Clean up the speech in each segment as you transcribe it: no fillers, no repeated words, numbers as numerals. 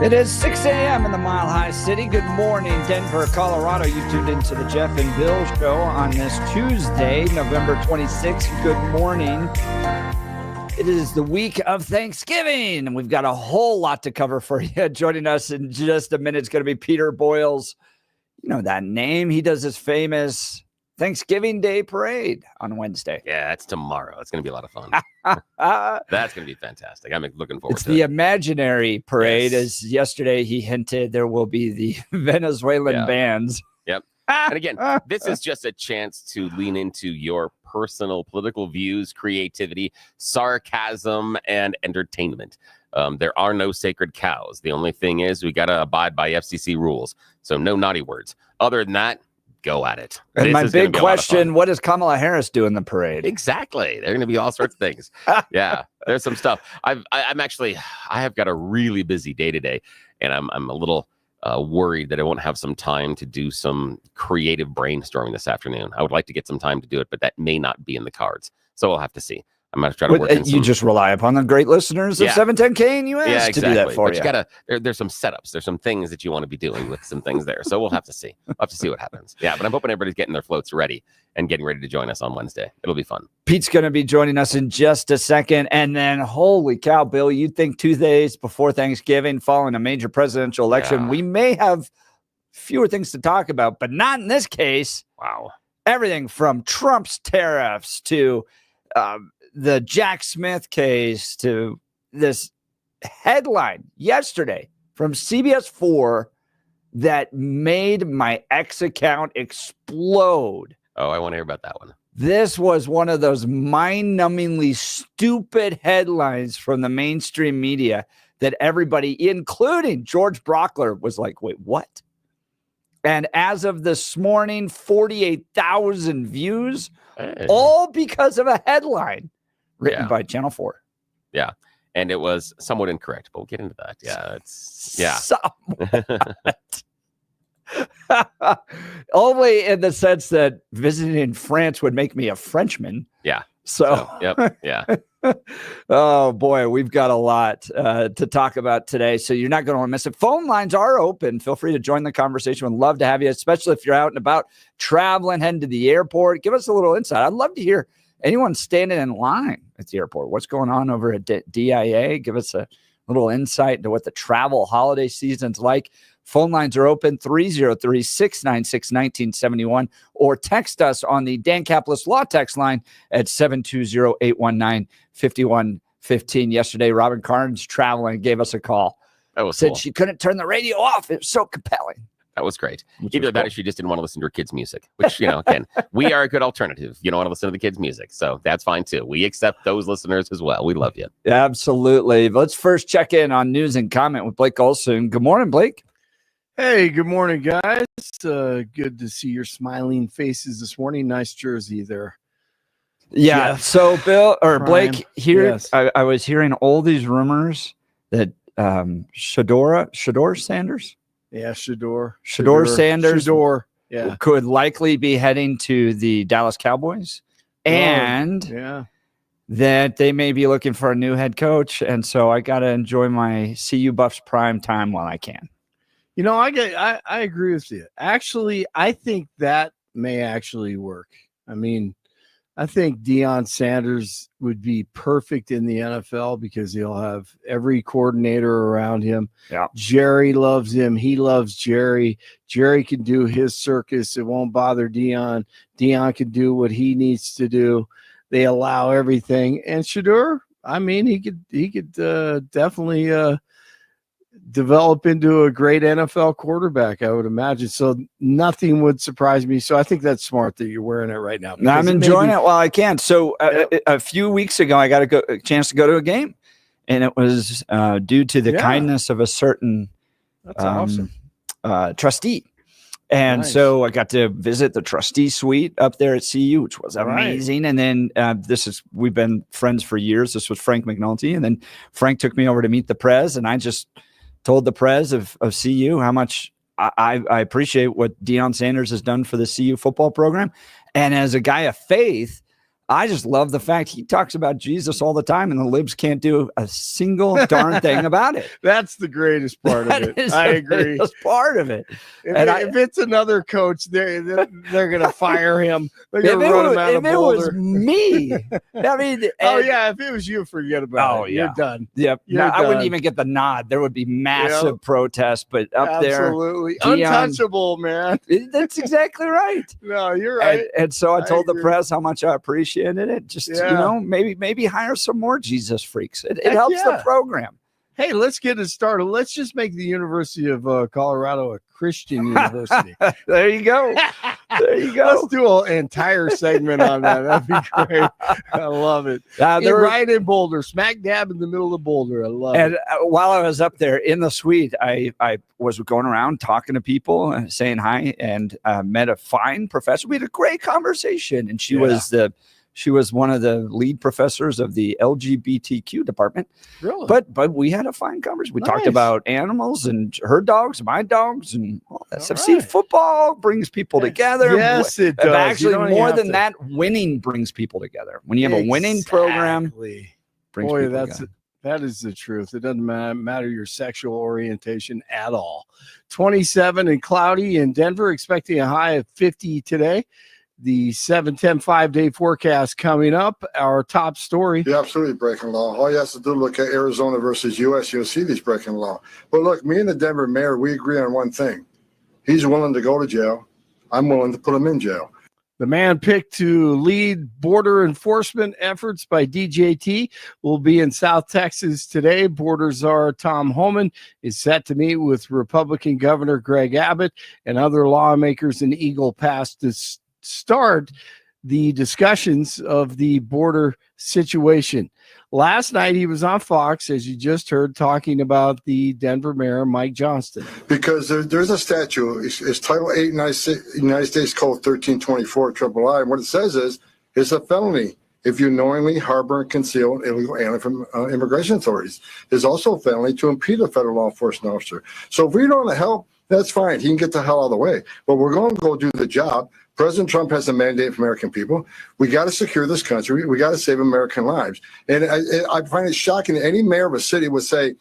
It is 6 a.m. in the Mile High City. Good morning, Denver, Colorado. You tuned into the Jeff and Bill Show on this Tuesday, November 26th. Good morning. It is the week of Thanksgiving, and we've got a whole lot to cover for you. Joining us in just a minute is going to be Peter Boyles. You know that name. He does his famous Thanksgiving Day parade on Wednesday. Yeah, it's tomorrow. It's going to be a lot of fun. That's going to be fantastic. I'm looking forward to it. It's the imaginary parade. Yes. As yesterday he hinted, there will be the Venezuelan bands. Yep. And again, this is just a chance to lean into your personal political views, creativity, sarcasm, and entertainment. There are no sacred cows. The only thing is we got to abide by FCC rules. So no naughty words. Other than that, go at it. And my big question, what does Kamala Harris do in the parade? Exactly. There are going to be all sorts of things. Yeah, there's some stuff. I have got a really busy day today, and I'm a little worried that I won't have some time to do some creative brainstorming this afternoon. I would like to get some time to do it, but that may not be in the cards. So we'll have to see. I'm going to try to work in some... You just rely upon the great listeners of 710K and US to do that for you. But you gotta, there's some setups. There's some things that you want to be doing with some things there. So we'll have to see. We'll have to see what happens. Yeah, but I'm hoping everybody's getting their floats ready and getting ready to join us on Wednesday. It'll be fun. Pete's going to be joining us in just a second. And then, holy cow, Bill, you'd think 2 days before Thanksgiving, following a major presidential election, we may have fewer things to talk about, but not in this case. Wow. Everything from Trump's tariffs to... the Jack Smith case to this headline yesterday from CBS 4 that made my X account explode. Oh, I want to hear about that one. This was one of those mind-numbingly stupid headlines from the mainstream media that everybody, including George Brockler, was like, wait, what? And as of this morning, 48,000 views, all because of a headline written by Channel 4. Yeah. And it was somewhat incorrect, but we'll get into that. Yeah. Only in the sense that visiting France would make me a Frenchman. Yeah. So yep. Yeah. Oh, boy, we've got a lot to talk about today, so you're not going to want to miss it. Phone lines are open. Feel free to join the conversation. We'd love to have you, especially if you're out and about traveling, heading to the airport. Give us a little insight. I'd love to hear anyone standing in line at the airport. What's going on over at DIA? Give us a little insight into what the travel holiday season's like. Phone lines are open, 303-696-1971, or text us on the Dan Caplis Law text line at 720-819-5115. Yesterday, Robin Carnes traveling gave us a call. That was said cool. She couldn't turn the radio off. It was so compelling. That was great. Either that or she just didn't want to listen to her kids' music, which, again, we are a good alternative. You don't want to listen to the kids' music, so that's fine, too. We accept those listeners as well. We love you. Absolutely. Let's first check in on news and comment with Blake Olson. Good morning, Blake. Hey, good morning, guys. Good to see your smiling faces this morning. Nice jersey there. Yeah. So, Bill or Prime. Blake, here Yes. I was hearing all these rumors that Shador Sanders. Yeah, Shador Sanders yeah. could likely be heading to the Dallas Cowboys, and that they may be looking for a new head coach. And so I got to enjoy my CU Buffs prime time while I can. I agree with you. Actually, I think that may actually work. I mean, I think Deion Sanders would be perfect in the NFL because he'll have every coordinator around him. Yeah. Jerry loves him. He loves Jerry. Jerry can do his circus. It won't bother Deion. Deion can do what he needs to do. They allow everything. And Shador, I mean, he could definitely develop into a great NFL quarterback, I would imagine. So nothing would surprise me. So I think that's smart that you're wearing it right now. I'm enjoying it while I can. So a few weeks ago, I got a chance to go to a game, and it was due to the kindness of a certain trustee. And so I got to visit the trustee suite up there at CU, which was amazing. Right. And then we've been friends for years. This was Frank McNulty. And then Frank took me over to meet the prez, and I just told the prez of CU how much I appreciate what Deion Sanders has done for the CU football program. And as a guy of faith, I just love the fact he talks about Jesus all the time, and the libs can't do a single darn thing about it. That's the greatest part of it. I agree. That's part of it. If it's another coach, they're going to fire him. They're going to run him out of Boulder. If it was me, I mean, if it was you, forget about it. You're done. Yep. I wouldn't even get the nod. There would be massive protests, but up there, absolutely untouchable, man. That's exactly right. No, you're right. And so I told the press how much I appreciated it. Just maybe hire some more Jesus freaks. It helps the program. Hey, let's get it started. Let's just make the University of Colorado a Christian university. There you go. There you go. Let's do an entire segment on that. That'd be great. I love it. Right in Boulder, smack dab in the middle of Boulder. I love it. And while I was up there in the suite, I was going around talking to people and saying hi, and met a fine professor. We had a great conversation, and she was one of the lead professors of the LGBTQ department. Really? But we had a fine conversation. We talked about animals and her dogs, my dogs, and all that stuff. See, football brings people together. Yes, it does. Actually, more than that, winning brings people together. When you have a winning program, brings people together. That is the truth. It doesn't matter your sexual orientation at all. 27 and cloudy in Denver, expecting a high of 50 today. The 7-10 5-day forecast coming up. Our top story. Yeah, absolutely breaking law. All you have to do is look at Arizona versus U.S. You'll see these breaking law. But look, me and the Denver mayor, we agree on one thing. He's willing to go to jail. I'm willing to put him in jail. The man picked to lead border enforcement efforts by DJT will be in South Texas today. Border czar Tom Hillman is set to meet with Republican Governor Greg Abbott and other lawmakers in Eagle Pass to start the discussions of the border situation. Last night he was on Fox, as you just heard, talking about the Denver mayor, Mike Johnston. Because there's a statute. It's Title 8 United States Code 1324 III. And what it says is it's a felony if you knowingly harbor and conceal an illegal alien from immigration authorities. It's also a felony to impede a federal law enforcement officer. So if we don't want to help, that's fine. He can get the hell out of the way. But we're going to go do the job. President Trump has a mandate for American people. We got to secure this country. We got to save American lives. And I find it shocking that any mayor of a city would say,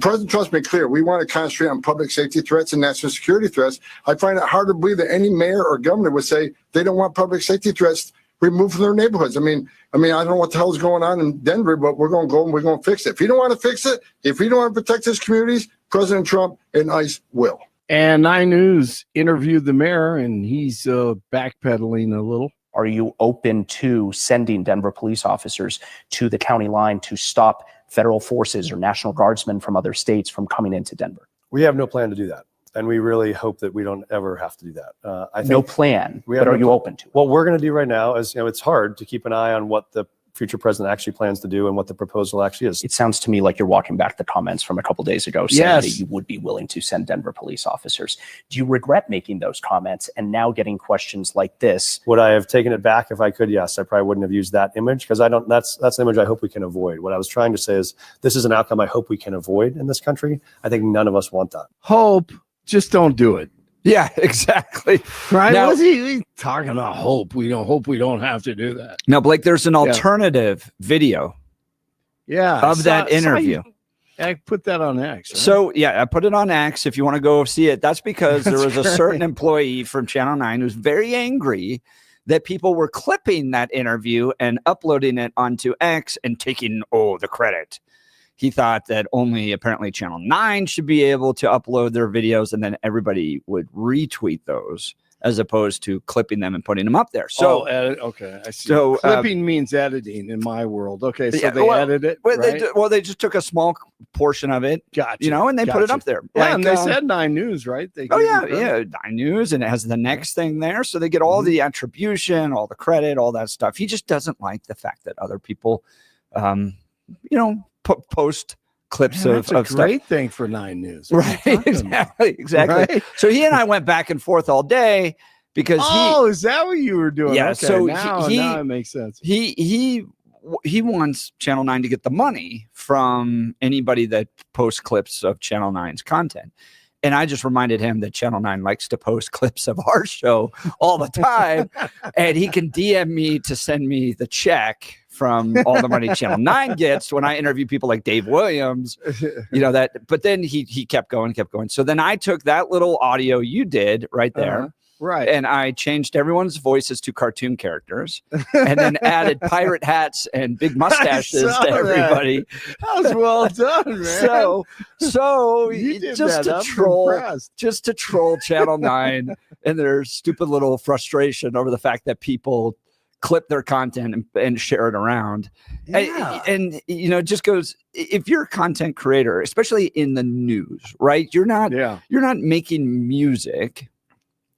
President Trump's been clear, we want to concentrate on public safety threats and national security threats. I find it hard to believe that any mayor or governor would say they don't want public safety threats removed from their neighborhoods. I mean, I don't know what the hell is going on in Denver, but we're going to go and we're going to fix it. If you don't want to fix it, if you don't want to protect his communities, President Trump and ICE will. And 9 News interviewed the mayor, and he's backpedaling a little. Are you open to sending Denver police officers to the county line to stop federal forces or National Guardsmen from other states from coming into Denver? We have no plan to do that. And we really hope that we don't ever have to do that. I think no plan, but are you open to it? What we're going to do right now is, it's hard to keep an eye on what the future president actually plans to do and what the proposal actually is. It sounds to me like you're walking back the comments from a couple days ago saying that you would be willing to send Denver police officers. Do you regret making those comments and now getting questions like this? Would I have taken it back if I could? Yes, I probably wouldn't have used that image because that's an image I hope we can avoid. What I was trying to say is this is an outcome I hope we can avoid in this country. I think none of us want that. Hope, just don't do it. Yeah, exactly. Right? Now, was he talking about hope? We don't have to do that. Now, Blake, there's an alternative video of that interview. I put that on X. Right? So, I put it on X if you want to go see it. That's because there was a certain employee from Channel 9 who's very angry that people were clipping that interview and uploading it onto X and taking, the credit. He thought that only apparently Channel 9 should be able to upload their videos, and then everybody would retweet those as opposed to clipping them and putting them up there. So, okay, I see. So clipping means editing in my world. Okay, so they edited it. Well, they just took a small portion of it, and they put it up there. Yeah, and they said 9 News, right? 9 News, and it has the next thing there, so they get all the attribution, all the credit, all that stuff. He just doesn't like the fact that other people, post clips of stuff. Great thing for 9 News. Right. Exactly. Right? So he and I went back and forth all day because is that what you were doing? Yeah. Okay, so now it makes sense. He wants Channel 9 to get the money from anybody that posts clips of Channel 9's content. And I just reminded him that Channel 9 likes to post clips of our show all the time. And he can DM me to send me the check from all the money Channel 9 gets when I interview people like Dave Williams, but then he kept going. So then I took that little audio you did right there. Right. And I changed everyone's voices to cartoon characters and then added pirate hats and big mustaches to everybody. That was well done, man. So You did just that. to troll Channel 9 and their stupid little frustration over the fact that people clip their content and share it around. Yeah. And it just goes, if you're a content creator, especially in the news, right? You're not making music.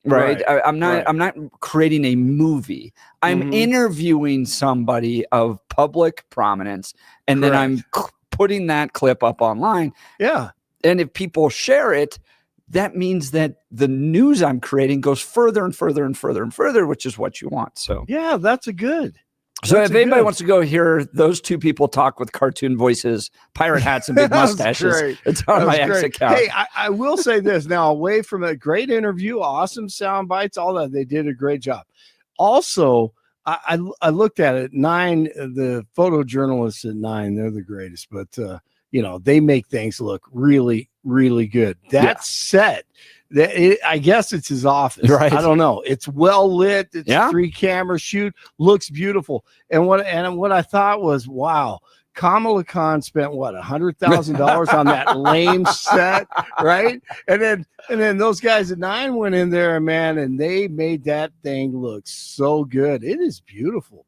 Right. I'm not creating a movie. I'm interviewing somebody of public prominence, and then I'm putting that clip up online. Yeah. And if people share it, that means that the news I'm creating goes further and further and further and further, which is what you want. So yeah, that's a good. So if anybody wants to go hear those two people talk with cartoon voices, pirate hats, and big mustaches, it's on my X account. Hey, I will say this now, away from a great interview, awesome sound bites, all that, they did a great job. Also, I looked at it, 9, the photojournalists at 9, they're the greatest, but they make things look really, really good. That set. I guess it's his office. Right. I don't know. It's well lit. It's 3-camera shoot. Looks beautiful. And what I thought was, wow, Kamala Khan spent $100,000 on that lame set, right? And then those guys at 9 went in there, and they made that thing look so good. It is beautiful,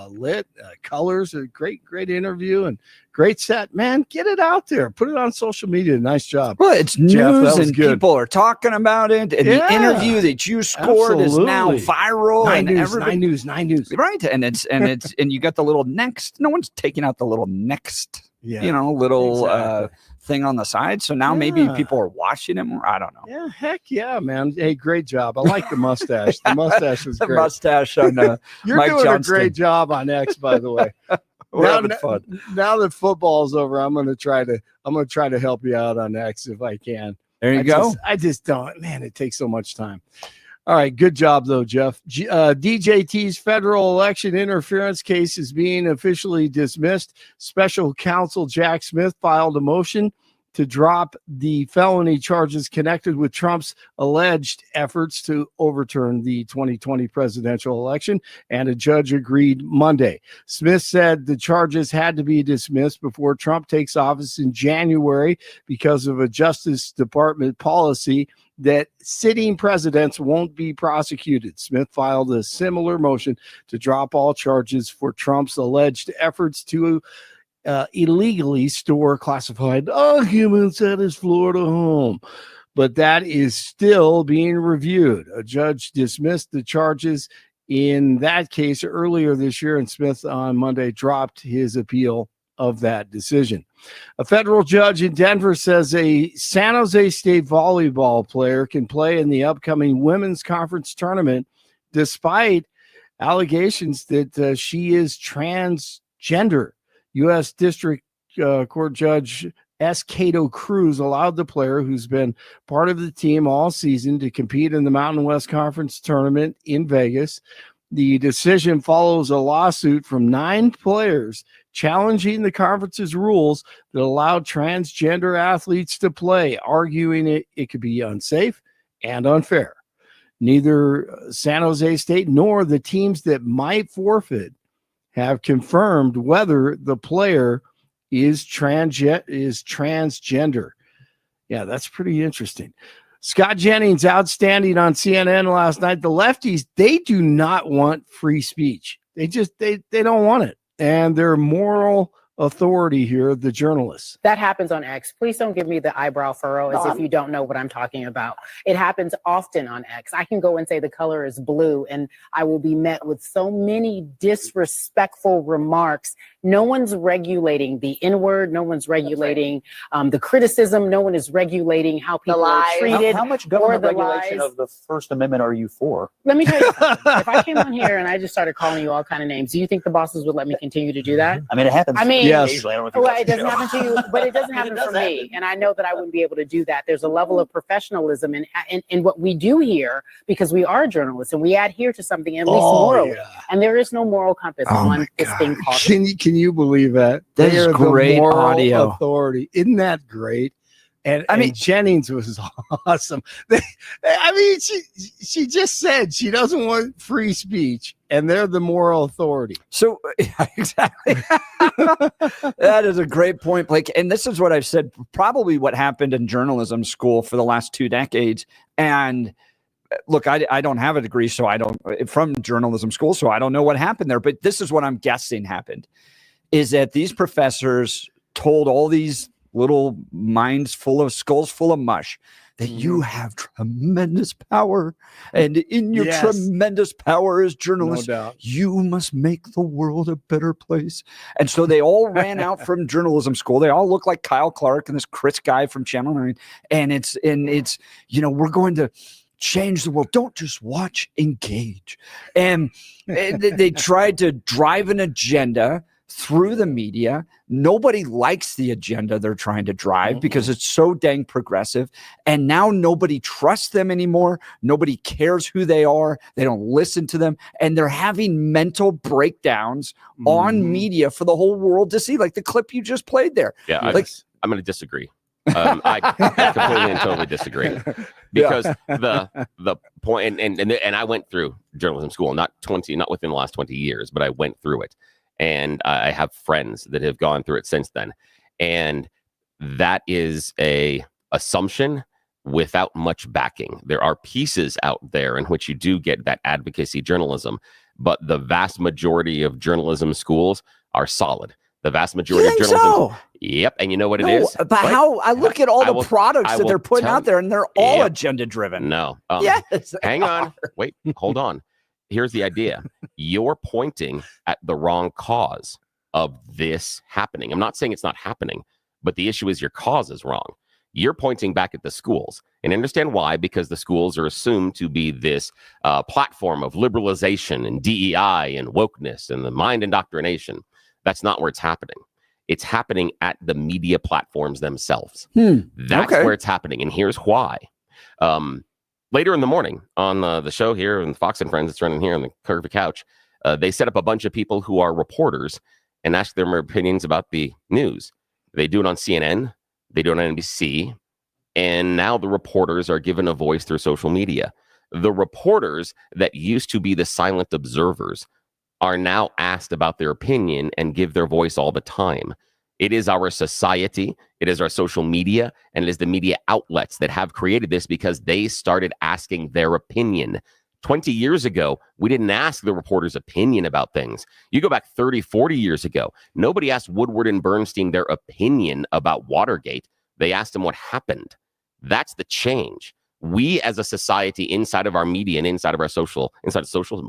lit colors. A great interview and great set, man. Get it out there, put it on social media. Nice job. Well, it's Jeff, news and good. People are talking about it, and the interview that you scored is now viral. 9 News. Right, and you got the little next. No one's taking out the little next. Little thing on the side. So now maybe people are watching it more. I don't know. Yeah, heck yeah, man. Hey, great job. I like the mustache. The mustache is the great. Mustache on You're Mike doing Johnston. a great job on X, by the way. We're having fun. Now that football's over, I'm gonna try to help you out on X if I can. There you go. I just don't. Man, it takes so much time. All right, good job though, Jeff. DJT's federal election interference case is being officially dismissed. Special counsel Jack Smith filed a motion to drop the felony charges connected with Trump's alleged efforts to overturn the 2020 presidential election, and a judge agreed Monday. Smith said the charges had to be dismissed before Trump takes office in January because of a Justice Department policy that sitting presidents won't be prosecuted. Smith filed a similar motion to drop all charges for Trump's alleged efforts to illegally store classified documents at his Florida home. But that is still being reviewed. A judge dismissed the charges in that case earlier this year, and Smith on Monday dropped his appeal of that decision. A federal judge in Denver says a San Jose State volleyball player can play in the upcoming women's conference tournament despite allegations that she is transgender. U.S. District Court Judge S. Cato Cruz allowed the player, who's been part of the team all season, to compete in the Mountain West Conference tournament in Vegas. The decision follows a lawsuit from 9 players challenging the conference's rules that allowed transgender athletes to play, arguing it could be unsafe and unfair. Neither San Jose State nor the teams that might forfeit have confirmed whether the player is transgender. Yeah, that's pretty interesting. Scott Jennings outstanding on CNN last night. The lefties, they do not want free speech. They don't want it. And their moral authority here, the journalists. That happens on X. Please don't give me the eyebrow furrow as if you don't know what I'm talking about. It happens often on X. I can go and say the color is blue, and I will be met with so many disrespectful remarks. No one's regulating the N-word. No one's regulating the criticism. No one is regulating how people are treated. How much government regulation of the First Amendment are you for? Let me tell you something. If I came on here and I just started calling you all kind of names, do you think the bosses would let me continue to do that? I mean, it happens. I mean, mean, Yes. Occasionally, I don't know if you well, watch it the doesn't show. happen to you, but it doesn't happen does for me. happen. And I know that I wouldn't be able to do that. There's a level of professionalism in what we do here because we are journalists and we adhere to something at least morally. yeah. And there is no moral compass Oh on my this God. thing called. Can you believe that? That They is are the great moral audio. authority. Isn't that great? And I mean- and Jennings was awesome. I mean, she just said she doesn't want free speech, and they're the moral authority. So yeah, exactly. That is a great point, Blake. And this is what I've said, probably what happened in journalism school for the last 2 decades. And look, I don't have a degree, so I don't from journalism school, so I don't know what happened there. But this is what I'm guessing happened is that these professors told all these little minds full of skulls full of mush that you have tremendous power. And in your Yes. tremendous power as No journalists, doubt. you must make the world a better place. And so they all ran out from journalism school. They all look like Kyle Clark and this Chris guy from Channel 9. And it's, we're going to change the world. Don't just watch, engage. And they tried to drive an agenda through the media. Nobody likes the agenda they're trying to drive because it's so dang progressive. And now nobody trusts them anymore. Nobody cares who they are. They don't listen to them. And they're having mental breakdowns on media for the whole world to see, like the clip you just played there. Yeah, I'm going to disagree. I completely and totally disagree because the point and I went through journalism school, not within the last 20 years, but I went through it. And I have friends that have gone through it since then. And that is a assumption without much backing. There are pieces out there in which you do get that advocacy journalism, but the vast majority of journalism schools are solid. The vast majority of journalism. So? Yep. And you know what it is? But how I look at all the products I that they're will putting tell out there, and they're all Yep. agenda driven. No. Yes. Hang on. Wait, hold on. Here's the idea. You're pointing at the wrong cause of this happening. I'm not saying it's not happening, but the issue is your cause is wrong. You're pointing back at the schools. And understand why, because the schools are assumed to be this platform of liberalization and DEI and wokeness and the mind indoctrination. That's not where it's happening. It's happening at the media platforms themselves. That's where it's happening. And here's why. Later in the morning on the show here and Fox and Friends, it's running here on the curvy couch, they set up a bunch of people who are reporters and ask them their opinions about the news. They do it on CNN, they do it on NBC, and now the reporters are given a voice through social media. The reporters that used to be the silent observers are now asked about their opinion and give their voice all the time. It is our society, it is our social media, and it is the media outlets that have created this because they started asking their opinion. 20 years ago, we didn't ask the reporter's opinion about things. You go back 30, 40 years ago, nobody asked Woodward and Bernstein their opinion about Watergate. They asked them what happened. That's the change. We as a society inside of our media and inside of social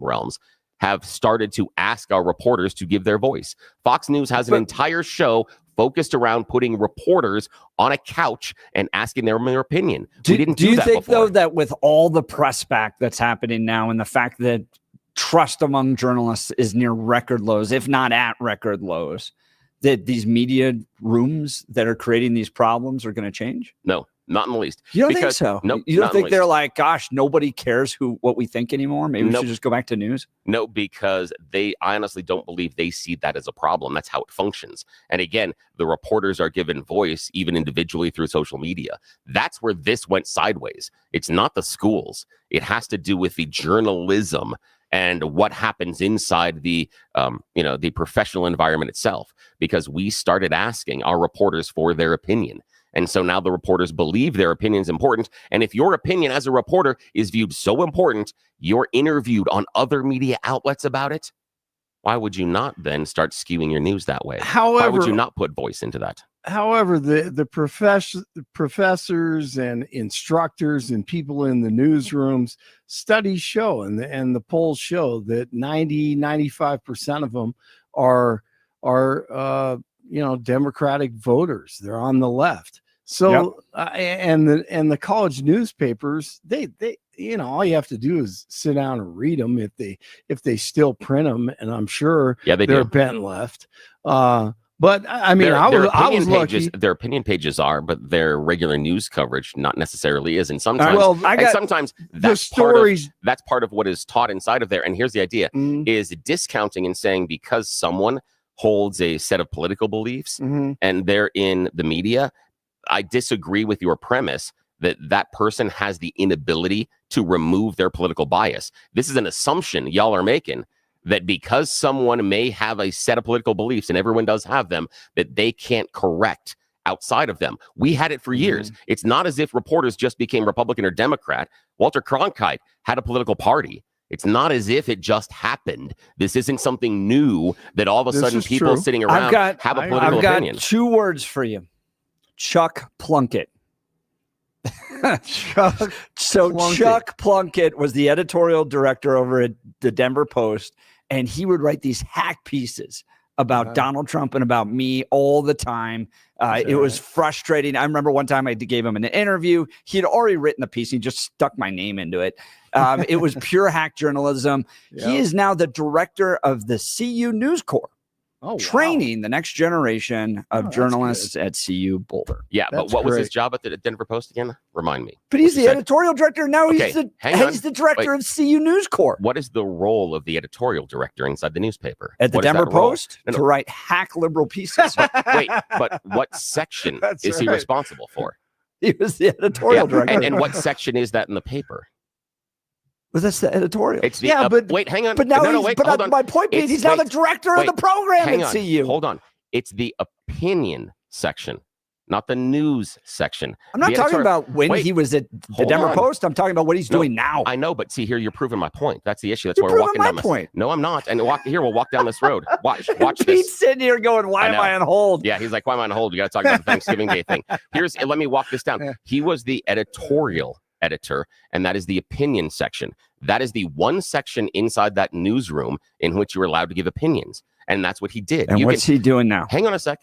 realms have started to ask our reporters to give their voice. Fox News has an entire show focused around putting reporters on a couch and asking them their opinion. We didn't do you that think, before. though, that with all the press back that's happening now and the fact that trust among journalists is near record lows, if not at record lows, that these media rooms that are creating these problems are going to change? No, not in the least. You don't think so? Nope, you don't not in the think they're least. like, gosh, nobody cares what we think anymore? Maybe we Nope. should just go back to news? No, because I honestly don't believe they see that as a problem. That's how it functions. And again, the reporters are given voice even individually through social media. That's where this went sideways. It's not the schools. It has to do with the journalism and what happens inside the the professional environment itself, because we started asking our reporters for their opinion. And so now the reporters believe their opinion is important. And if your opinion as a reporter is viewed so important, you're interviewed on other media outlets about it, why would you not then start skewing your news that way? Why would you not put voice into that? However, the professors and instructors and people in the newsrooms, studies show and the polls show that 95% of them are Democratic voters. They're on the left. So and the college newspapers, they all you have to do is sit down and read them if they still print them, and I'm sure they they're do. bent left. But I mean, I was lucky. Their opinion pages are, but their regular news coverage not necessarily is. And sometimes, sometimes that's that's part of what is taught inside of there. And here's the idea: is discounting and saying because someone holds a set of political beliefs and they're in the media. I disagree with your premise that that person has the inability to remove their political bias. This is an assumption y'all are making, that because someone may have a set of political beliefs, and everyone does have them, that they can't correct outside of them. We had it for years. It's not as if reporters just became Republican or Democrat. Walter Cronkite had a political party. It's not as if it just happened. This isn't something new that all of a sudden people sitting around have a political opinion. I've got 2 words for you. Chuck Plunkett. Chuck Plunkett was the editorial director over at the Denver Post, and he would write these hack pieces about Donald Trump and about me all the time. It was frustrating. I remember one time I gave him an interview. He had already written the piece. He just stuck my name into it. It was pure hack journalism. He is now the director of the CU News Corps. Training the next generation of journalists at CU Boulder. Yeah, but what was his job at the Denver Post again? Remind me. But he's the editorial director. Now he's the director of CU News Corps. What is the role of the editorial director inside the newspaper? At the Denver Post? To write hack liberal pieces. But what section is he responsible for? He was the editorial director. And what section is that in the paper? Well, that's the editorial. It's the, but wait, hang on. But now my point being, he's now the director of the program at CU. Hold on. It's the opinion section, not the news section. I'm not talking about when he was at the Denver Post. I'm talking about what he's doing now. I know, but see here, you're proving my point. That's the issue. That's why we're walking down my point. No, I'm not. And we'll walk down this road. Watch Pete's this. Sitting here going, why am I on hold? Yeah, he's like, why am I on hold? You got to talk about the Thanksgiving Day thing. Let me walk this down. He was the editorial editor, and that is the opinion section. That is the one section inside that newsroom in which you were allowed to give opinions. And that's what he did. And what's he doing now? Hang on a sec.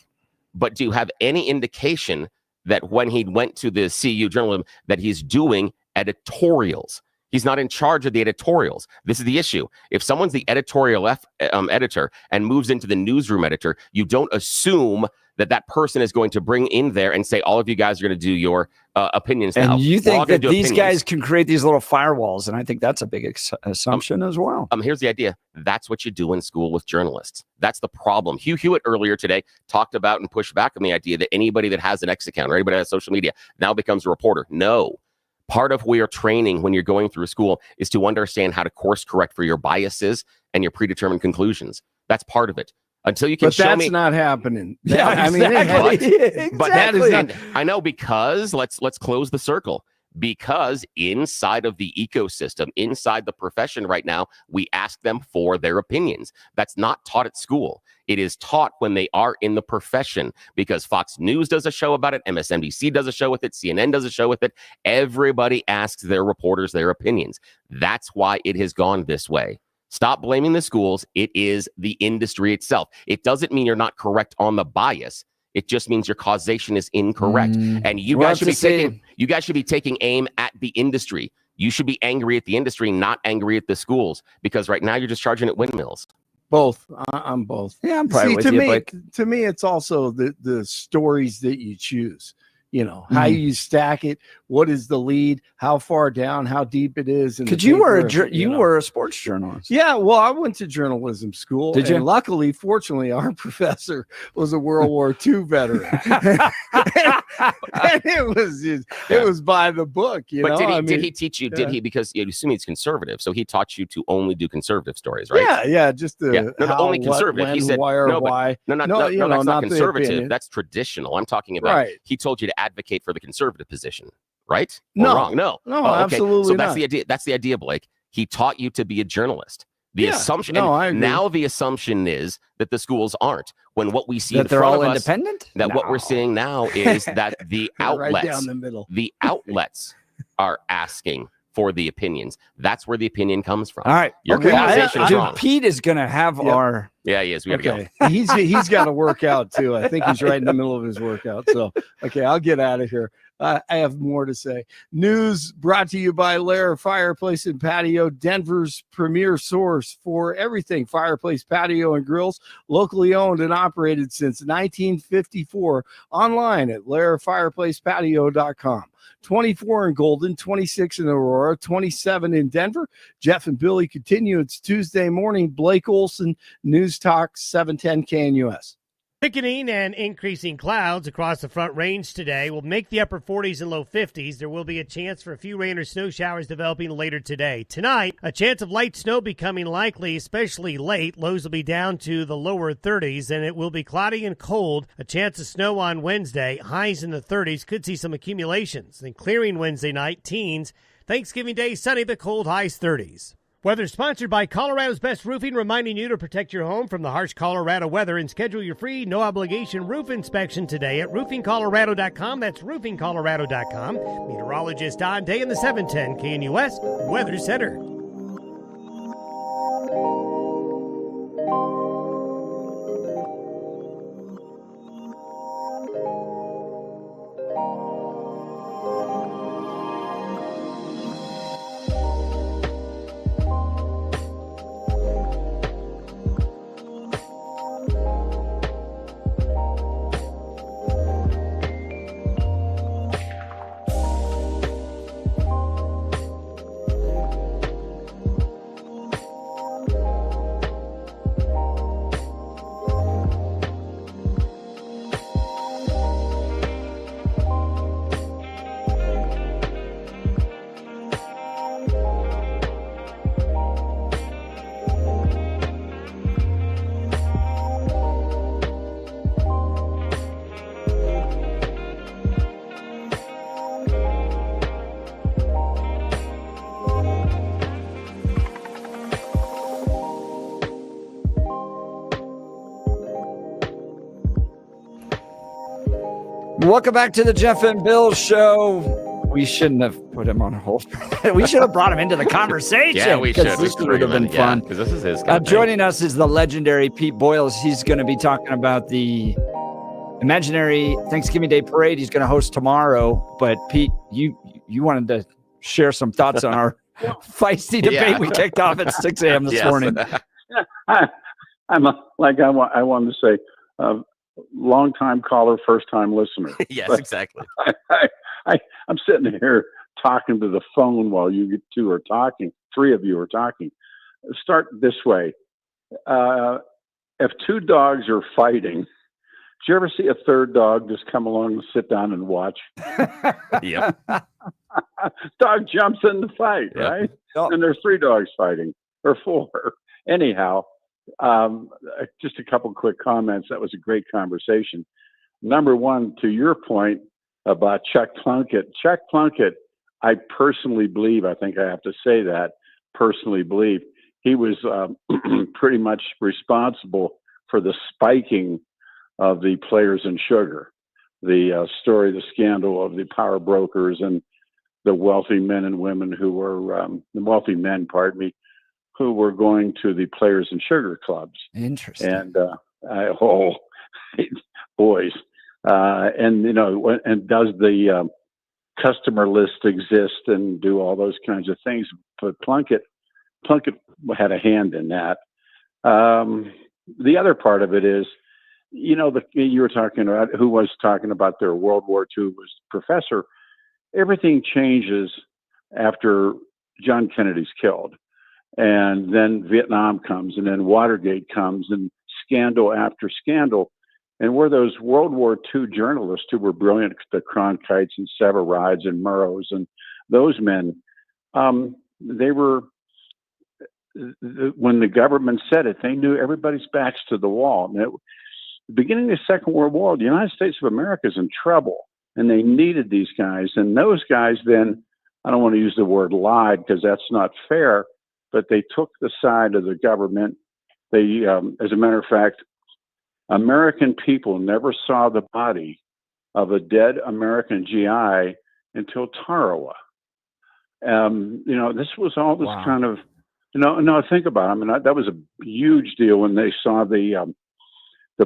But do you have any indication that when he went to the CU journalism that he's doing editorials? He's not in charge of the editorials. This is the issue. If someone's the editorial editor and moves into the newsroom editor, you don't assume that person is going to bring in there and say, all of you guys are going to do your opinions now. And you think that these guys can create these little firewalls, and I think that's a big assumption as well. Here's the idea. That's what you do in school with journalists. That's the problem. Hugh Hewitt earlier today talked about and pushed back on the idea that anybody that has an X account or anybody that has social media now becomes a reporter. No. Part of what you're training when you're going through school is to understand how to course correct for your biases and your predetermined conclusions. That's part of it. Until you can show me, that's not happening. Yeah, I mean, but that is not. I know, because let's close the circle. Because inside of the ecosystem, inside the profession right now, we ask them for their opinions. That's not taught at school. It is taught when they are in the profession, because Fox News does a show about it, MSNBC does a show with it, CNN does a show with it. Everybody asks their reporters their opinions. That's why it has gone this way. Stop blaming the schools. It is the industry itself. It doesn't mean you're not correct on the bias. It just means your causation is incorrect. And you guys should be taking aim at the industry. You should be angry at the industry, not angry at the schools, because right now you're just charging at windmills. Both. I'm both. Yeah, I'm probably with you. To me, it's also the stories that you choose. You know, how you stack it, what is the lead, how far down, how deep it is. Because you were a sports journalist. Yeah, well, I went to journalism school. Did you? And luckily, fortunately, our professor was a World War II veteran. and it was by the book. Did he teach you? Did he? Because you assume he's conservative, so he taught you to only do conservative stories, right? Yeah, just only conservative. When, he said why, or why. No, that's not conservative. That's traditional. I'm talking about. He told you to advocate for the conservative position, right? Or wrong? No, absolutely so that's not. the idea. That's the idea, Blake. He taught you to be a journalist. The assumption. I agree. Now the assumption is that the schools aren't. When what we see that they're all independent. What we're seeing now is that the outlets, right down the middle. The outlets are asking for the opinions. That's where the opinion comes from. All right, your causation is wrong. Pete is going to have our. Yeah, he is. We gotta go. He's got to work out too. I think he's right in the middle of his workout. So, okay, I'll get out of here. I have more to say. News brought to you by Lair Fireplace and Patio, Denver's premier source for everything fireplace, patio, and grills. Locally owned and operated since 1954. Online at lairfireplacepatio.com. 24 in Golden, 26 in Aurora, 27 in Denver. Jeff and Billy continue. It's Tuesday morning. Blake Olson, News Talk 710 KNUS. Thickening and increasing clouds across the Front Range today will make the upper 40s and low 50s. There will be a chance for a few rain or snow showers developing later today. Tonight, a chance of light snow becoming likely, especially late. Lows will be down to the lower 30s, and it will be cloudy and cold. A chance of snow on Wednesday. Highs in the 30s. Could see some accumulations. Then clearing Wednesday night, teens. Thanksgiving Day, sunny but cold, highs 30s. Weather sponsored by Colorado's Best Roofing, reminding you to protect your home from the harsh Colorado weather and schedule your free, no-obligation roof inspection today at roofingcolorado.com. That's roofingcolorado.com. Meteorologist Don Day in the 710 KNUS Weather Center. Welcome back to the Jeff and Bill Show. We shouldn't have put him on hold. We should have brought him into the conversation. Yeah, we should. This would have been fun. Because this is his. Joining us is the legendary Pete Boyles. He's going to be talking about the imaginary Thanksgiving Day parade he's going to host tomorrow. But Pete, you wanted to share some thoughts on our feisty debate we kicked off at 6 a.m. this morning. I wanted to say, long-time caller, first-time listener. Yes, but exactly. I'm sitting here talking to the phone while you two are talking. Three of you are talking. Start this way. If two dogs are fighting, did you ever see a third dog just come along and sit down and watch? Yep. Dog jumps in the fight, right? Yep. And there's three dogs fighting, or four. Anyhow, just a couple quick comments. That was a great conversation. Number one, to your point about Chuck Plunkett. Chuck Plunkett, I personally believe, I think I have to say that, personally believe, he was pretty much responsible for the spiking of the players in sugar. The story, the scandal of the power brokers and the wealthy men and women who were, the wealthy men, pardon me, who were going to the players and sugar clubs. Interesting. And boys, and and does the customer list exist and do all those kinds of things? But Plunkett had a hand in that. The other part of it is, you were talking about who was talking about their World War II was professor. Everything changes after John Kennedy's killed. And then Vietnam comes, and then Watergate comes, and scandal after scandal. And we're those World War II journalists who were brilliant, the Cronkites and Severides and Murrows and those men. They were, when the government said it, they knew everybody's backs to the wall. And the beginning of the Second World War, the United States of America is in trouble, and they needed these guys. And those guys then, I don't want to use the word lied because that's not fair, but they took the side of the government. They, as a matter of fact, American people never saw the body of a dead American GI until Tarawa. This was all this kind of, think about it. I mean, that was a huge deal when they saw the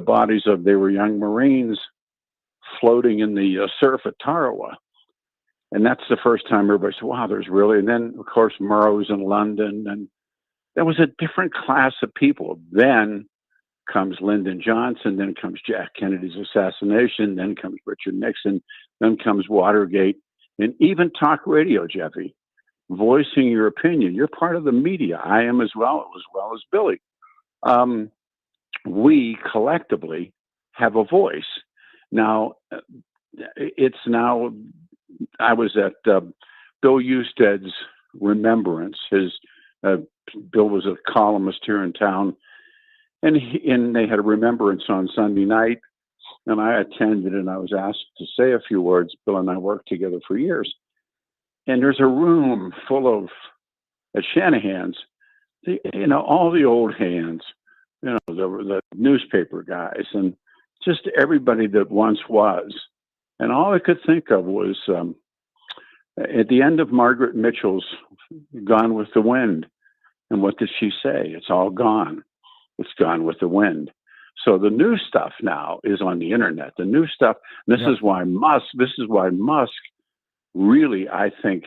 bodies of, they were young Marines floating in the surf at Tarawa. And that's the first time everybody said, wow, there's really, and then of course Murrow's in London, and there was a different class of people. Then comes Lyndon Johnson, then comes Jack Kennedy's assassination, then comes Richard Nixon, then comes Watergate, and even talk radio, Jeffy, voicing your opinion. You're part of the media. I am as well as Billy. We collectively have a voice. Now, I was at Bill Husted's remembrance. Bill was a columnist here in town, and they had a remembrance on Sunday night, and I attended, and I was asked to say a few words. Bill and I worked together for years, and there's a room full of at Shanahan's, all the old hands, the newspaper guys, and just everybody that once was. And all I could think of was at the end of Margaret Mitchell's Gone with the Wind. And what did she say? It's all gone. It's gone with the wind. So the new stuff now is on the internet. The new stuff. This is why Musk really, I think,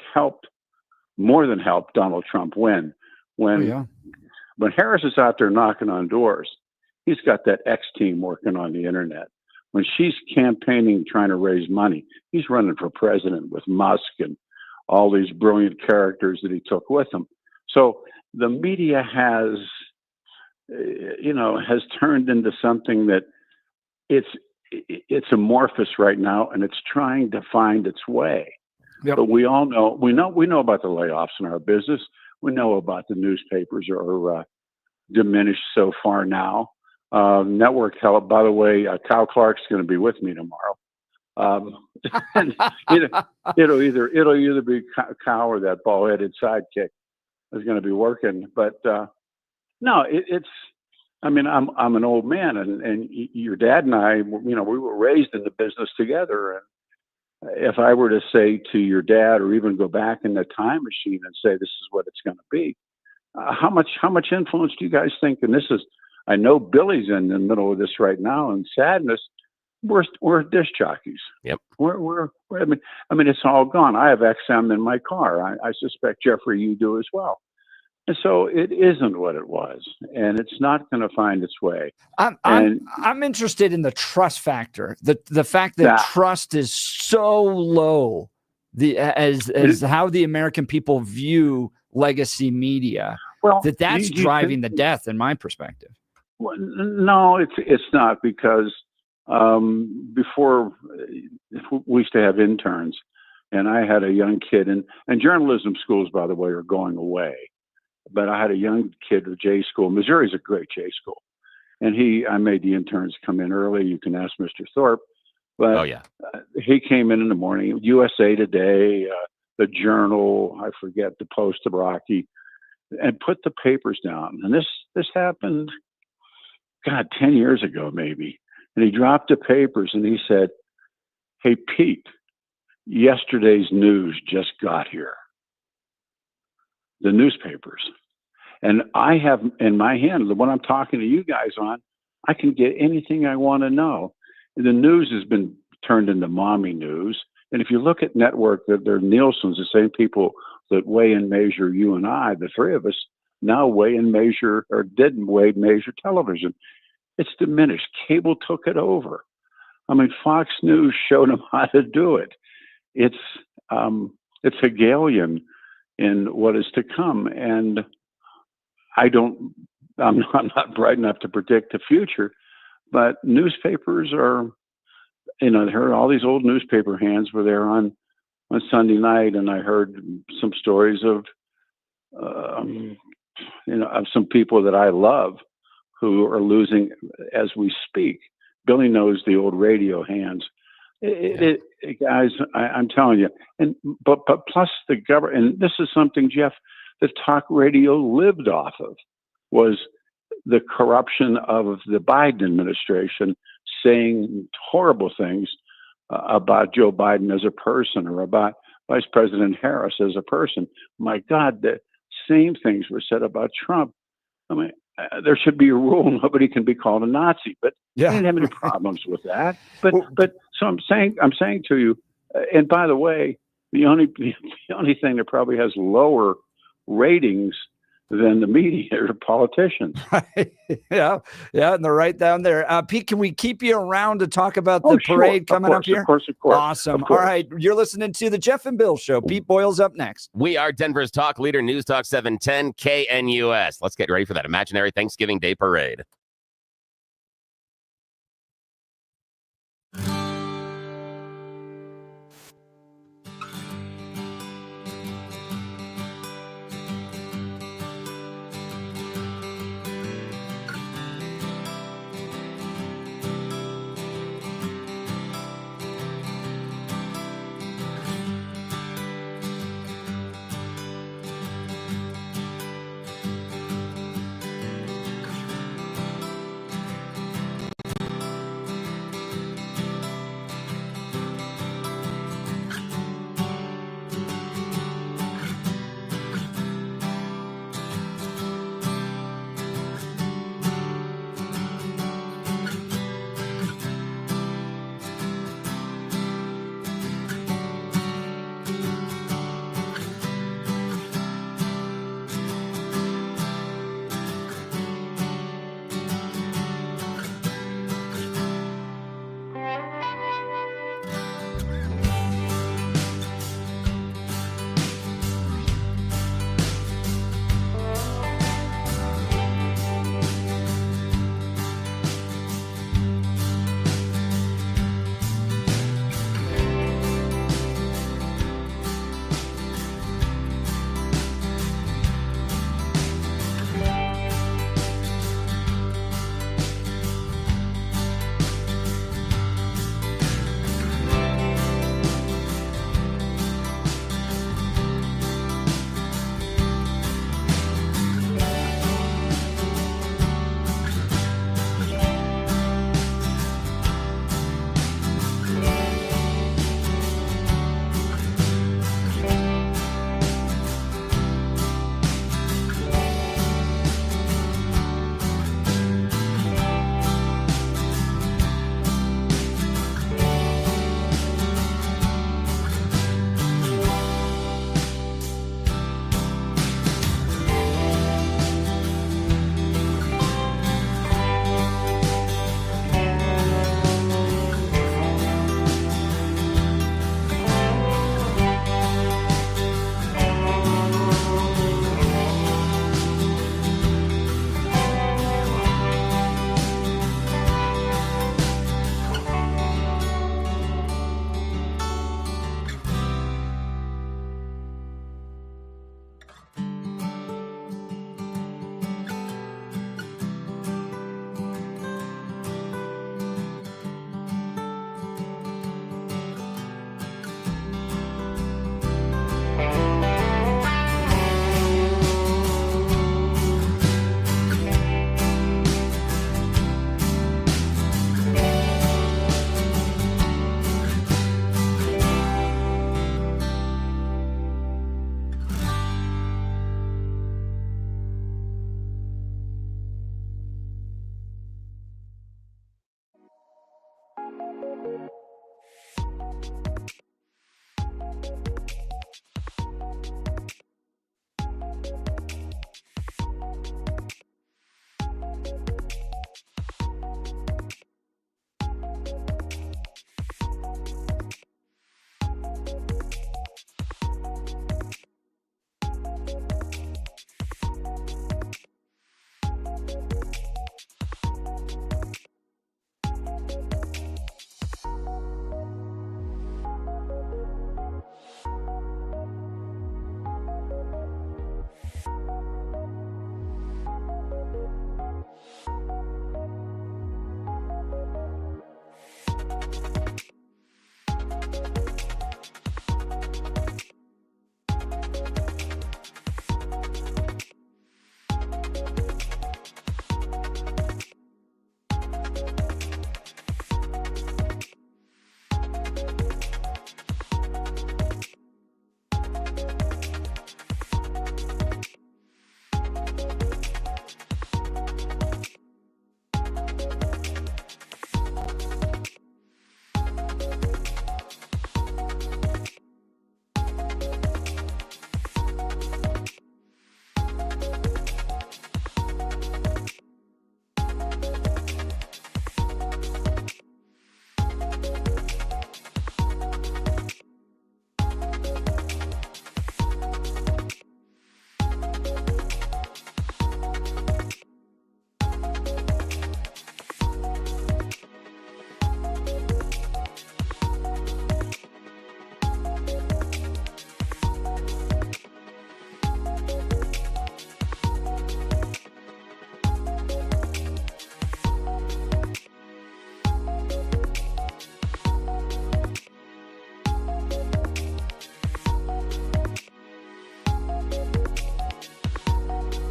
more than helped Donald Trump win. When Harris is out there knocking on doors, he's got that X team working on the internet. When she's campaigning, trying to raise money, he's running for president with Musk and all these brilliant characters that he took with him. So the media has turned into something that it's amorphous right now, and it's trying to find its way. Yep. But we know about the layoffs in our business. We know about the newspapers are diminished so far now. Network help. By the way, Kyle Clark's going to be with me tomorrow. And it'll either be Kyle or that ball-headed sidekick is going to be working. But no, it's. I mean, I'm an old man, and your dad and I, we were raised in the business together. And if I were to say to your dad, or even go back in the time machine and say this is what it's going to be, how much influence do you guys think? And this is. I know Billy's in the middle of this right now, and sadness. We're disc jockeys. Yep. I mean, it's all gone. I have XM in my car. I suspect Jeffrey, you do as well. And so it isn't what it was, and it's not going to find its way. I'm interested in the trust factor. The fact that trust is so low. As how the American people view legacy media. Well, that's driving the death, in my perspective. Well, no, it's not, because before we used to have interns, and I had a young kid, and journalism schools, by the way, are going away. But I had a young kid at J school. Missouri's a great J school, and I made the interns come in early. You can ask Mr. Thorpe, but he came in the morning. USA Today, the Journal, I forget, the Post of Rocky, and put the papers down. And this happened, 10 years ago maybe. And he dropped the papers and he said, "Hey, Pete, yesterday's news just got here." The newspapers. And I have in my hand, the one I'm talking to you guys on, I can get anything I want to know. The news has been turned into mommy news. And if you look at network, they're Nielsen's, the same people that weigh and measure you and I, the three of us, now weigh and measure, or didn't weigh and measure television. It's diminished. Cable took it over. I mean, Fox News showed them how to do it. It's Hegelian in what is to come. And I'm not bright enough to predict the future, but newspapers are, I heard all these old newspaper hands were there on Sunday night, and I heard some stories of some people that I love who are losing as we speak. Billy knows the old radio hands. Guys, I'm telling you, but plus the government, and this is something, Jeff, that talk radio lived off of, was the corruption of the Biden administration, saying horrible things about Joe Biden as a person, or about Vice President Harris as a person. My God, the same things were said about Trump. I mean, there should be a rule: nobody can be called a Nazi. But I didn't have any problems with that. But so I'm saying to you, and by the way, the only thing that probably has lower ratings than the media or politicians. yeah, and they're right down there. Pete, can we keep you around to talk about the parade coming up here? Of course. Awesome. All right, you're listening to the Jeff and Bill Show. Pete Boyles up next. We are Denver's talk leader, News Talk 710 KNUS. Let's get ready for that imaginary Thanksgiving Day parade.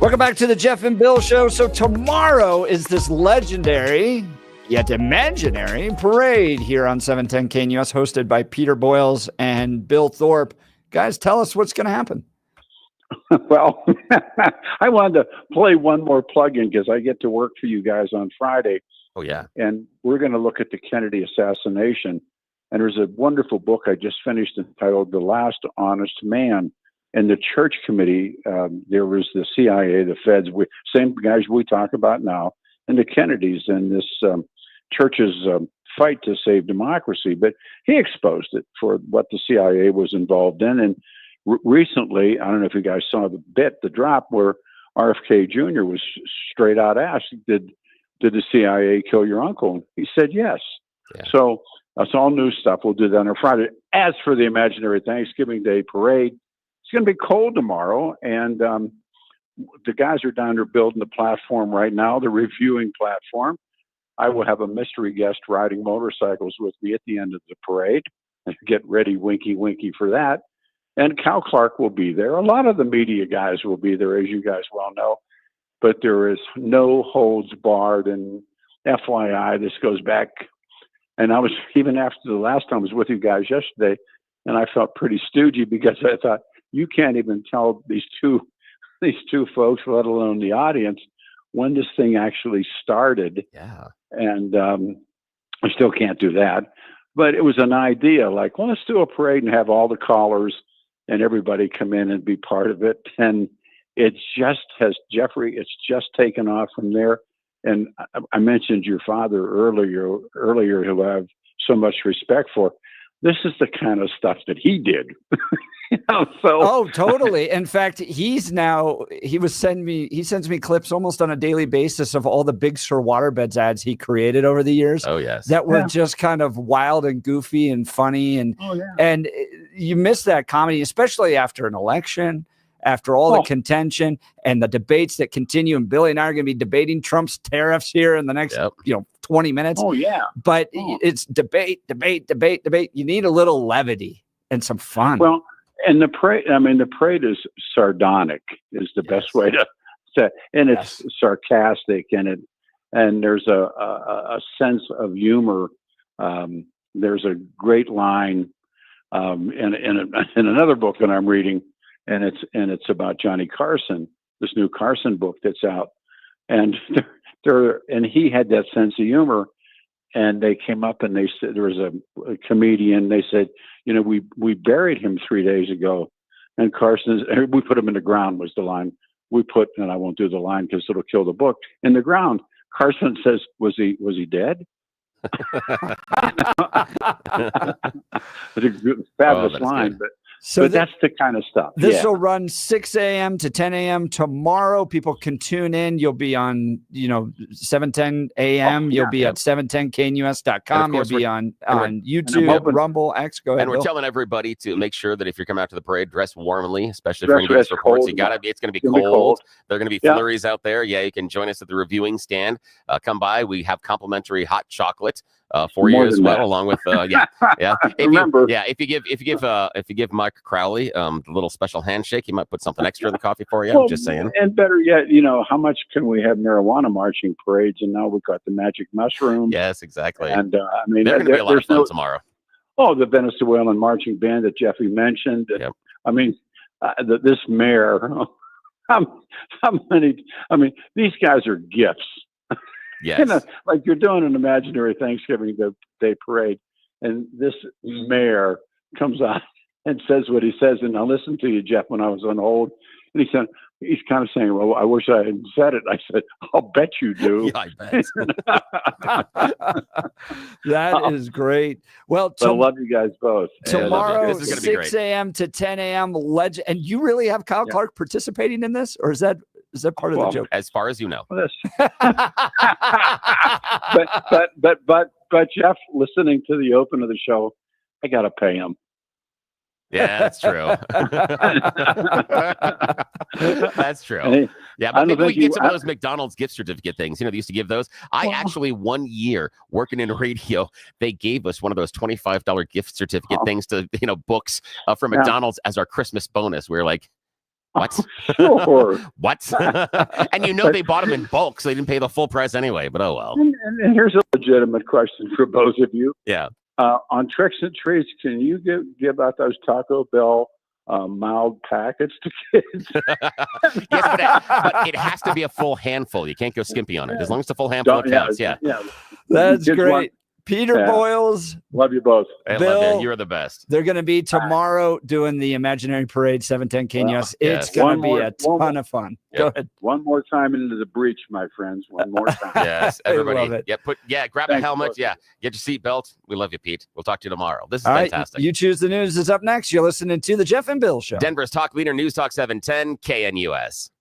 Welcome back to the Jeff and Bill Show. So tomorrow is this legendary, yet imaginary, parade here on 710 KNUS, hosted by Peter Boyles and Bill Thorpe. Guys, tell us what's going to happen. Well, I wanted to play one more plug-in because I get to work for you guys on Friday. Oh, yeah. And we're going to look at the Kennedy assassination. And there's a wonderful book I just finished entitled The Last Honest Man. And the church committee, there was the CIA, the feds, same guys we talk about now, and the Kennedys, and this church's fight to save democracy. But he exposed it for what the CIA was involved in. And recently, I don't know if you guys saw the drop where RFK Jr. was straight out asked, did the CIA kill your uncle? And he said yes. Yeah. So that's all new stuff. We'll do that on Friday. As for the imaginary Thanksgiving Day parade, it's going to be cold tomorrow, and the guys are down there building the platform right now, the reviewing platform. I will have a mystery guest riding motorcycles with me at the end of the parade. Get ready, winky, winky for that. And Cal Clark will be there. A lot of the media guys will be there, as you guys well know. But there is no holds barred. And FYI, this goes back. And I was, even after the last time I was with you guys yesterday, and I felt pretty stoogey because I thought, you can't even tell these two folks, let alone the audience, when this thing actually started. Yeah. And I still can't do that. But it was an idea like, well, let's do a parade and have all the callers and everybody come in and be part of it. And it just has, Jeffrey, it's just taken off from there. And I mentioned your father earlier, who I have so much respect for. This is the kind of stuff that he did. Oh, totally. In fact, he sends me clips almost on a daily basis of all the Big Sur waterbeds ads he created over the years. Oh, yes. That were just kind of wild and goofy and funny. And, and you miss that comedy, especially after an election, after all the contention and the debates that continue. And Billy and I are going to be debating Trump's tariffs here in the next, 20 minutes. Oh, yeah. But it's debate. You need a little levity and some fun. Well, and the parade is sardonic is the best way to say, and it's sarcastic, and there's a sense of humor. There's a great line in another book that I'm reading, and it's about Johnny Carson, this new Carson book that's out, and he had that sense of humor. And they came up and they said, there was a comedian, they said, we buried him 3 days ago. And we put him in the ground was the line. And I won't do the line because it'll kill the book. In the ground, Carson says, was he dead? It's a fabulous line, good. But that's the kind of stuff. This will run 6 a.m. to 10 a.m. tomorrow. People can tune in. You'll be on, 7:10 a.m. You'll be at 710knus.com. You'll be on YouTube, Rumble, X. Go ahead. And we're telling everybody to make sure that if you're coming out to the parade, dress warmly, especially for news reports. It's going to be cold. There are going to be flurries out there. Yeah, you can join us at the reviewing stand. Come by. We have complimentary hot chocolate for you as well, along with if you give Mike Crowley the little special handshake, he might put something extra in the coffee for you. Just saying. And better yet, how much can we have marijuana marching parades? And now we've got the magic mushroom. Yes, exactly. And they're going to be a lot of fun tomorrow. Oh, the Venezuelan marching band that Jeffy mentioned. Yep. This mayor. How many? These guys are gifts. Yes. Like you're doing an imaginary Thanksgiving Day parade, and this mayor comes out and says what he says. And I listened to you, Jeff, when I was on hold, and he's kind of saying, "Well, I wish I hadn't said it." I said, "I'll bet you do." Yeah, I bet. That is great. Well, I love you guys both. Tomorrow, this is gonna be 6 a.m. to 10 a.m. And you really have Kyle Clark participating in this, or is that part of the joke? As far as you know. but Jeff, listening to the open of the show, I got to pay him. Yeah, that's true. That's true. Yeah, but maybe we can get some of those McDonald's gift certificate things. They used to give those. I actually, 1 year working in radio, they gave us one of those $25 gift certificate things to, books from McDonald's as our Christmas bonus. We were like, What? Sure. What? And you know they bought them in bulk, so they didn't pay the full price anyway. But oh well. And here's a legitimate question for both of you. Yeah. On tricks and treats, can you give out those Taco Bell mild packets to kids? Yes, but it has to be a full handful. You can't go skimpy on it. As long as it's a full handful, it counts. Yeah. That's Kids great. want- Peter Yeah. Boyles, Love you both. I Bill, love you. You're the best. they're going to be tomorrow doing the Imaginary Parade 710 KNUS. Yes. It's going to One be more- a ton of fun. Go Yep. ahead. One more time into the breach, my friends. One more time. Yes, I love everybody. it. Grab a Thanks, helmet. both. Yeah, get your seatbelt. We love you, Pete. We'll talk to you tomorrow. This is All right. fantastic. You Choose the News is up next. You're listening to the Jeff and Bill Show. Denver's talk leader, News Talk 710 KNUS.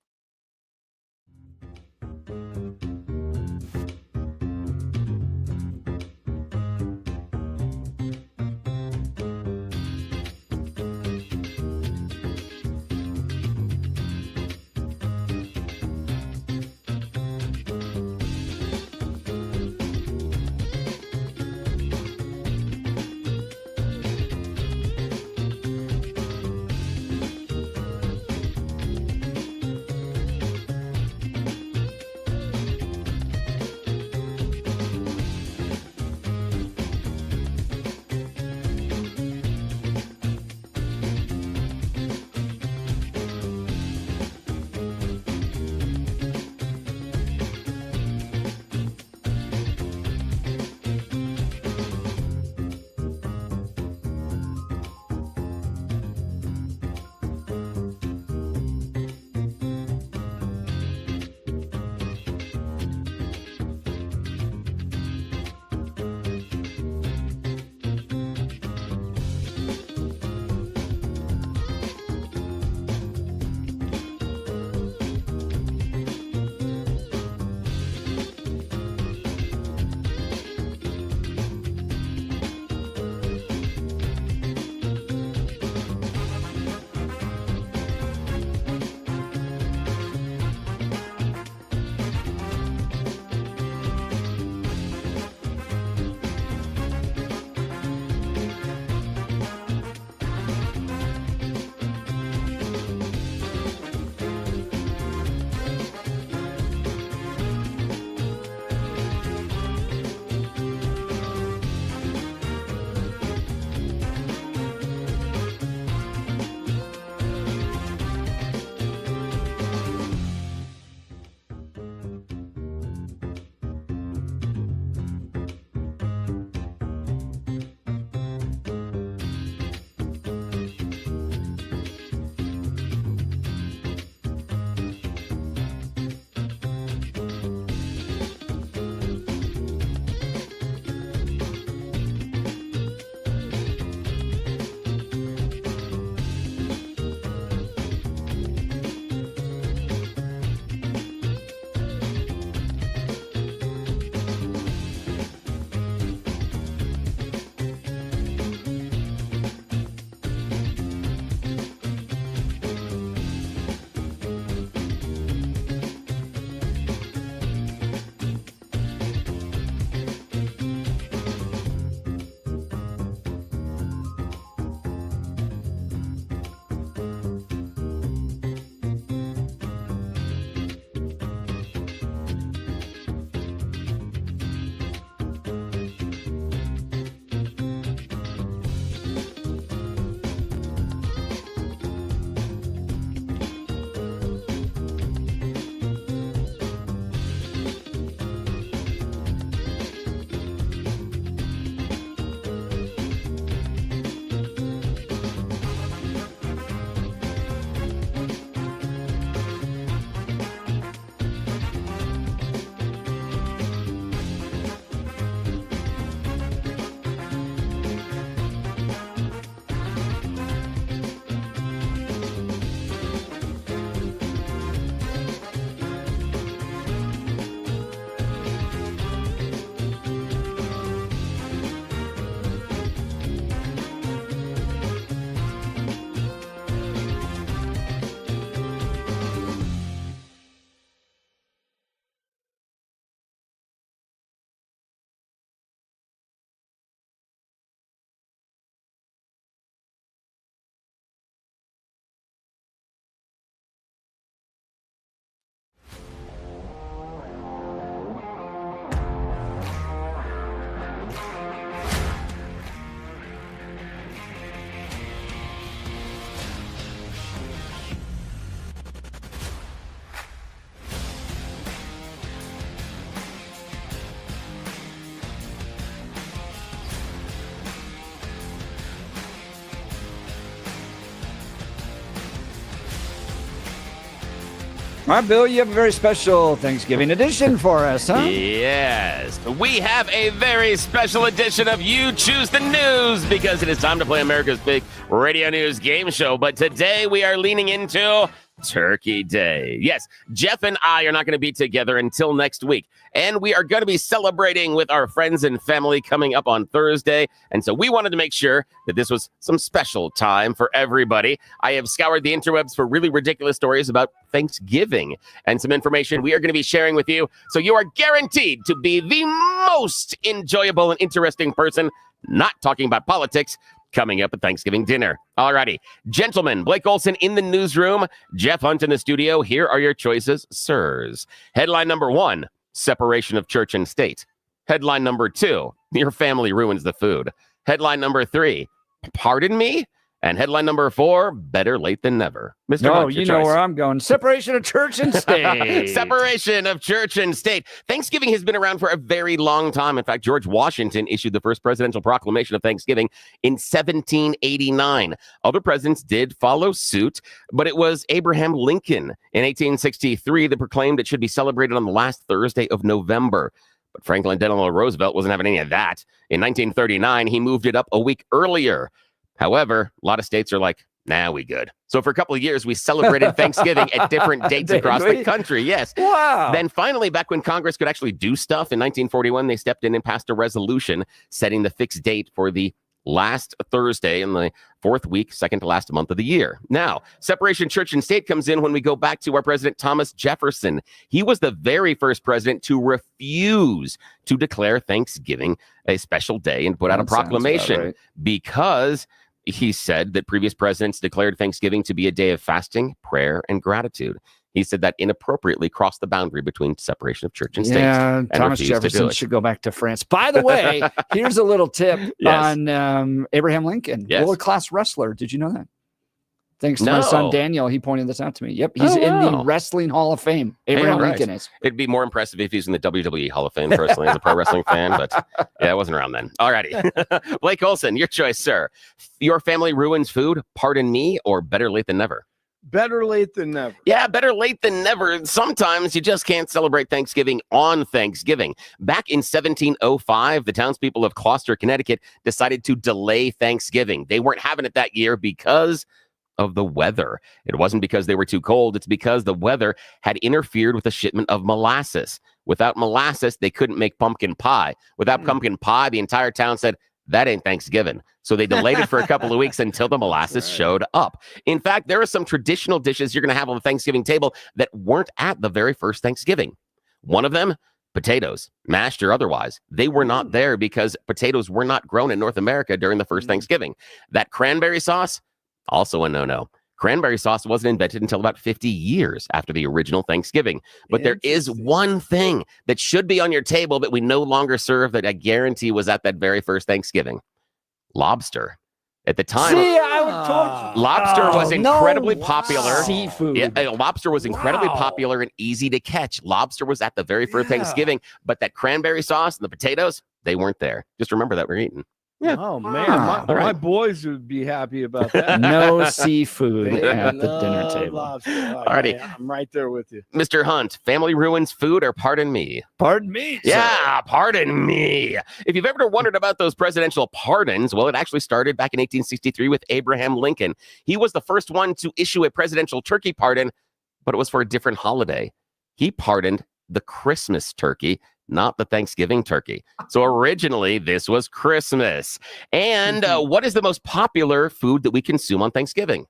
All right, Bill, you have a very special Thanksgiving edition for us, huh? Yes. We have a very special edition of You Choose the News because it is time to play America's big radio news game show. But today we are leaning into Turkey Day. Yes, Jeff and I are not going to be together until next week. And we are going to be celebrating with our friends and family coming up on Thursday. And so we wanted to make sure that this was some special time for everybody. I have scoured the interwebs for really ridiculous stories about Thanksgiving and some information we are going to be sharing with you. So you are guaranteed to be the most enjoyable and interesting person not talking about politics coming up at Thanksgiving dinner. Alrighty. Gentlemen, Blake Olson in the newsroom, Jeff Hunt in the studio. Here are your choices, sirs. Headline number 1, separation of church and state. Headline number 2, your family ruins the food. Headline number 3, pardon me? And headline number 4, better late than never. Mr. No, Hunt, you know where I'm going. Separation of church and state. Separation of church and state. Thanksgiving has been around for a very long time. In fact, George Washington issued the first presidential proclamation of Thanksgiving in 1789. Other presidents did follow suit, but it was Abraham Lincoln in 1863 that proclaimed it should be celebrated on the last Thursday of November. But Franklin Delano Roosevelt wasn't having any of that. In 1939, he moved it up a week earlier. However, a lot of states are like, nah, we good. So for a couple of years, we celebrated Thanksgiving at different dates across the country. Yes. Wow. Then finally, back when Congress could actually do stuff in 1941, they stepped in and passed a resolution setting the fixed date for the last Thursday in the fourth week, second to last month of the year. Now, separation of church and state comes in when we go back to our president, Thomas Jefferson. He was the very first president to refuse to declare Thanksgiving a special day and put out a proclamation because he said that previous presidents declared Thanksgiving to be a day of fasting, prayer, and gratitude. He said that inappropriately crossed the boundary between separation of church and state. Yeah, Thomas Jefferson should go back to France. By the way, here's a little tip on Abraham Lincoln, world-class wrestler. Did you know that? Thanks to my son Daniel, he pointed this out to me. Yep, he's in the Wrestling Hall of Fame. Abraham Lincoln is. It'd be more impressive if he's in the WWE Hall of Fame, personally, as a pro wrestling fan, but yeah, I wasn't around then. Alrighty. Blake Olson, your choice, sir. Your family ruins food, pardon me, or better late than never? Better late than never. Yeah, better late than never. Sometimes you just can't celebrate Thanksgiving on Thanksgiving. Back in 1705, the townspeople of Gloucester, Connecticut decided to delay Thanksgiving. They weren't having it that year because of the weather. It wasn't because they were too cold. It's because the weather had interfered with the shipment of molasses. Without molasses, they couldn't make pumpkin pie. Without pumpkin pie, the entire town said, that ain't Thanksgiving. So they delayed it for a couple of weeks until the molasses showed up. In fact, there are some traditional dishes you're going to have on the Thanksgiving table that weren't at the very first Thanksgiving. One of them, potatoes, mashed or otherwise. They were not there because potatoes were not grown in North America during the first Thanksgiving. That cranberry sauce, also a no-no. Cranberry sauce wasn't invented until about 50 years after the original Thanksgiving. But there is one thing that should be on your table that we no longer serve that I guarantee was at that very first Thanksgiving. Lobster. At the time, lobster was incredibly popular. Seafood. Yeah, lobster was incredibly popular and easy to catch. Lobster was at the very first Thanksgiving, but that cranberry sauce and the potatoes, they weren't there. Just remember that we're eating. Yeah. Oh man, my boys would be happy about that. No seafood at the dinner table. Alrighty, I'm right there with you, Mr. Hunt. Family ruins food, or pardon me? Pardon me. Yeah, pardon me. If you've ever wondered about those presidential pardons, well, it actually started back in 1863 with Abraham Lincoln. He was the first one to issue a presidential turkey pardon, but it was for a different holiday. He pardoned the Christmas turkey, not the Thanksgiving turkey. So originally, this was Christmas. And what is the most popular food that we consume on Thanksgiving?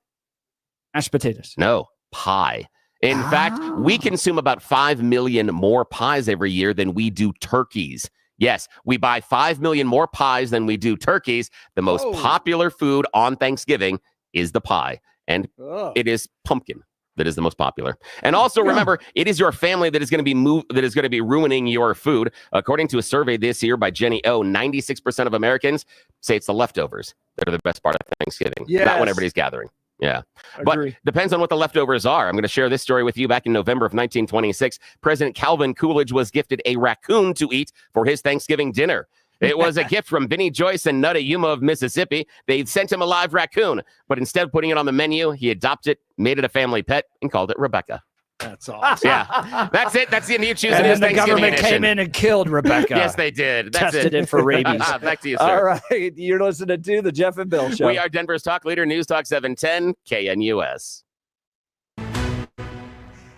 Mashed potatoes. No, pie. In fact, we consume about 5 million more pies every year than we do turkeys. Yes, we buy 5 million more pies than we do turkeys. The most popular food on Thanksgiving is the pie. And it is pumpkin that is the most popular. And also remember, it is your family that is going to be ruining your food. According to a survey this year by Jenny O, 96% of Americans say it's the leftovers that are the best part of Thanksgiving. Not when everybody's gathering. Yeah. But depends on what the leftovers are. I'm going to share this story with you. Back in November of 1926, President Calvin Coolidge was gifted a raccoon to eat for his Thanksgiving dinner. It was a gift from Vinnie Joyce and Nutta Yuma of Mississippi. They sent him a live raccoon, but instead of putting it on the menu, he adopted it, made it a family pet, and called it Rebecca. That's awesome. Yeah, that's it. That's the end. You choose And it then as the Thanksgiving government edition. came in and killed Rebecca. Yes, they did. That's Tested it for rabies. Back to you, sir. All right. You're listening to the Jeff and Bill Show. We are Denver's talk leader, News Talk 710 KNUS.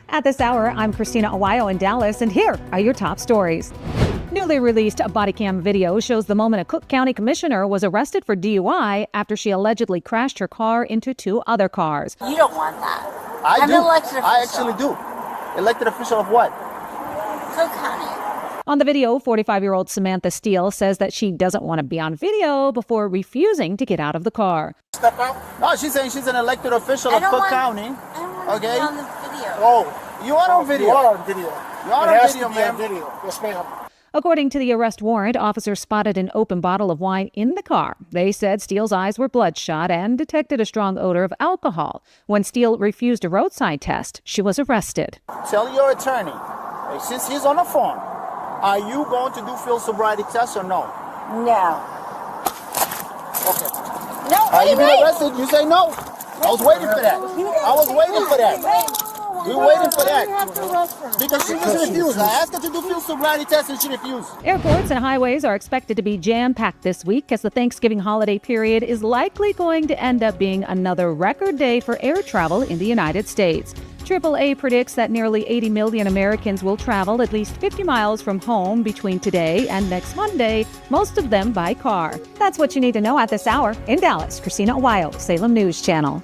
At this hour, I'm Christina Awayo in Dallas, and here are your top stories. Newly released body cam video shows the moment a Cook County commissioner was arrested for DUI after she allegedly crashed her car into 2 other cars. You don't want that. I do. An elected official. I actually do. Elected official of what? Cook County. On the video, 45-year-old Samantha Steele says that she doesn't want to be on video before refusing to get out of the car. Step out. No, she's saying she's an elected official of Cook County. I don't want to be on the video. Oh, you are on video. You are on video. You are on video, ma'am. Yes, ma'am. According to the arrest warrant, officers spotted an open bottle of wine in the car. They said Steele's eyes were bloodshot and detected a strong odor of alcohol. When Steele refused a roadside test, she was arrested. Tell your attorney, since he's on the phone, are you going to do field sobriety tests or no? No. Okay. No, Are you being arrested? You say no. I was waiting for that. I was waiting for that. We waiting for that. Because she just refused. I asked her to do field sobriety tests and she refused. Airports and highways are expected to be jam-packed this week as the Thanksgiving holiday period is likely going to end up being another record day for air travel in the United States. AAA predicts that nearly 80 million Americans will travel at least 50 miles from home between today and next Monday, most of them by car. That's what you need to know at this hour. In Dallas, Christina Awayo, Salem News Channel.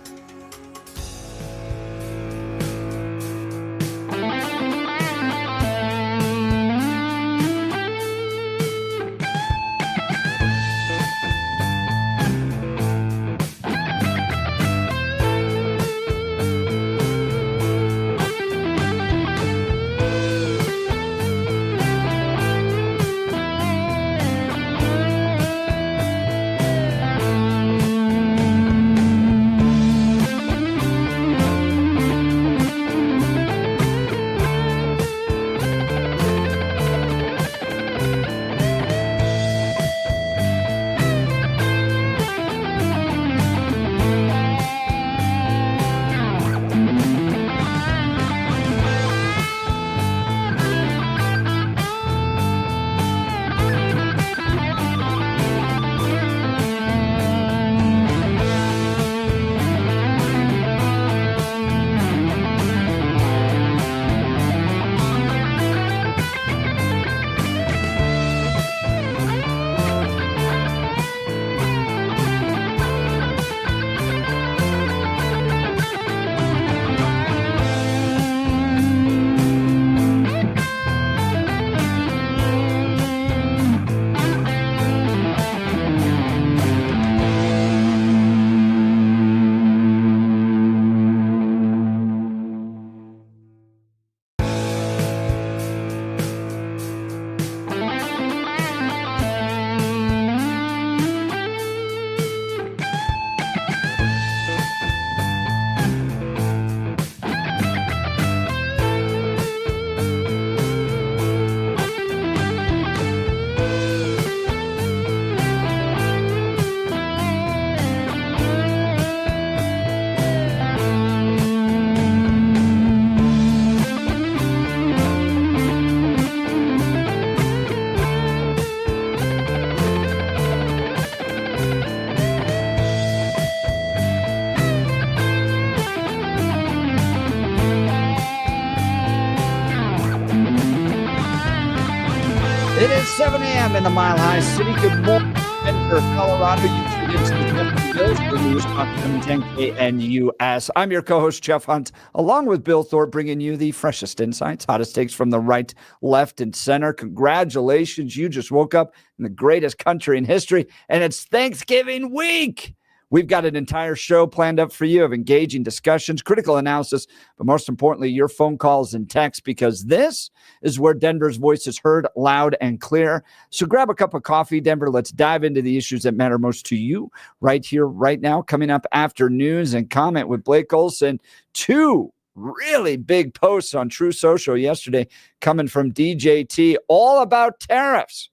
It is 7 a.m. in the Mile High City. Good morning, Denver, Colorado. You tuned into the Jeff and Bill Show, News Talk 710 KNUS. I'm your co-host, Jeff Hunt, along with Bill Thorpe, bringing you the freshest insights, hottest takes from the right, left, and center. Congratulations. You just woke up in the greatest country in history, and it's Thanksgiving week. We've got an entire show planned up for you of engaging discussions, critical analysis, but most importantly, your phone calls and texts, because this is where Denver's voice is heard loud and clear. So grab a cup of coffee, Denver. Let's dive into the issues that matter most to you right here, right now. Coming up after news and comment with Blake Olson. 2 really big posts on True Social yesterday coming from DJT, all about tariffs.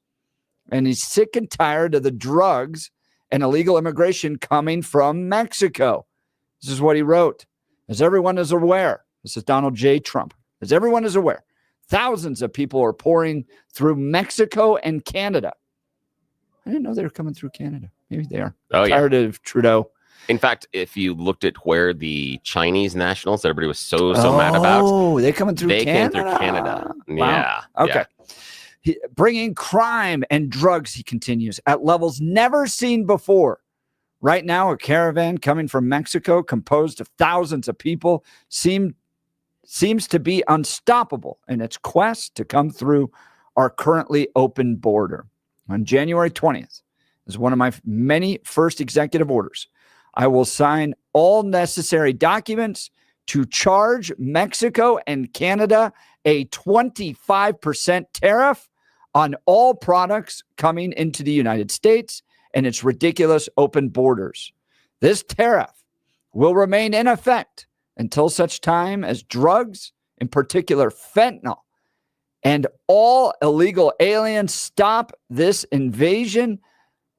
And he's sick and tired of the drugs and illegal immigration coming from Mexico. This is what he wrote. As everyone is aware, This is Donald J. Trump. As everyone is aware, thousands of people are pouring through Mexico and Canada. I didn't know they were coming through Canada. Maybe they are. Oh, Tired of Trudeau. In fact, if you looked at where the Chinese nationals that everybody was so mad about, oh, they coming through they Canada. came through Canada. Wow. Yeah. Okay. Bringing crime and drugs, he continues, at levels never seen before. Right now, a caravan coming from Mexico, composed of thousands of people, seems to be unstoppable in its quest to come through our currently open border. On January 20th is one of my many first executive orders. I will sign all necessary documents to charge Mexico and Canada a 25% tariff on all products coming into the United States and its ridiculous open borders. This tariff will remain in effect until such time as drugs, in particular fentanyl, and all illegal aliens stop this invasion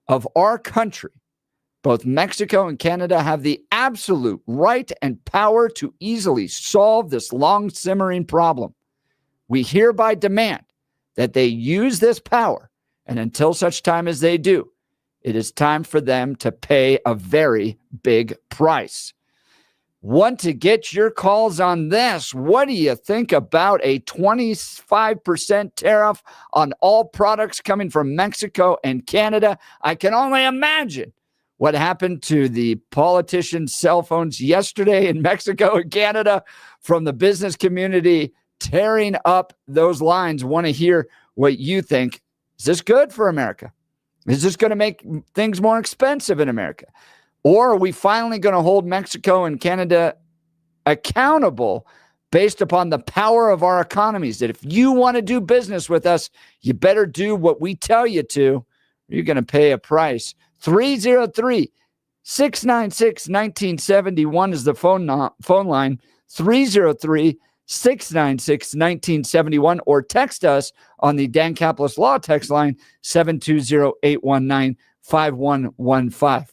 of our country. Both Mexico and Canada have the absolute right and power to easily solve this long simmering problem. We hereby demand that they use this power, and until such time as they do, it is time for them to pay a very big price. Want to get your calls on this? What do you think about a 25% tariff on all products coming from Mexico and Canada? I can only imagine what happened to the politicians' cell phones yesterday in Mexico and Canada from the business community tearing up those lines. Want to hear what you think. Is this good for America? Is this going to make things more expensive in America? Or are we finally going to hold Mexico and Canada accountable based upon the power of our economies? That if you want to do business with us, you better do what we tell you to, or you're going to pay a price. 303-696-1971 is the phone line. 303-696-1971, or text us on the Dan Caplis Law text line 720-819-5115.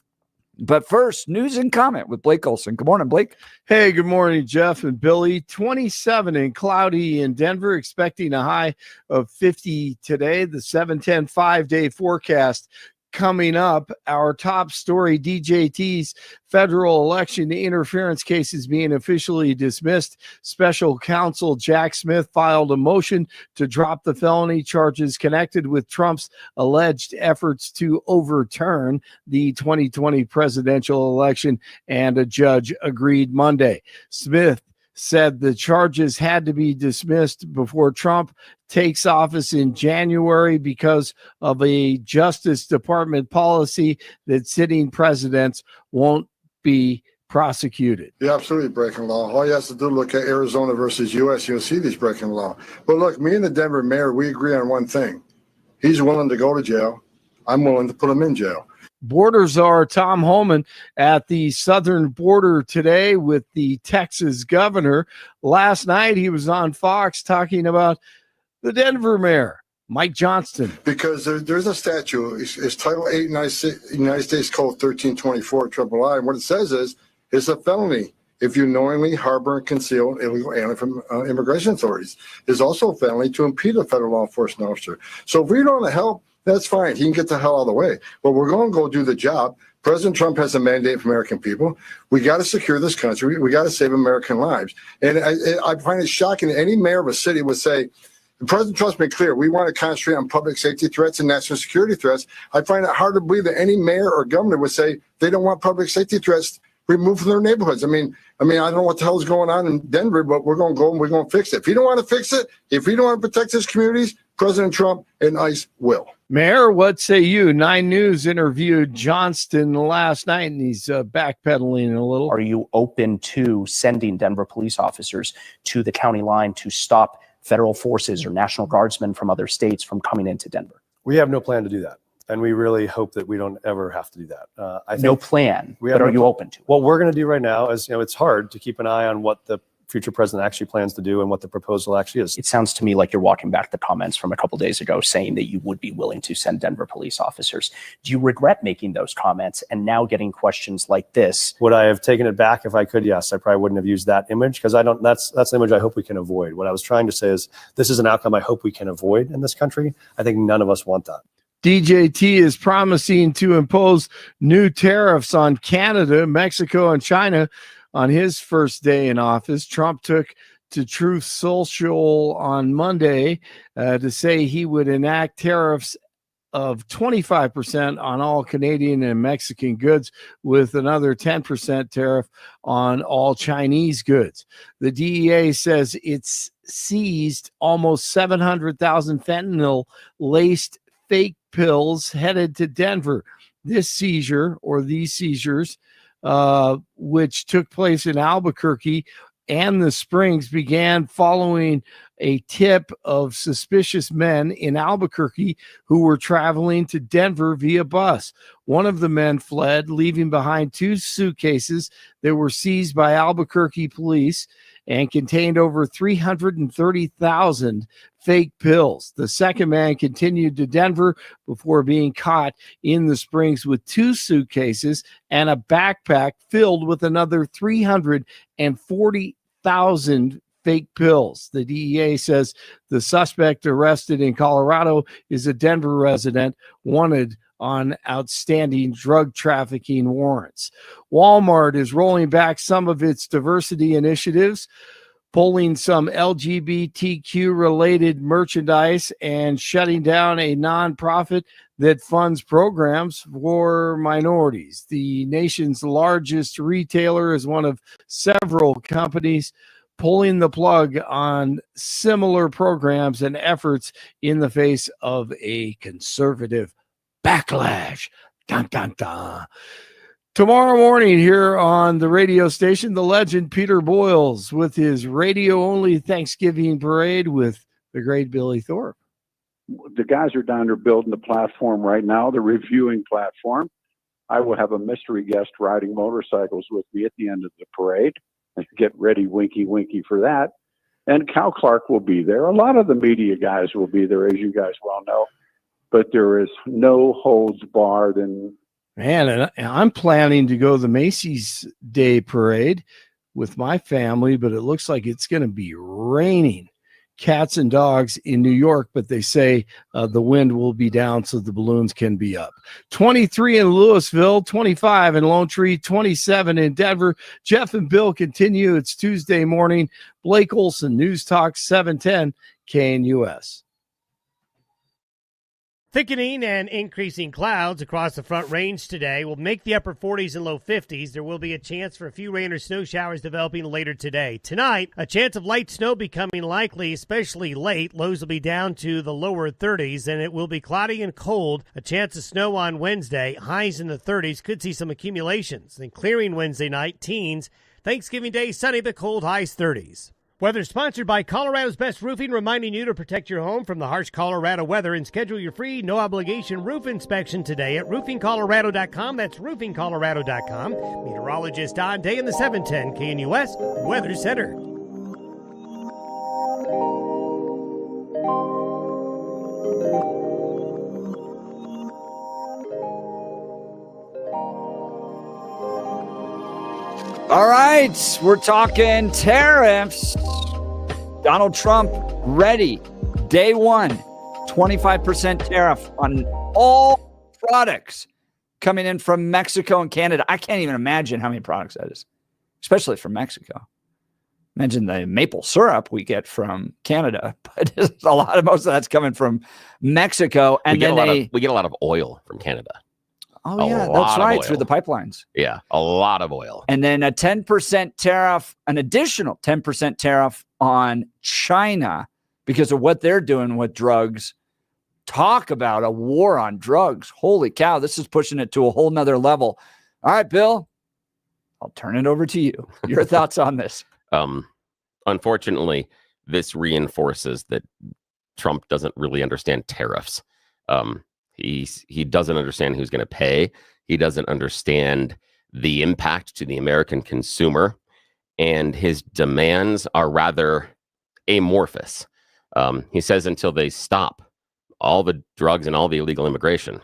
But first, news and comment with Blake Olson. Good morning, Blake. Hey, good morning, Jeff and Billy. 27 and cloudy in Denver, expecting a high of 50 today. The 7-10 5-day forecast coming up. Our top story, DJT's federal election interference case is being officially dismissed. Special counsel Jack Smith filed a motion to drop the felony charges connected with Trump's alleged efforts to overturn the 2020 presidential election, and a judge agreed Monday. Smith said the charges had to be dismissed before Trump takes office in January because of a Justice Department policy that sitting presidents won't be prosecuted. You're absolutely breaking law. All you have to do is look at Arizona versus U.S. You'll see these breaking law. But look, me and the Denver mayor, we agree on one thing. He's willing to go to jail. I'm willing to put him in jail. Border czar Tom Hillman at the southern border today with the Texas governor. Last night he was on Fox talking about the Denver mayor, Mike Johnston. Because there's a statute. It's Title 8 United States Code 1324 III. And what it says is, it's a felony if you knowingly harbor and conceal illegal alien from immigration authorities. It's also a felony to impede a federal law enforcement officer. So if we don't want to help, that's fine. He can get the hell out of the way. But we're going to go do the job. President Trump has a mandate for American people. We got to secure this country. We got to save American lives. And I find it shocking that any mayor of a city would say, President Trump's been clear, we want to concentrate on public safety threats and national security threats. I find it hard to believe that any mayor or governor would say they don't want public safety threats removed from their neighborhoods. I mean, I don't know what the hell is going on in Denver, but we're going to go and we're going to fix it. If you don't want to fix it, if you don't want to protect his communities, President Trump and ICE will. Mayor, what say you? 9 News interviewed Johnston last night, and he's backpedaling a little. Are you open to sending Denver police officers to the county line to stop federal forces or National Guardsmen from other states from coming into Denver? We have no plan to do that. And we really hope that we don't ever have to do that. I think no plan, but are you open to? What we're going to do right now is, it's hard to keep an eye on what the future president actually plans to do and what the proposal actually is. It sounds to me like you're walking back the comments from a couple days ago saying that you would be willing to send Denver police officers. Do you regret making those comments and now getting questions like this? Would I have taken it back if I could? Yes, I probably wouldn't have used that image because that's the image I hope we can avoid. What I was trying to say is this is an outcome I hope we can avoid in this country. I think none of us want that. DJT is promising to impose new tariffs on Canada, Mexico, and China on his first day in office. Trump took to Truth Social on Monday to say he would enact tariffs of 25% on all Canadian and Mexican goods, with another 10% tariff on all Chinese goods. The DEA says it's seized almost 700,000 fentanyl-laced fake pills headed to Denver. This seizure, or these seizures, which took place in Albuquerque and the Springs, began following a tip of suspicious men in Albuquerque who were traveling to Denver via bus. One of the men fled, leaving behind 2 suitcases that were seized by Albuquerque police and contained over 330,000 fake pills. The second man continued to Denver before being caught in the Springs with 2 suitcases and a backpack filled with another 340,000 fake pills. The DEA says the suspect arrested in Colorado is a Denver resident wanted on outstanding drug trafficking warrants. Walmart is rolling back some of its diversity initiatives, pulling some LGBTQ related merchandise and shutting down a nonprofit that funds programs for minorities. The nation's largest retailer is one of several companies pulling the plug on similar programs and efforts in the face of a conservative backlash. Dun, dun, dun. Tomorrow morning here on the radio station, the legend Peter Boyles with his radio-only Thanksgiving parade with the great Billy Thorpe. The guys are down there building the platform right now, the reviewing platform. I will have a mystery guest riding motorcycles with me at the end of the parade. Get ready, winky, winky for that. And Cal Clark will be there. A lot of the media guys will be there, as you guys well know. But there is no holds barred. And man, and I'm planning to go to the Macy's Day Parade with my family, but it looks like it's going to be raining cats and dogs in New York, but they say the wind will be down so the balloons can be up. 23 in Louisville, 25 in Lone Tree, 27 in Denver. Jeff and Bill continue. It's Tuesday morning. Blake Olson, News Talk 710 KNUS. Thickening and increasing clouds across the Front Range today will make the upper 40s and low 50s. There will be a chance for a few rain or snow showers developing later today. Tonight, a chance of light snow becoming likely, especially late. Lows will be down to the lower 30s, and it will be cloudy and cold. A chance of snow on Wednesday. Highs in the 30s. Could see some accumulations. Then clearing Wednesday night, teens. Thanksgiving Day, sunny but cold, highs 30s. Weather sponsored by Colorado's Best Roofing, reminding you to protect your home from the harsh Colorado weather and schedule your free, no-obligation roof inspection today at roofingcolorado.com. That's roofingcolorado.com. Meteorologist Don Day in the 710 KNUS Weather Center. All right, we're talking tariffs. Donald Trump ready. Day one, 25% tariff on all products coming in from Mexico and Canada. I can't even imagine how many products that is, especially from Mexico. Imagine the maple syrup we get from Canada, but most of that's coming from Mexico. And we get a lot of oil from Canada. Oh, yeah, that's right, through the pipelines. Yeah, a lot of oil. And then a 10% tariff, an additional 10% tariff on China because of what they're doing with drugs. Talk about a war on drugs. Holy cow, this is pushing it to a whole nother level. All right, Bill, I'll turn it over to you. Your thoughts on this? Unfortunately, this reinforces that Trump doesn't really understand tariffs. He doesn't understand who's going to pay. He doesn't understand the impact to the American consumer. and his demands are rather amorphous. He says until they stop all the drugs and all the illegal immigration.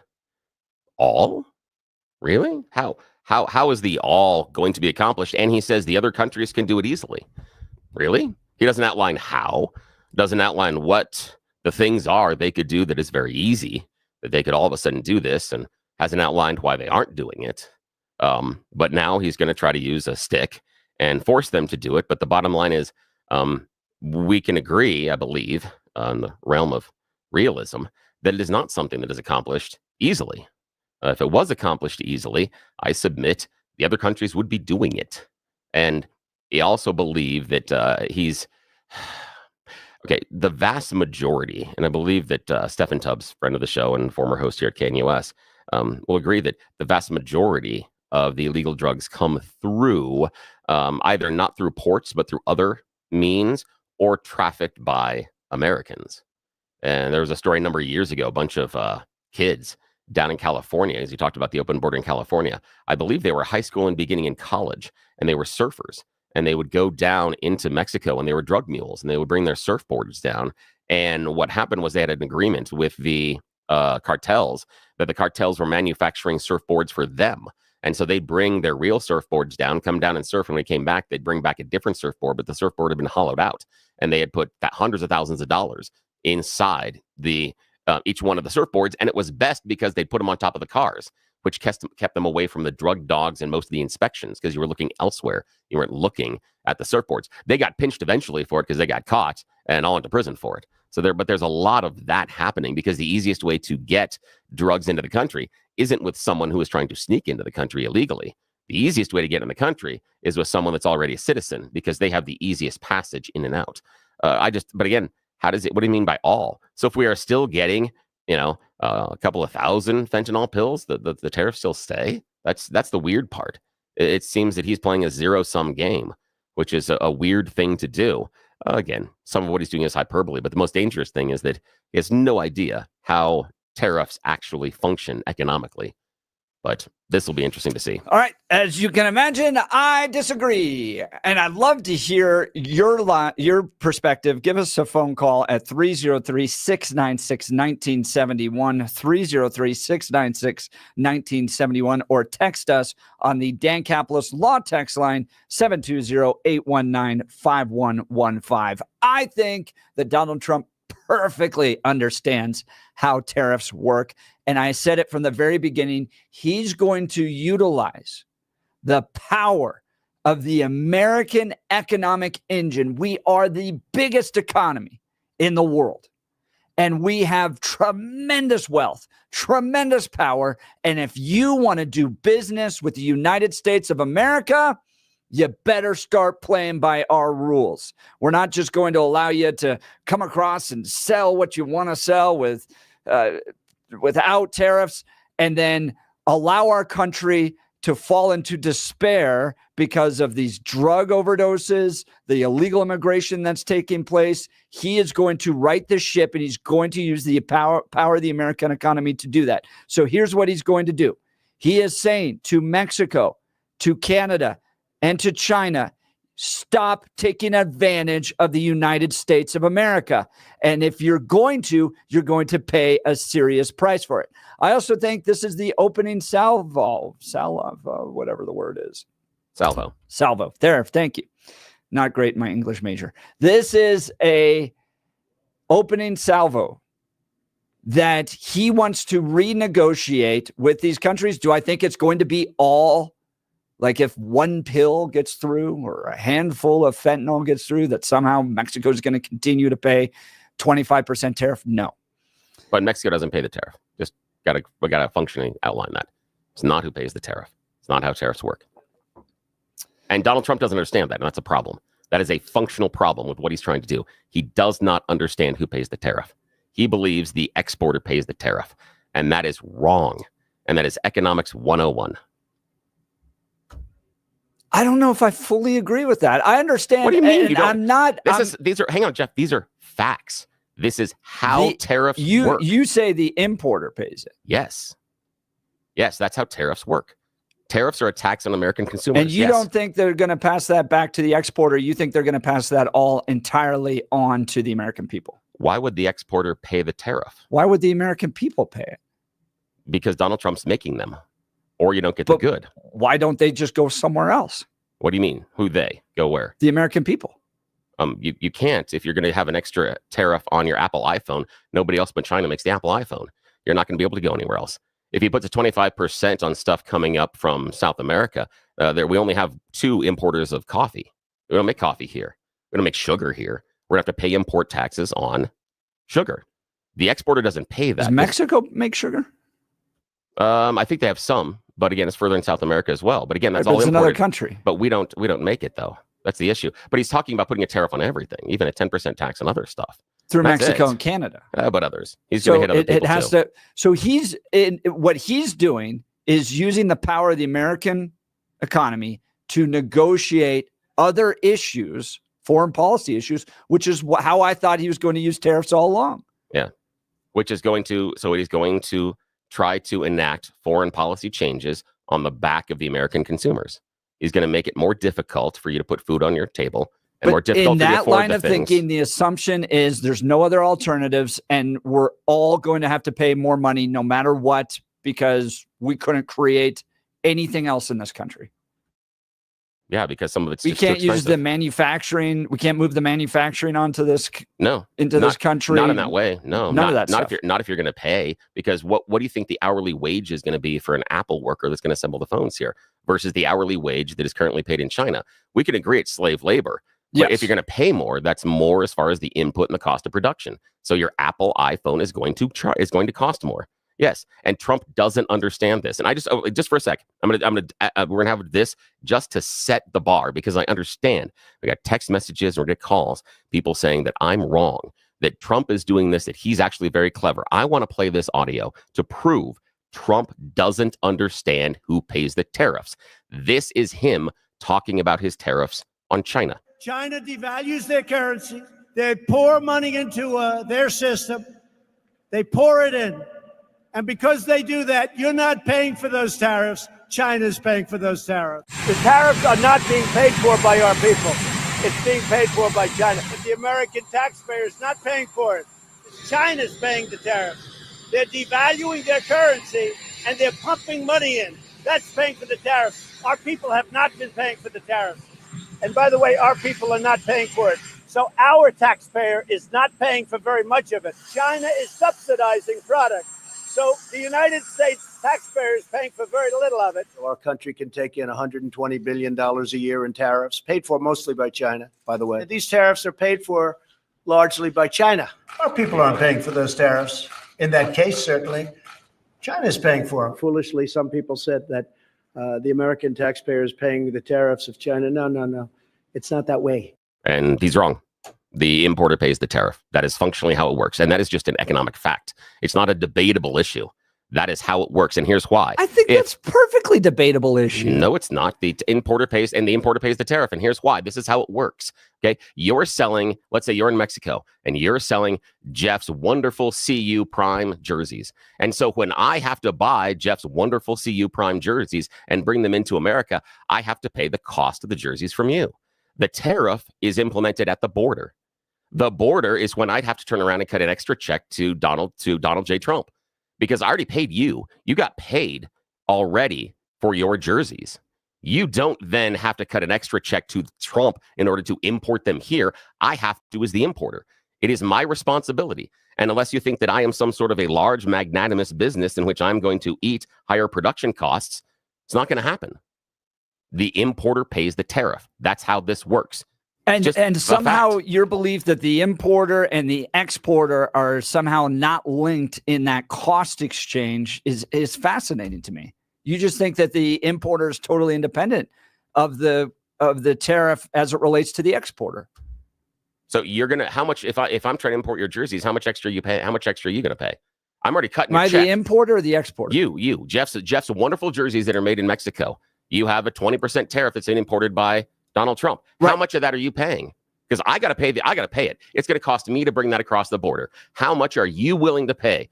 All? Really? How is the all going to be accomplished? And he says the other countries can do it easily. Really? He doesn't outline how, doesn't outline what the things are they could do that is very easy, that they could all of a sudden do this, and hasn't outlined why they aren't doing it. But now he's going to try to use a stick and force them to do it. But the bottom line is, we can agree, I believe, on the realm of realism, that it is not something that is accomplished easily. If it was accomplished easily, I submit the other countries would be doing it. And I also believe that he's... Okay, the vast majority, and I believe that Stephen Tubbs, friend of the show and former host here at KNUS, will agree that the vast majority of the illegal drugs come through either not through ports, but through other means or trafficked by Americans. And there was a story a number of years ago, a bunch of kids down in California, as you talked about the open border in California. I believe they were high school and beginning in college, and they were surfers. And they would go down into Mexico, and they were drug mules, and they would bring their surfboards down. And what happened was they had an agreement with the cartels that the cartels were manufacturing surfboards for them. And so they'd bring their real surfboards down, come down and surf. And when they came back, they'd bring back a different surfboard, but the surfboard had been hollowed out. And they had put hundreds of thousands of dollars inside the each one of the surfboards. And it was best because they'd put them on top of the cars, which kept them away from the drug dogs and most of the inspections, because you were looking elsewhere. You weren't looking at the surfboards. They got pinched eventually for it because they got caught and all into prison for it. But there's a lot of that happening, because the easiest way to get drugs into the country isn't with someone who is trying to sneak into the country illegally. The easiest way to get in the country is with someone that's already a citizen, because they have the easiest passage in and out. But again, what do you mean by all? So if we are still getting, a couple of thousand fentanyl pills, the tariffs still stay? That's the weird part. It seems that he's playing a zero-sum game, which is a weird thing to do. Again, some of what he's doing is hyperbole, but the most dangerous thing is that he has no idea how tariffs actually function economically. But this will be interesting to see. All right. As you can imagine, I disagree. And I'd love to hear your perspective. Give us a phone call at 303-696-1971, 303-696-1971, or text us on the Dan Caplis Law text line, 720-819-5115. I think that Donald Trump perfectly understands how tariffs work. And I said it from the very beginning, he's going to utilize the power of the American economic engine. We are the biggest economy in the world, and we have tremendous wealth, tremendous power. And if you want to do business with the United States of America, you better start playing by our rules. We're not just going to allow you to come across and sell what you want to sell without tariffs, and then allow our country to fall into despair because of these drug overdoses, the illegal immigration that's taking place. He is going to right the ship, and he's going to use the power of the American economy to do that. So here's what he's going to do. He is saying to Mexico, to Canada, and to China, stop taking advantage of the United States of America. And if you're going to pay a serious price for it. I also think this is the opening salvo, whatever the word is. Salvo. There, thank you. Not great in my English major. This is a opening salvo that he wants to renegotiate with these countries. Do I think it's going to be all, like if one pill gets through or a handful of fentanyl gets through, that somehow Mexico is going to continue to pay 25% tariff? No. But Mexico doesn't pay the tariff. We got to functionally outline that. It's not who pays the tariff. It's not how tariffs work. And Donald Trump doesn't understand that, and that's a problem. That is a functional problem with what he's trying to do. He does not understand who pays the tariff. He believes the exporter pays the tariff, and that is wrong. And that is economics 101. I don't know if I fully agree with that. I understand. What do you mean? I'm not. Hang on, Jeff. These are facts. This is how tariffs work. You say the importer pays it. Yes, that's how tariffs work. Tariffs are a tax on American consumers. And you don't think they're going to pass that back to the exporter? You think they're going to pass that all entirely on to the American people? Why would the exporter pay the tariff? Why would the American people pay it? Because Donald Trump's making them, or you don't get the good. Why don't they just go somewhere else? What do you mean? Who they? Go where? The American people. You can't. If you're going to have an extra tariff on your Apple iPhone, nobody else but China makes the Apple iPhone. You're not going to be able to go anywhere else. If he puts a 25% on stuff coming up from South America, we only have 2 importers of coffee. We don't make coffee here. We don't make sugar here. We're going to have to pay import taxes on sugar. The exporter doesn't pay that. Does Mexico make sugar? I think they have some, but again, it's further in South America as well. But again, that's all it's imported. Another country. But we don't make it though. That's the issue. But he's talking about putting a tariff on everything, even a 10% tax on other stuff. Through Mexico and Canada. But others. He's going to hit other people it has too. So what he's doing is using the power of the American economy to negotiate other issues, foreign policy issues, which is how I thought he was going to use tariffs all along. Yeah. He's going to try to enact foreign policy changes on the back of the American consumers. He's going to make it more difficult for you to put food on your table. And more difficult in that line of thinking, the assumption is there's no other alternatives, and we're all going to have to pay more money no matter what, because we couldn't create anything else in this country. Yeah, because some of it's we can't use the manufacturing. We can't move the manufacturing onto this. This country. Not in that way. No, none of that. Not if you're going to pay, because what do you think the hourly wage is going to be for an Apple worker that's going to assemble the phones here versus the hourly wage that is currently paid in China? We can agree it's slave labor. But if you're going to pay more, that's more as far as the input and the cost of production. So your Apple iPhone is going to cost more. Yes, and Trump doesn't understand this. And I just for a sec, we're gonna have this just to set the bar, because I understand. We got text messages or get calls, people saying that I'm wrong, that Trump is doing this, that he's actually very clever. I want to play this audio to prove Trump doesn't understand who pays the tariffs. This is him talking about his tariffs on China. China devalues their currency. They pour money into their system. They pour it in. And because they do that, you're not paying for those tariffs. China's paying for those tariffs. The tariffs are not being paid for by our people. It's being paid for by China. But the American taxpayer is not paying for it. China's paying the tariffs. They're devaluing their currency, and they're pumping money in. That's paying for the tariffs. Our people have not been paying for the tariffs. And by the way, our people are not paying for it. So our taxpayer is not paying for very much of it. China is subsidizing product. So the United States taxpayer is paying for very little of it. Our country can take in $120 billion a year in tariffs, paid for mostly by China, by the way. And these tariffs are paid for largely by China. Our people aren't paying for those tariffs. In that case, certainly, China is paying for them. Foolishly, some people said that the American taxpayer is paying the tariffs of China. No. It's not that way. And he's wrong. The importer pays the tariff. That is functionally how it works. And that is just an economic fact. It's not a debatable issue. That is how it works. And here's why. I think that's perfectly debatable issue. No, it's not. The importer pays, and the importer pays the tariff. And here's why. This is how it works. Okay. You're selling, let's say you're in Mexico, and you're selling Jeff's wonderful CU Prime jerseys. And so when I have to buy Jeff's wonderful CU Prime jerseys and bring them into America, I have to pay the cost of the jerseys from you. The tariff is implemented at the border. The border is when I'd have to turn around and cut an extra check to Donald J. Trump, because I already paid you. You got paid already for your jerseys. You don't then have to cut an extra check to Trump in order to import them here. I have to as the importer. It is my responsibility. And unless you think that I am some sort of a large magnanimous business in which I'm going to eat higher production costs, it's not going to happen. The importer pays the tariff. That's how this works. And somehow your belief that the importer and the exporter are somehow not linked in that cost exchange is fascinating to me. You just think that the importer is totally independent of the tariff as it relates to the exporter. So you're gonna how much if I'm trying to import your jerseys, how much extra you pay? How much extra are you gonna pay? I'm already cutting. Am I the importer or the exporter? You. Jeff's wonderful jerseys that are made in Mexico. You have a 20% tariff that's imported by Donald Trump. Right. How much of that are you paying? Because I got to pay it. It's going to cost me to bring that across the border. How much are you willing to pay?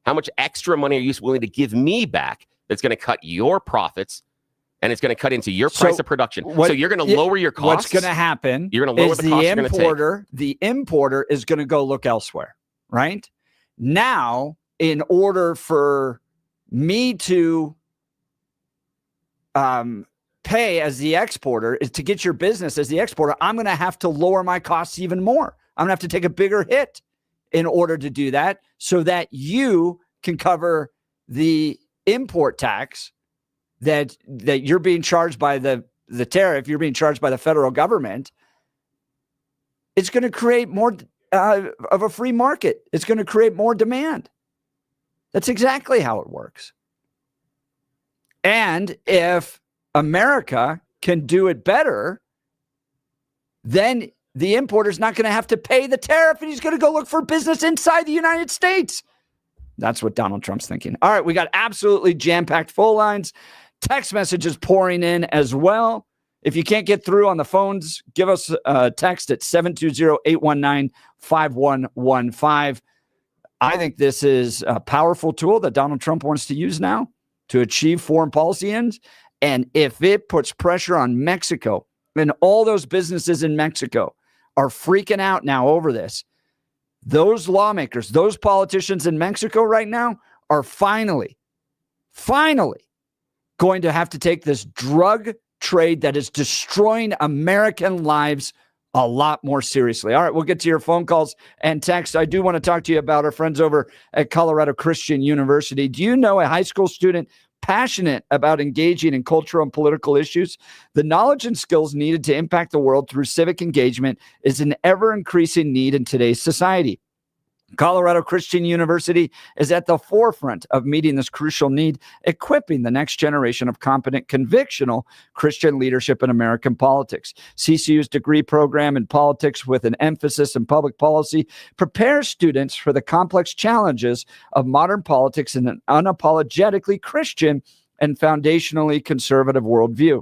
How much extra money are you willing to give me back that's going to cut your profits and it's going to cut into your price of production. So you're going to lower your costs. What's going to happen? You're going to lower the cost you're going to take. The importer is going to go look elsewhere, right? Now, in order for me to pay as the exporter, is to get your business as the exporter, I'm going to have to lower my costs even more. I'm going to have to take a bigger hit in order to do that, so that you can cover the import tax that you're being charged by the tariff, you're being charged by the federal government. It's going to create more of a free market. It's going to create more demand. That's exactly how it works. And if America can do it better, then the importer's not going to have to pay the tariff, and he's going to go look for business inside the United States. That's what Donald Trump's thinking. All right, we got absolutely jam-packed phone lines. Text messages pouring in as well. If you can't get through on the phones, give us a text at 720-819-5115. I think this is a powerful tool that Donald Trump wants to use now to achieve foreign policy ends. And if it puts pressure on Mexico, and all those businesses in Mexico are freaking out now over this, those lawmakers, those politicians in Mexico right now are finally going to have to take this drug trade that is destroying American lives a lot more seriously. All right, we'll get to your phone calls and texts. I do want to talk to you about our friends over at Colorado Christian University. Do you know a high school student passionate about engaging in cultural and political issues? The knowledge and skills needed to impact the world through civic engagement is an ever-increasing need in today's society. Colorado Christian University is at the forefront of meeting this crucial need, equipping the next generation of competent, convictional Christian leadership in American politics. CCU's degree program in politics with an emphasis in public policy prepares students for the complex challenges of modern politics in an unapologetically Christian and foundationally conservative worldview.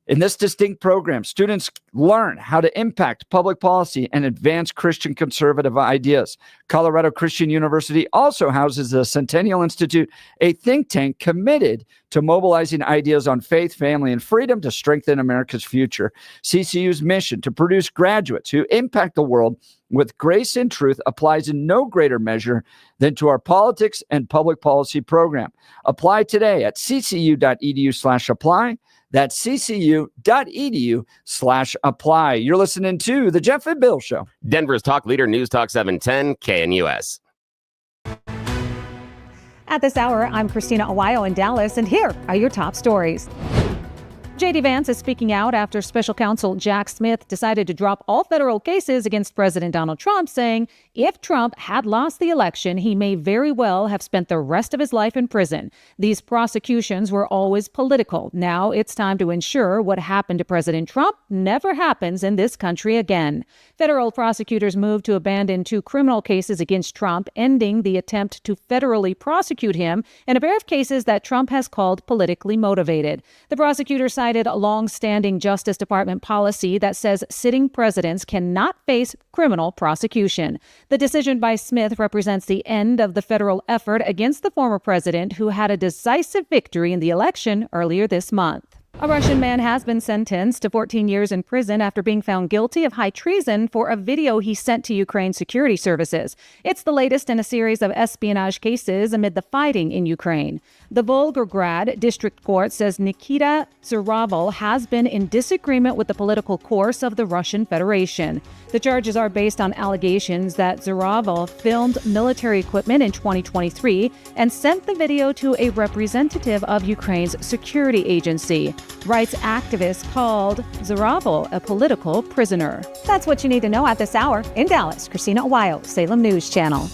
In this distinct program, students learn how to impact public policy and advance Christian conservative ideas. Colorado Christian University also houses the Centennial Institute, a think tank committed to mobilizing ideas on faith, family, and freedom to strengthen America's future. CCU's mission to produce graduates who impact the world with grace and truth applies in no greater measure than to our politics and public policy program. Apply today at ccu.edu/apply. That's ccu.edu/apply. You're listening to The Jeff and Bill Show. Denver's talk leader, News Talk 710, KNUS. At this hour, I'm Christina Awayo in Dallas, and here are your top stories. J.D. Vance is speaking out after special counsel Jack Smith decided to drop all federal cases against President Donald Trump, saying if Trump had lost the election, he may very well have spent the rest of his life in prison. These prosecutions were always political. Now it's time to ensure what happened to President Trump never happens in this country again. Federal prosecutors moved to abandon 2 criminal cases against Trump, ending the attempt to federally prosecute him in a pair of cases that Trump has called politically motivated. The prosecutors cited a long-standing Justice Department policy that says sitting presidents cannot face criminal prosecution. The decision by Smith represents the end of the federal effort against the former president, who had a decisive victory in the election earlier this month. A Russian man has been sentenced to 14 years in prison after being found guilty of high treason for a video he sent to Ukraine security services. It's the latest in a series of espionage cases amid the fighting in Ukraine. The Volgograd District Court says Nikita Zuraval has been in disagreement with the political course of the Russian Federation. The charges are based on allegations that Zuraval filmed military equipment in 2023 and sent the video to a representative of Ukraine's security agency. Rights activists called Zuraval a political prisoner. That's what you need to know at this hour. In Dallas, Christina Awayo, Salem News Channel.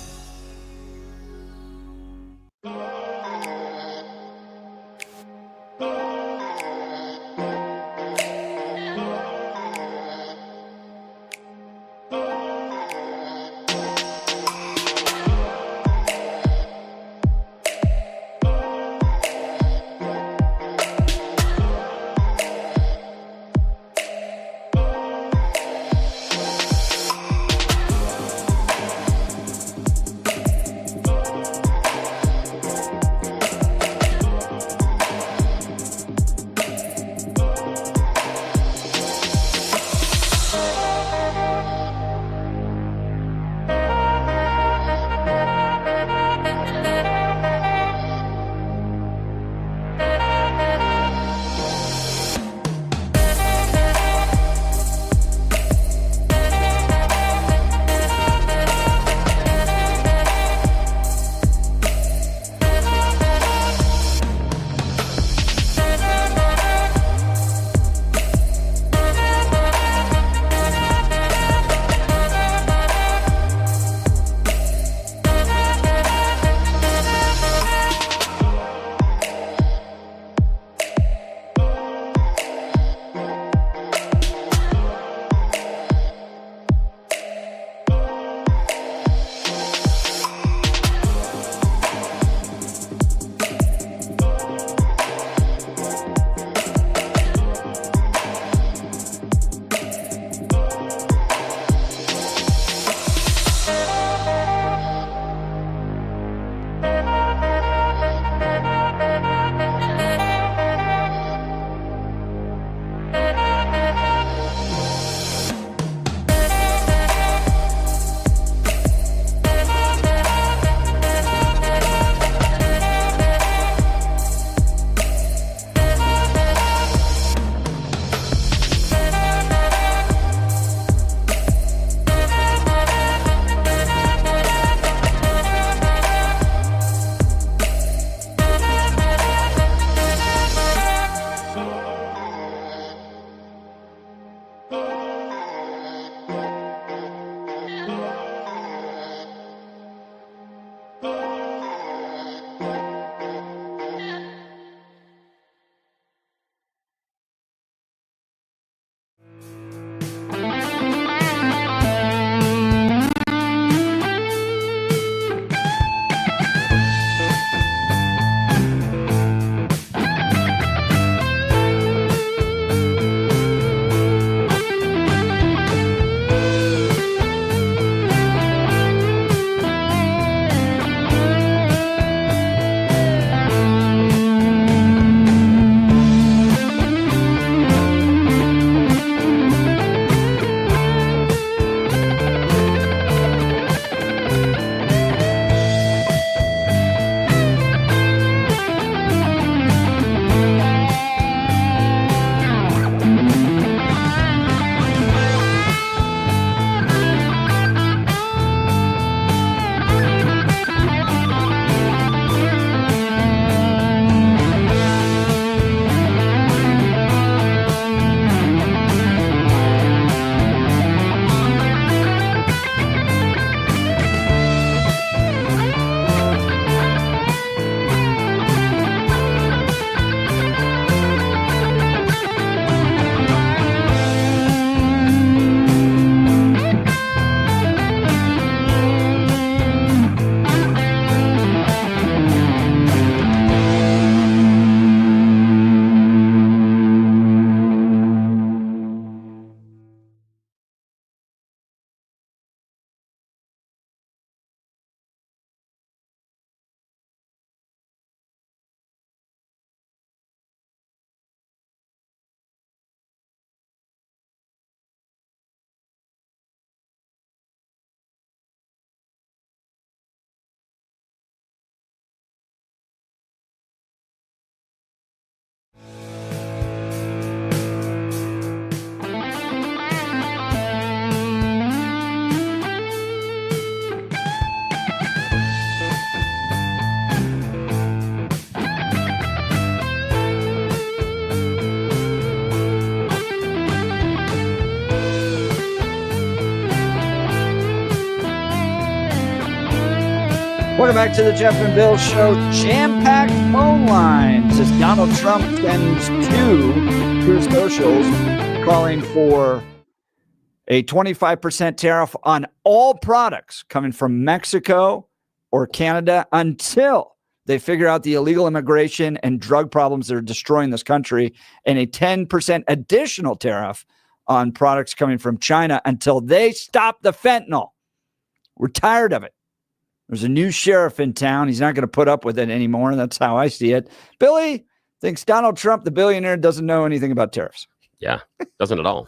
Welcome back to the Jeff and Bill Show. Jam-packed phone lines as Donald Trump sends two socials calling for a 25% tariff on all products coming from Mexico or Canada until they figure out the illegal immigration and drug problems that are destroying this country, and a 10% additional tariff on products coming from China until they stop the fentanyl. We're tired of it. There's a new sheriff in town. He's not going to put up with it anymore. That's how I see it. Billy thinks Donald Trump, the billionaire, doesn't know anything about tariffs. Yeah, doesn't at all.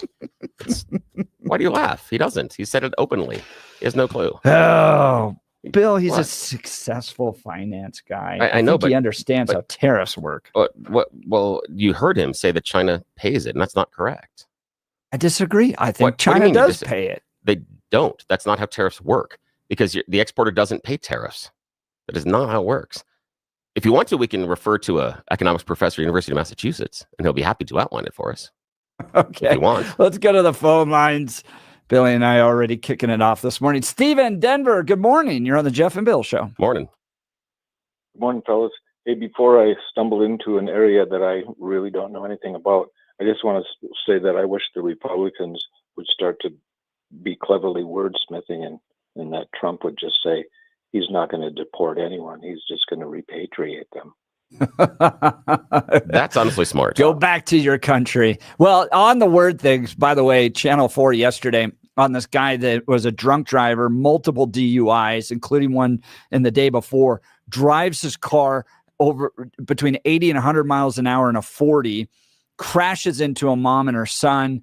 Why do you laugh? He doesn't. He said it openly. He has no clue. Oh, Bill, he's a successful finance guy. I know, but he understands how tariffs work. Well, you heard him say that China pays it, and that's not correct. I disagree. I think China does pay it. They don't. That's not how tariffs work. Because the exporter doesn't pay tariffs. That is not how it works. If you want to, we can refer to an economics professor at University of Massachusetts, and he'll be happy to outline it for us. Okay. If you want. Let's go to the phone lines. Billy and I are already kicking it off this morning. Steven, Denver, good morning. You're on the Jeff and Bill Show. Morning. Good morning, fellas. Hey, before I stumble into an area that I really don't know anything about, I just want to say that I wish the Republicans would start to be cleverly wordsmithing and that Trump would just say he's not going to deport anyone. He's just going to repatriate them. That's honestly smart. Go back to your country. Well, on the word things, by the way, Channel 4 yesterday on this guy that was a drunk driver, multiple DUIs, including one in the day before, drives his car over between 80 and 100 miles an hour in a 40, crashes into a mom and her son,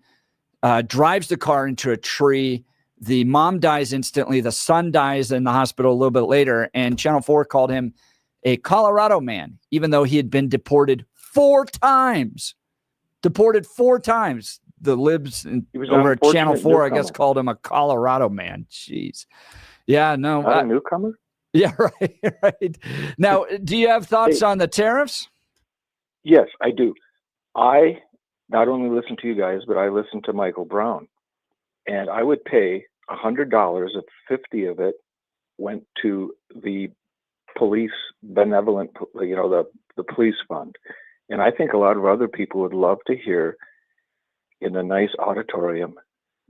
drives the car into a tree. The mom dies instantly. The son dies in the hospital a little bit later. And Channel 4 called him a Colorado man, even though he had been deported 4 times. Deported 4 times. The libs over at Channel 4, I guess, called him a Colorado man. Jeez. Yeah, no. Not a newcomer? Yeah, right. Now, do you have thoughts on the tariffs? Yes, I do. I not only listen to you guys, but I listen to Michael Brown. And I would pay $100 if 50 of it went to the police benevolent, the police fund. And I think a lot of other people would love to hear in a nice auditorium,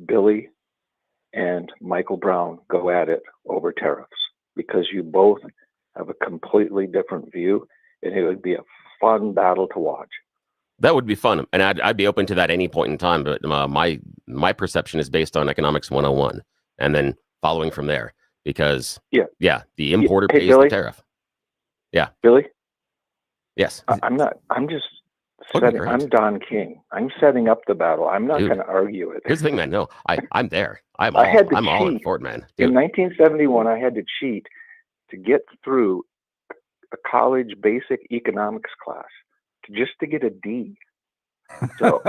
Billy and Michael Brown go at it over tariffs, because you both have a completely different view, and it would be a fun battle to watch. That would be fun, and I'd be open to that any point in time. But my perception is based on economics 101, and then following from there, because the importer pays Billy? the tariff. Yeah, Billy. Yes, I'm not. I'm just setting. I'm Don King. I'm setting up the battle. I'm not going to argue it. Here's the thing, man. No, I'm there. I'm I had to all in cheat. for it, man. In 1971, I had to cheat to get through a college basic economics class just to get a D. So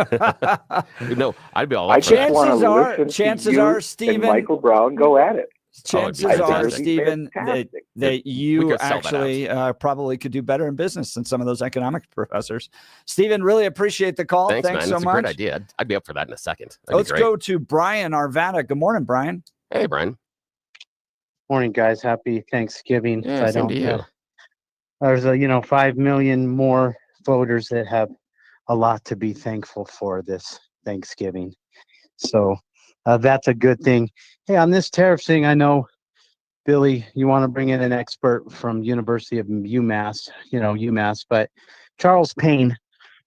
no, I'd be all. I just want to listen chances to you are, Stephen, and Michael Brown go at it. Chances are, Stephen, that you actually probably could do better in business than some of those economics professors. Stephen, really appreciate the call. Thanks man. so much. A great idea. I'd be up for that in a second. Let's go to Brian Arvada. Good morning, Brian. Hey, Brian. Morning, guys. Happy Thanksgiving. Yeah, same to you. There's 5 million more voters that have a lot to be thankful for this Thanksgiving. So that's a good thing. Hey, on this tariff thing, I know, Billy, you want to bring in an expert from University of UMass, but Charles Payne,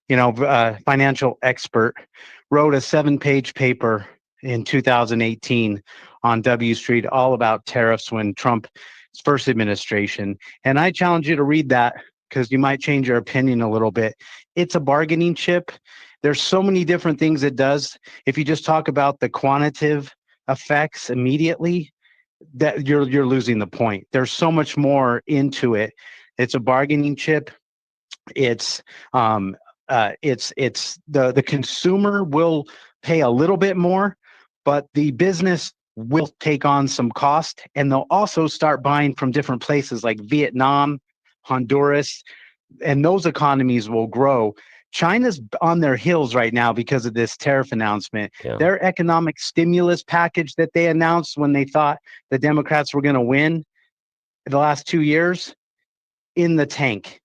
financial expert, wrote a 7-page paper in 2018 on W Street all about tariffs when Trump's first administration. And I challenge you to read that because you might change your opinion a little bit. It's a bargaining chip. There's so many different things it does. If you just talk about the quantitative effects immediately, that you're losing the point. There's so much more into it. It's a bargaining chip. It's the consumer will pay a little bit more, but the business will take on some cost, and they'll also start buying from different places like Vietnam, Honduras, and those economies will grow. China's on their heels right now because of this tariff announcement. Yeah. Their economic stimulus package that they announced when they thought the Democrats were going to win the last 2 years, in the tank.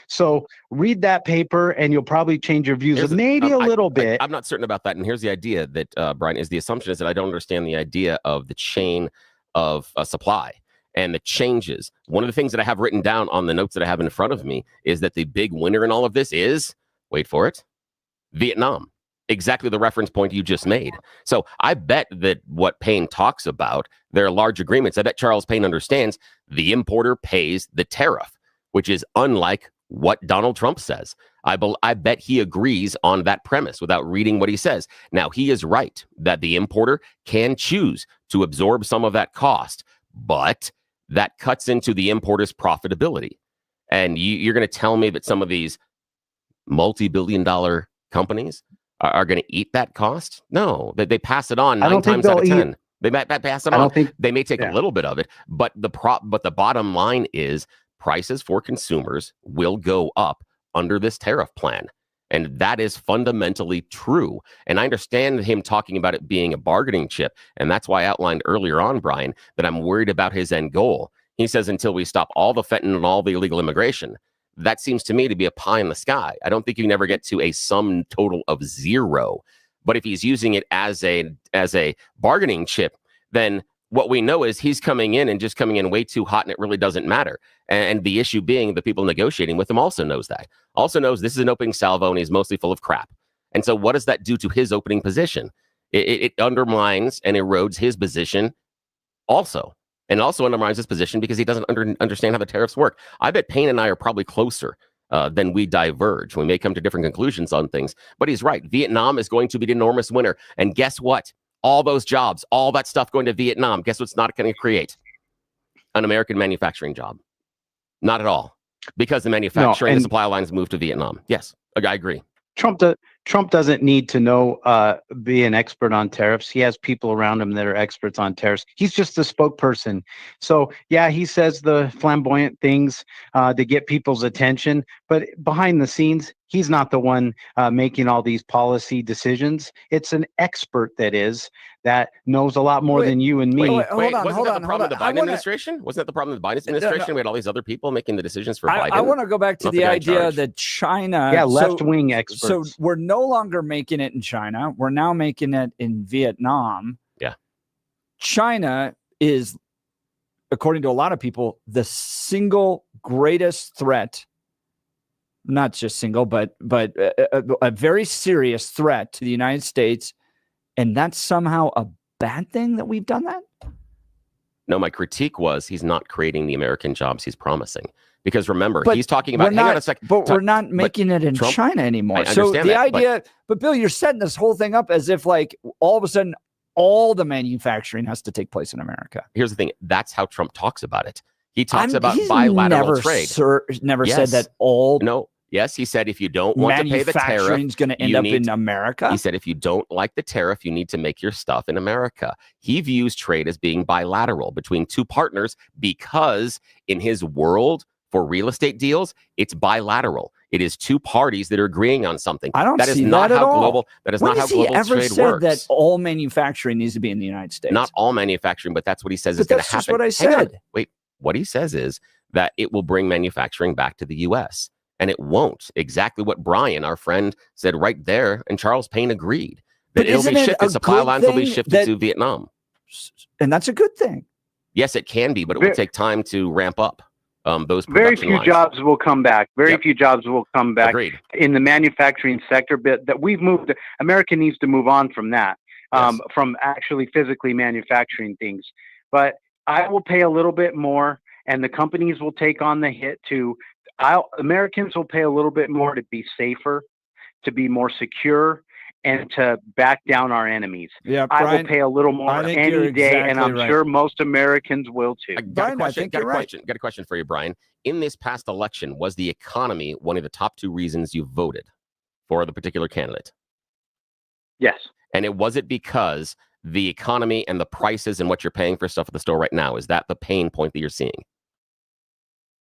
So read that paper and you'll probably change your views maybe a little bit. I'm not certain about that. And here's the idea that, Brian, is the assumption is that I don't understand the idea of the chain of supply and the changes. One of the things that I have written down on the notes that I have in front of me is that the big winner in all of this is, wait for it, Vietnam. Exactly the reference point you just made. So I bet that what Payne talks about, there are large agreements. I bet Charles Payne understands the importer pays the tariff, which is unlike what Donald Trump says. I bet he agrees on that premise without reading what he says. Now, he is right that the importer can choose to absorb some of that cost, but that cuts into the importer's profitability. And you're going to tell me that some of these multi-billion-dollar companies are going to eat that cost? No, they pass it on 9 times out of 10. They might pass it on. They may take a little bit of it, but the bottom line is prices for consumers will go up under this tariff plan. And that is fundamentally true. And I understand him talking about it being a bargaining chip. And that's why I outlined earlier on, Brian, that I'm worried about his end goal. He says until we stop all the fentanyl and all the illegal immigration. That seems to me to be a pie in the sky. I don't think you can ever get to a sum total of 0. But if he's using it as a bargaining chip, then what we know is he's coming in way too hot, and it really doesn't matter. And the issue being the people negotiating with him also knows that. Also knows this is an opening salvo and he's mostly full of crap. And so what does that do to his opening position? It undermines and erodes his position also. And also undermines his position because he doesn't understand how the tariffs work. I bet Payne and I are probably closer than we diverge. We may come to different conclusions on things. But he's right. Vietnam is going to be the enormous winner. And guess what? All those jobs, all that stuff going to Vietnam, guess what's not going to create? An American manufacturing job. Not at all. Because the manufacturing, the supply lines move to Vietnam. Yes, I agree. Trump Trump doesn't need to be an expert on tariffs. He has people around him that are experts on tariffs. He's just a spokesperson. So yeah, he says the flamboyant things to get people's attention, but behind the scenes, he's not the one making all these policy decisions. It's an expert that knows a lot more than you and me. Wasn't that the problem with the Biden administration? Wasn't that the problem with the Biden administration? We had all these other people making the decisions for Biden. I want to go back to Not the guy in idea charge. that China, left-wing experts. So we're no longer making it in China. We're now making it in Vietnam. Yeah. China is, according to a lot of people, the single greatest threat. Not just single, but a very serious threat to the United States. And that's somehow a bad thing that we've done that? No, my critique was he's not creating the American jobs he's promising. Because remember, But he's talking about, hang on a second. But we're not making it in Trump- China anymore. I So understand the that, idea, but Bill, you're setting this whole thing up as if like all of a sudden all the manufacturing has to take place in America. Here's the thing. That's how Trump talks about it. He talks about bilateral trade. Never said Yes. that all Yes, he said if you don't want to pay the tariff, manufacturing is going to end you up need in to- America. He said if you don't like the tariff, you need to make your stuff in America. He views trade as being bilateral between two partners because in his world for real estate deals, it's bilateral. It is two parties that are agreeing on something. I don't That is see not that at how all. global. That is When not how has he global ever trade said works. that all manufacturing needs to be in the United States? Not all manufacturing, but that's what he says But is going to that's happen. just what I Hang on. said. Wait, what he says is that it will bring manufacturing back to the U.S. and it won't. Exactly what Brian, our friend, said right there, and Charles Payne agreed that But it'll be isn't it shifted. a Supply good lines will be thing shifted that- to Vietnam. And that's a good thing. Yes, it can be, but it will take time to ramp up those Very production few lines. jobs will come back. Very few jobs will come back Agreed. in the manufacturing sector. But that we've moved. America needs to move on from that, from actually physically manufacturing things. But I will pay a little bit more, and the companies will take on the hit to. Americans will pay a little bit more to be safer, to be more secure, and to back down our enemies. Yeah, I Brian, will pay a little more I think you're any day, and I'm exactly right. sure most Americans will too. Got a question for you, Brian. In this past election, was the economy one of the top two reasons you voted for the particular candidate? Yes. And was it because the economy and the prices and what you're paying for stuff at the store right now, is that the pain point that you're seeing?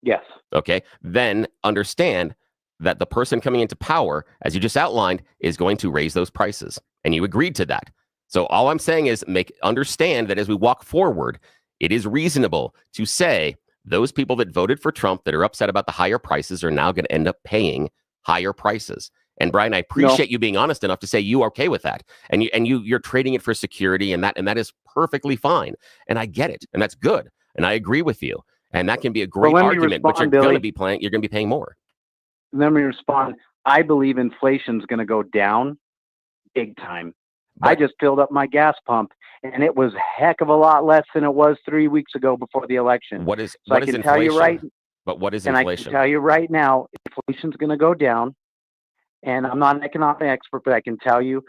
Yes. Okay. Then understand that the person coming into power, as you just outlined, is going to raise those prices. And you agreed to that. So all I'm saying is understand that as we walk forward, it is reasonable to say those people that voted for Trump that are upset about the higher prices are now going to end up paying higher prices. And Brian, I appreciate you being honest enough to say you are okay with that. And you're trading it for security, and that is perfectly fine. And I get it. And that's good. And I agree with you. And that can be a great argument, but you're going to be paying more. Let me respond. I believe inflation's going to go down big time. I just filled up my gas pump, and it was a heck of a lot less than it was 3 weeks ago before the election. What is inflation? But what is inflation? And I can tell you right now, inflation's going to go down. And I'm not an economic expert, but I can tell you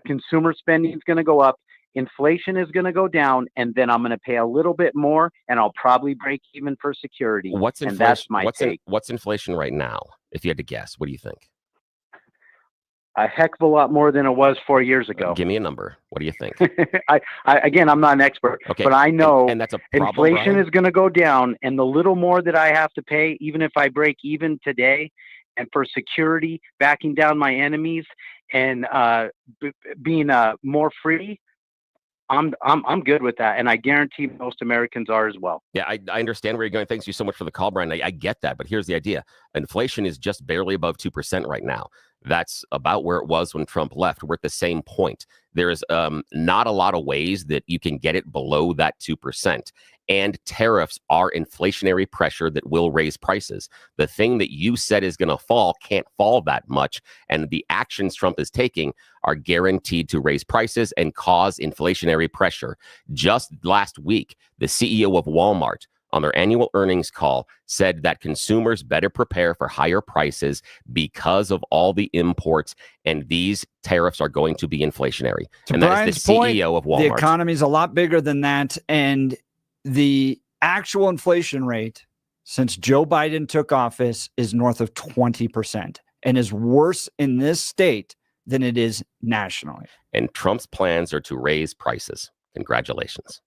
consumer spending is going to go up. Inflation is going to go down, and then I'm going to pay a little bit more, and I'll probably break even for security. What's inflation? And that's my take. What's inflation right now? If you had to guess, what do you think? A heck of a lot more than it was 4 years ago. Give me a number. What do you think? Again, I'm not an expert, but I know and that's a problem, inflation Brian? is going to go down, and the little more that I have to pay, even if I break even today, and for security, backing down my enemies, and being more free, I'm good with that, and I guarantee most Americans are as well. Yeah, I understand where you're going. Thanks you so much for the call, Brian. I get that, but here's the idea. Inflation is just barely above 2% right now. That's about where it was when Trump left. We're at the same point. There's not a lot of ways that you can get it below that 2%. And tariffs are inflationary pressure that will raise prices. The thing that you said is going to fall can't fall that much. And the actions Trump is taking are guaranteed to raise prices and cause inflationary pressure. Just last week, the CEO of Walmart on their annual earnings call said that consumers better prepare for higher prices because of all the imports, and these tariffs are going to be inflationary. And that is the CEO of Walmart. The economy is a lot bigger than that, and the actual inflation rate since Joe Biden took office is north of 20% and is worse in this state than it is nationally. And Trump's plans are to raise prices. Congratulations.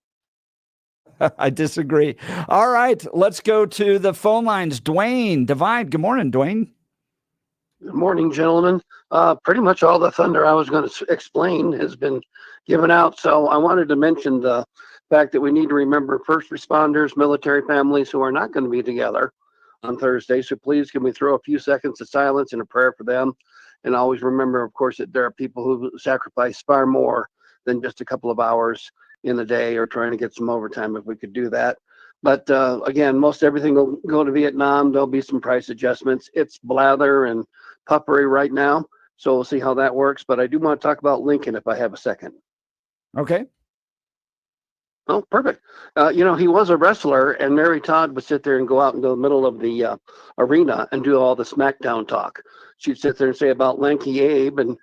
I disagree. All right, let's go to the phone lines. Dwayne, Divide. Good morning, Dwayne. Good morning, gentlemen. Pretty much all the thunder I was going to explain has been given out. So I wanted to mention the fact that we need to remember first responders, military families who are not going to be together on Thursday. So please, can we throw a few seconds of silence and a prayer for them? And always remember, of course, that there are people who sacrifice far more than just a couple of hours in the day or trying to get some overtime if we could do that. But again, most everything will go to Vietnam. There'll be some price adjustments. It's blather and puppery right now. So we'll see how that works. But I do want to talk about Lincoln if I have a second. Okay. Oh, perfect. He was a wrestler, and Mary Todd would sit there and go out into the middle of the arena and do all the SmackDown talk. She'd sit there and say about Lanky Abe and,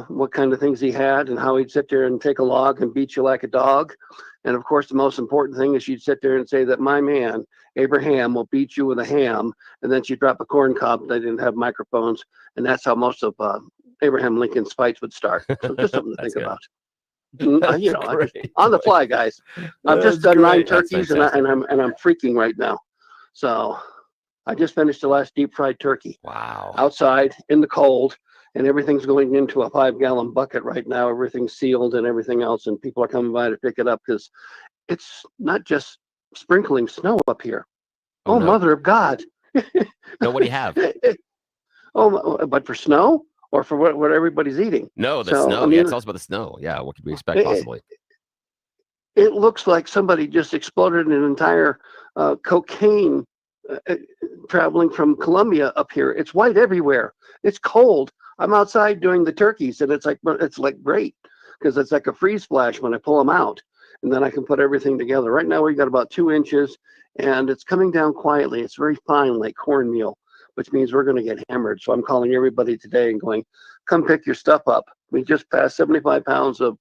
what kind of things he had and how he'd sit there and take a log and beat you like a dog. And of course, the most important thing is she'd sit there and say that my man, Abraham, will beat you with a ham. And then she'd drop a corn cob. They didn't have microphones. And that's how most of Abraham Lincoln's fights would start. So just something to think about. On the fly, guys. I've just done 9 turkeys and I'm freaking right now. So I just finished the last deep fried turkey. Wow. Outside in the cold, and everything's going into a 5-gallon bucket right now. Everything's sealed and everything else, and people are coming by to pick it up because it's not just sprinkling snow up here. Oh, no. Mother of God. No, what do you have? But for snow? Or for what everybody's eating? No, the snow. Tell us about the snow. Yeah, what could we expect possibly? It looks like somebody just exploded an entire cocaine traveling from Colombia up here. It's white everywhere. It's cold. I'm outside doing the turkeys, and it's like great because it's like a freeze flash when I pull them out, and then I can put everything together. Right now we've got about 2 inches, and it's coming down quietly. It's very fine, like cornmeal, which means we're going to get hammered. So I'm calling everybody today and going, come pick your stuff up. We just passed 75 pounds of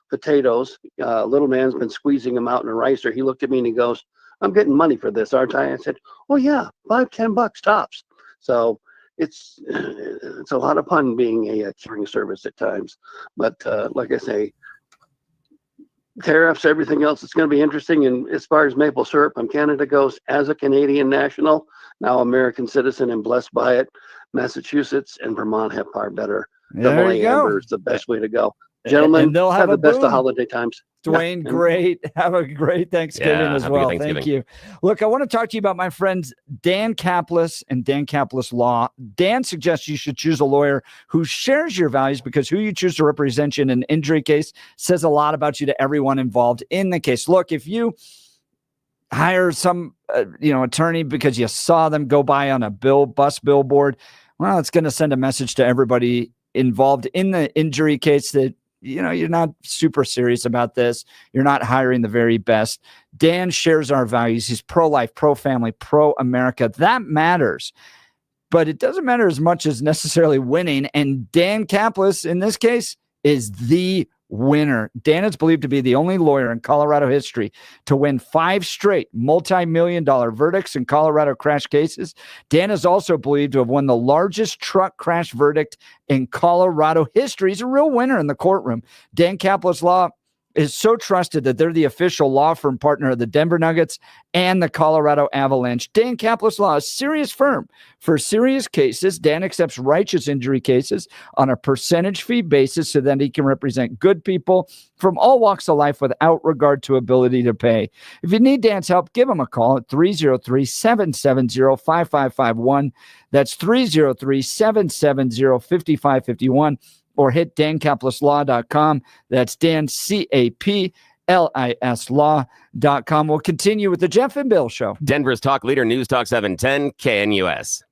potatoes. Little man's been squeezing them out in a ricer. He looked at me and he goes, I'm getting money for this, aren't I? I said, oh yeah, $5-10 tops. So it's a lot of fun being a catering service at times. But like I say, tariffs, everything else, it's going to be interesting. And as far as maple syrup from Canada goes, as a Canadian national, now American citizen and blessed by it, Massachusetts and Vermont have far better. There you go. Amber is the best way to go. Gentlemen, and they'll have the best boom. of holiday times. Dwayne, great. Have a great Thanksgiving as well. Thank you. Look, I want to talk to you about my friends Dan Kaplis and Dan Kaplis Law. Dan suggests you should choose a lawyer who shares your values because who you choose to represent you in an injury case says a lot about you to everyone involved in the case. Look, if you hire some attorney because you saw them go by on a bus billboard, well, it's going to send a message to everybody involved in the injury case that you're not super serious about this. You're not hiring the very best. Dan shares our values. He's pro-life, pro-family, pro-America. That matters. But it doesn't matter as much as necessarily winning. And Dan Kaplis, in this case, is the winner. Dan is believed to be the only lawyer in Colorado history to win 5 straight multi-million-dollar verdicts in Colorado crash cases. Dan is also believed to have won the largest truck crash verdict in Colorado history. He's a real winner in the courtroom. Dan Kaplis Law is so trusted that they're the official law firm partner of the Denver Nuggets and the Colorado Avalanche. Dan Kaplis Law, a serious firm for serious cases. Dan accepts righteous injury cases on a percentage fee basis so that he can represent good people from all walks of life without regard to ability to pay. If you need Dan's help, give him a call at 303-770-5551. That's 303-770-5551. Or hit dankaplisLaw.com. That's Dan, CAPLIS Law.com. We'll continue with the Jeff and Bill Show. Denver's talk leader, News Talk 710, KNUS.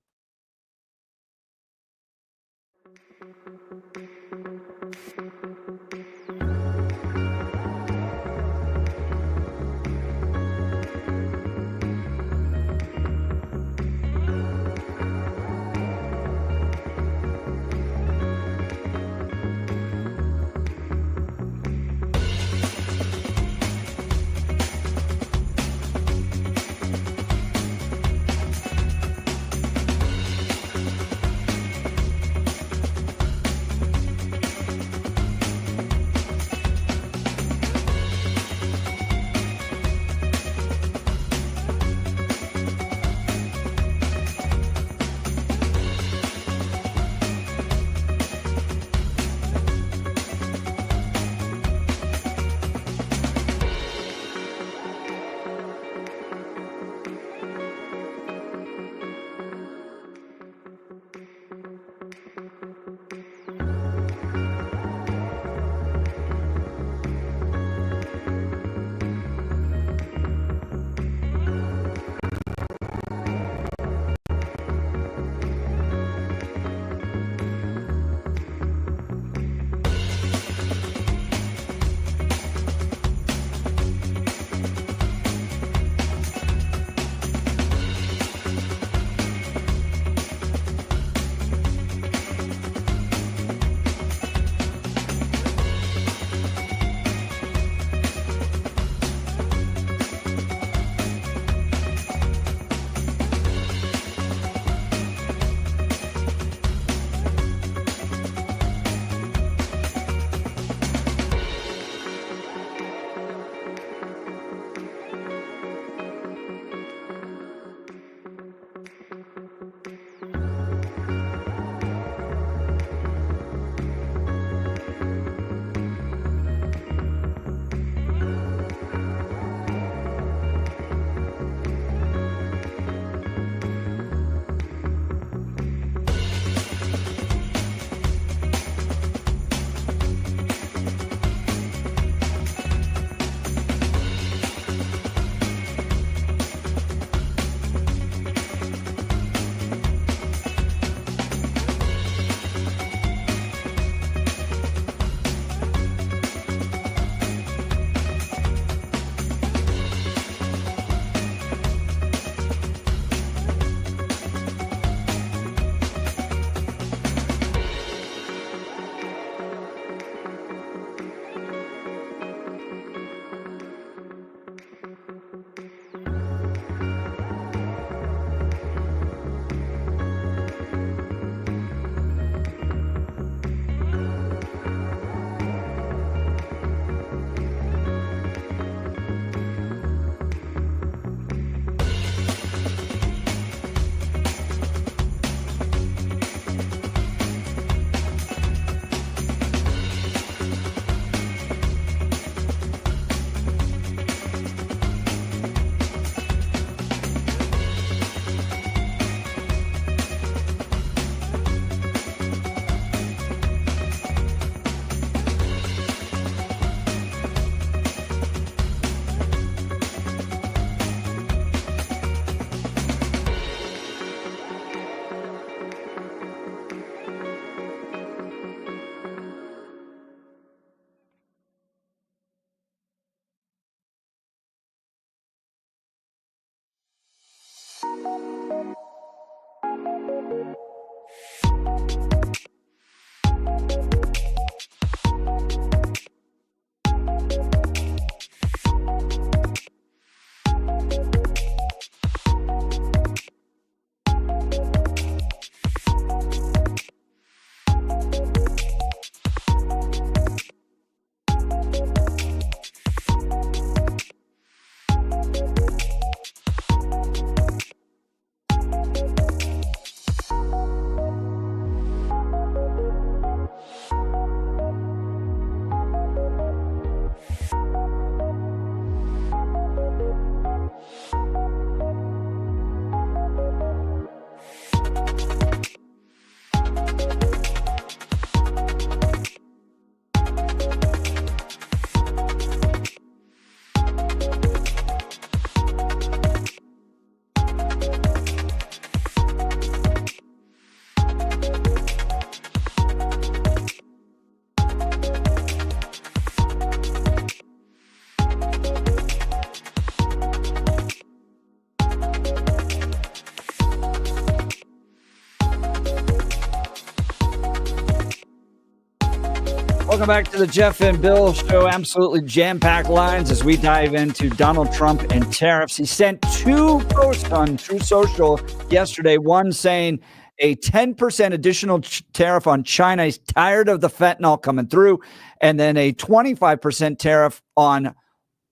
Welcome back to the Jeff and Bill Show. Absolutely jam-packed lines as we dive into Donald Trump and tariffs. He sent 2 posts on Truth Social yesterday. One saying a 10% additional tariff on China. He's tired of the fentanyl coming through. And then a 25% tariff on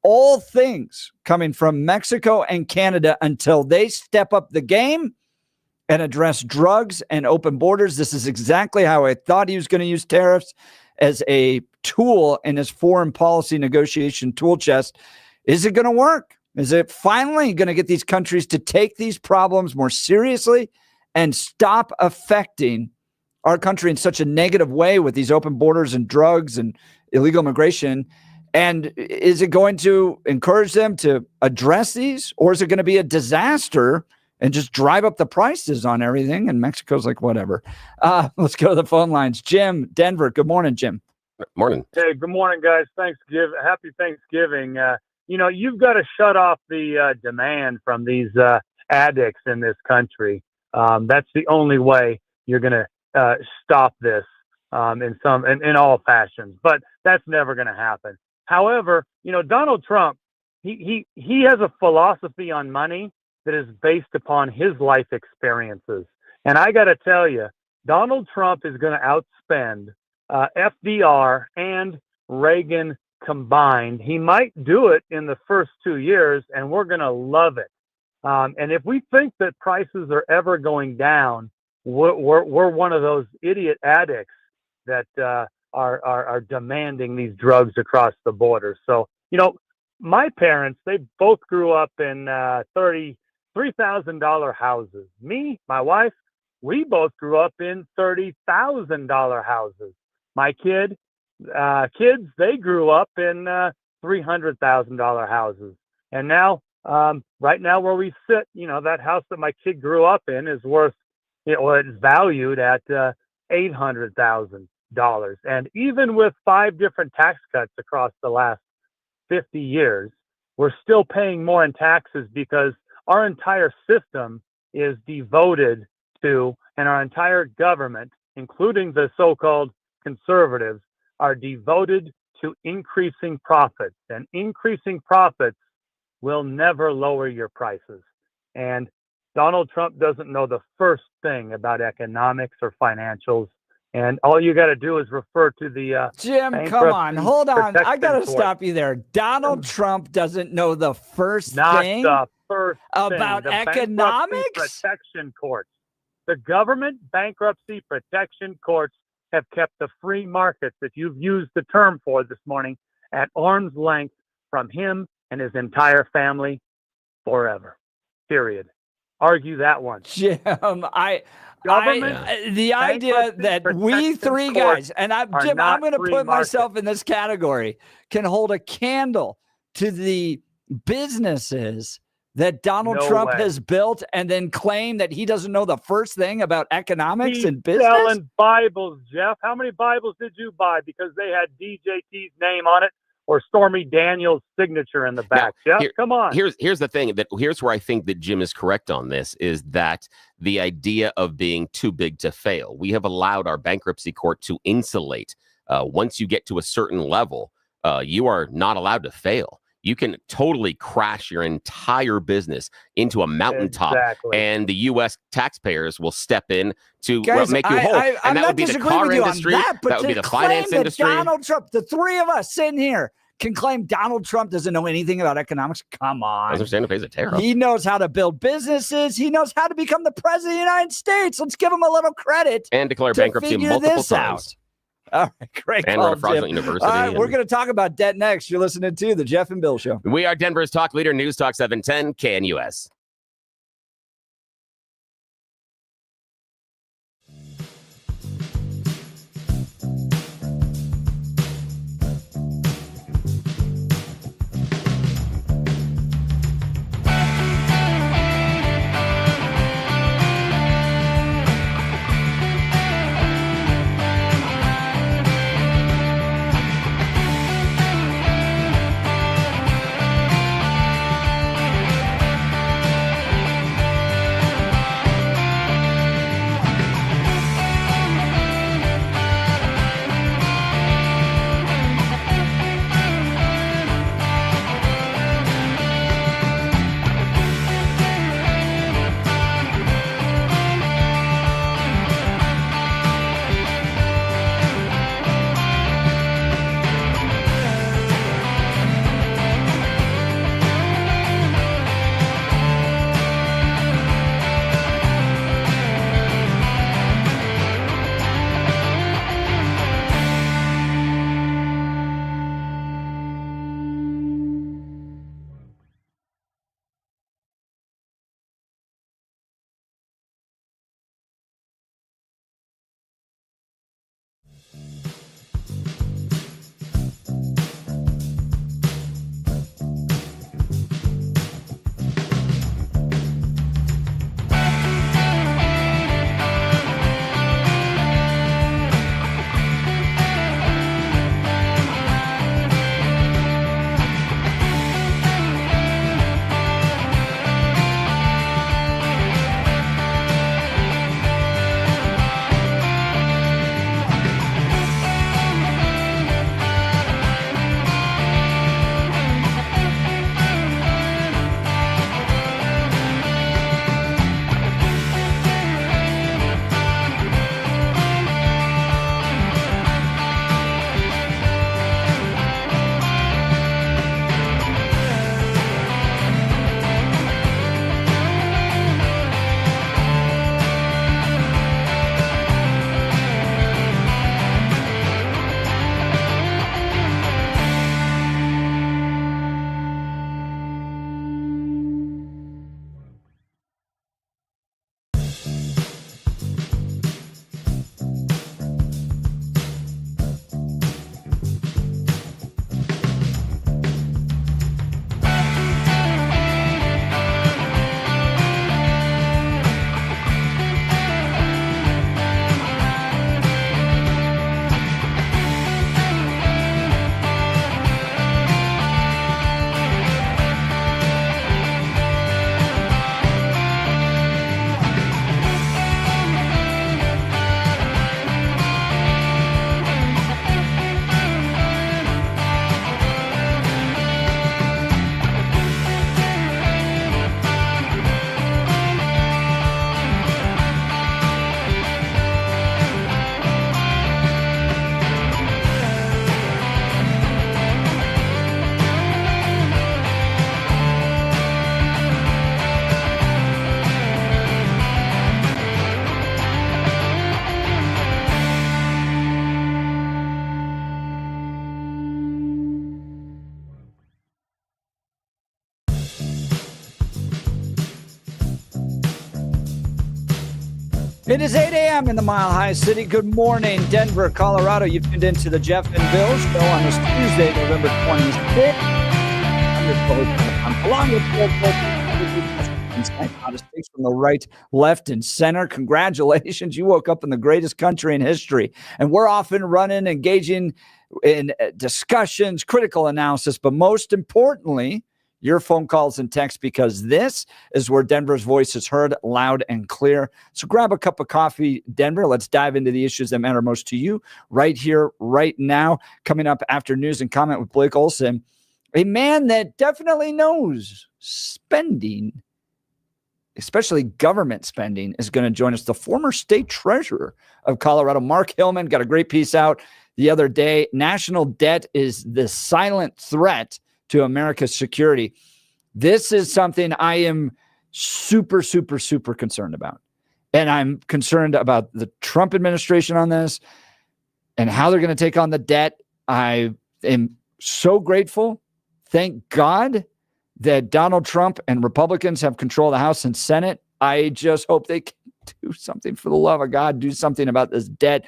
all things coming from Mexico and Canada until they step up the game and address drugs and open borders. This is exactly how I thought he was going to use tariffs, as a tool in his foreign policy negotiation tool chest. Is it going to work? Is it finally going to get these countries to take these problems more seriously and stop affecting our country in such a negative way with these open borders and drugs and illegal immigration? And is it going to encourage them to address these, or is it going to be a disaster and just drive up the prices on everything? And Mexico's like, whatever. Let's go to the phone lines. Jim, Denver. Good morning, Jim. Morning. Hey, good morning, guys. Happy Thanksgiving. You've got to shut off the demand from these addicts in this country. That's the only way you're going to stop this in all fashions. But that's never going to happen. However, Donald Trump, he has a philosophy on money that is based upon his life experiences. And I got to tell you, Donald Trump is going to outspend FDR and Reagan combined. He might do it in the first 2 years, and we're going to love it. And if we think that prices are ever going down, we're one of those idiot addicts that are demanding these drugs across the border. So, my parents, they both grew up in $33,000 houses. Me, my wife, we both grew up in $30,000 houses. My kids, they grew up in $300,000 houses. And now, right now where we sit, that house that my kid grew up in is worth, it's valued at $800,000. And even with 5 different tax cuts across the last 50 years, we're still paying more in taxes because our entire system is devoted to, and our entire government, including the so-called conservatives, are devoted to increasing profits. And increasing profits will never lower your prices. And Donald Trump doesn't know the first thing about economics or financials. And all you got to do is refer to the Jim, come on, hold on. I got to stop you there. Donald Trump doesn't know the first thing about economics? Protection courts. The government bankruptcy protection courts have kept the free markets that you've used the term for this morning at arm's length from him and his entire family forever. Period. Argue that one. Jim, the idea that we three guys, and Jim, I'm going to put myself in this category, can hold a candle to the businesses that Donald Trump has built and then claim that he doesn't know the first thing about economics and business? Selling Bibles, Jeff. How many Bibles did you buy because they had DJT's name on it or Stormy Daniels' signature in the back? Jeff, come on. Here's the thing. Here's where I think that Jim is correct on this, is that the idea of being too big to fail. We have allowed our bankruptcy court to insulate. Once you get to a certain level, you are not allowed to fail. You can totally crash your entire business into a mountaintop, and the U.S. taxpayers will step in to make you whole. And that would be the car industry. That would be the finance industry. Donald Trump, the three of us sitting here, can claim Donald Trump doesn't know anything about economics. Come on. Doesn't understand if he's a tariff. He knows how to build businesses. He knows how to become the president of the United States. Let's give him a little credit. And declare bankruptcy multiple times. All right, great and call, run a fraudulent Jim. university. All right, we're going to talk about debt next. You're listening to The Jeff and Bill Show. We are Denver's talk leader, News Talk 710, KNUS. It is 8 a.m. in the Mile High City. Good morning, Denver, Colorado. You've tuned into the Jeff and Bill Show on this Tuesday, November 26th. I'm your co-host, along with hottest takes from the right, left, and center. Congratulations. You woke up in the greatest country in history. And we're off and running, engaging in discussions, critical analysis, but most importantly, your phone calls and texts, because this is where Denver's voice is heard loud and clear. So grab a cup of coffee, Denver. Let's dive into the issues that matter most to you right here, right now. Coming up after news and comment with Blake Olson, a man that definitely knows spending, especially government spending, is going to join us. The former state treasurer of Colorado, Mark Hillman, got a great piece out the other day. National debt is the silent threat to America's security. This is something I am super, super, super concerned about. And I'm concerned about the Trump administration on this and how they're going to take on the debt. I am so grateful. Thank God that Donald Trump and Republicans have control of the House and Senate. I just hope they can do something, for the love of God, do something about this debt.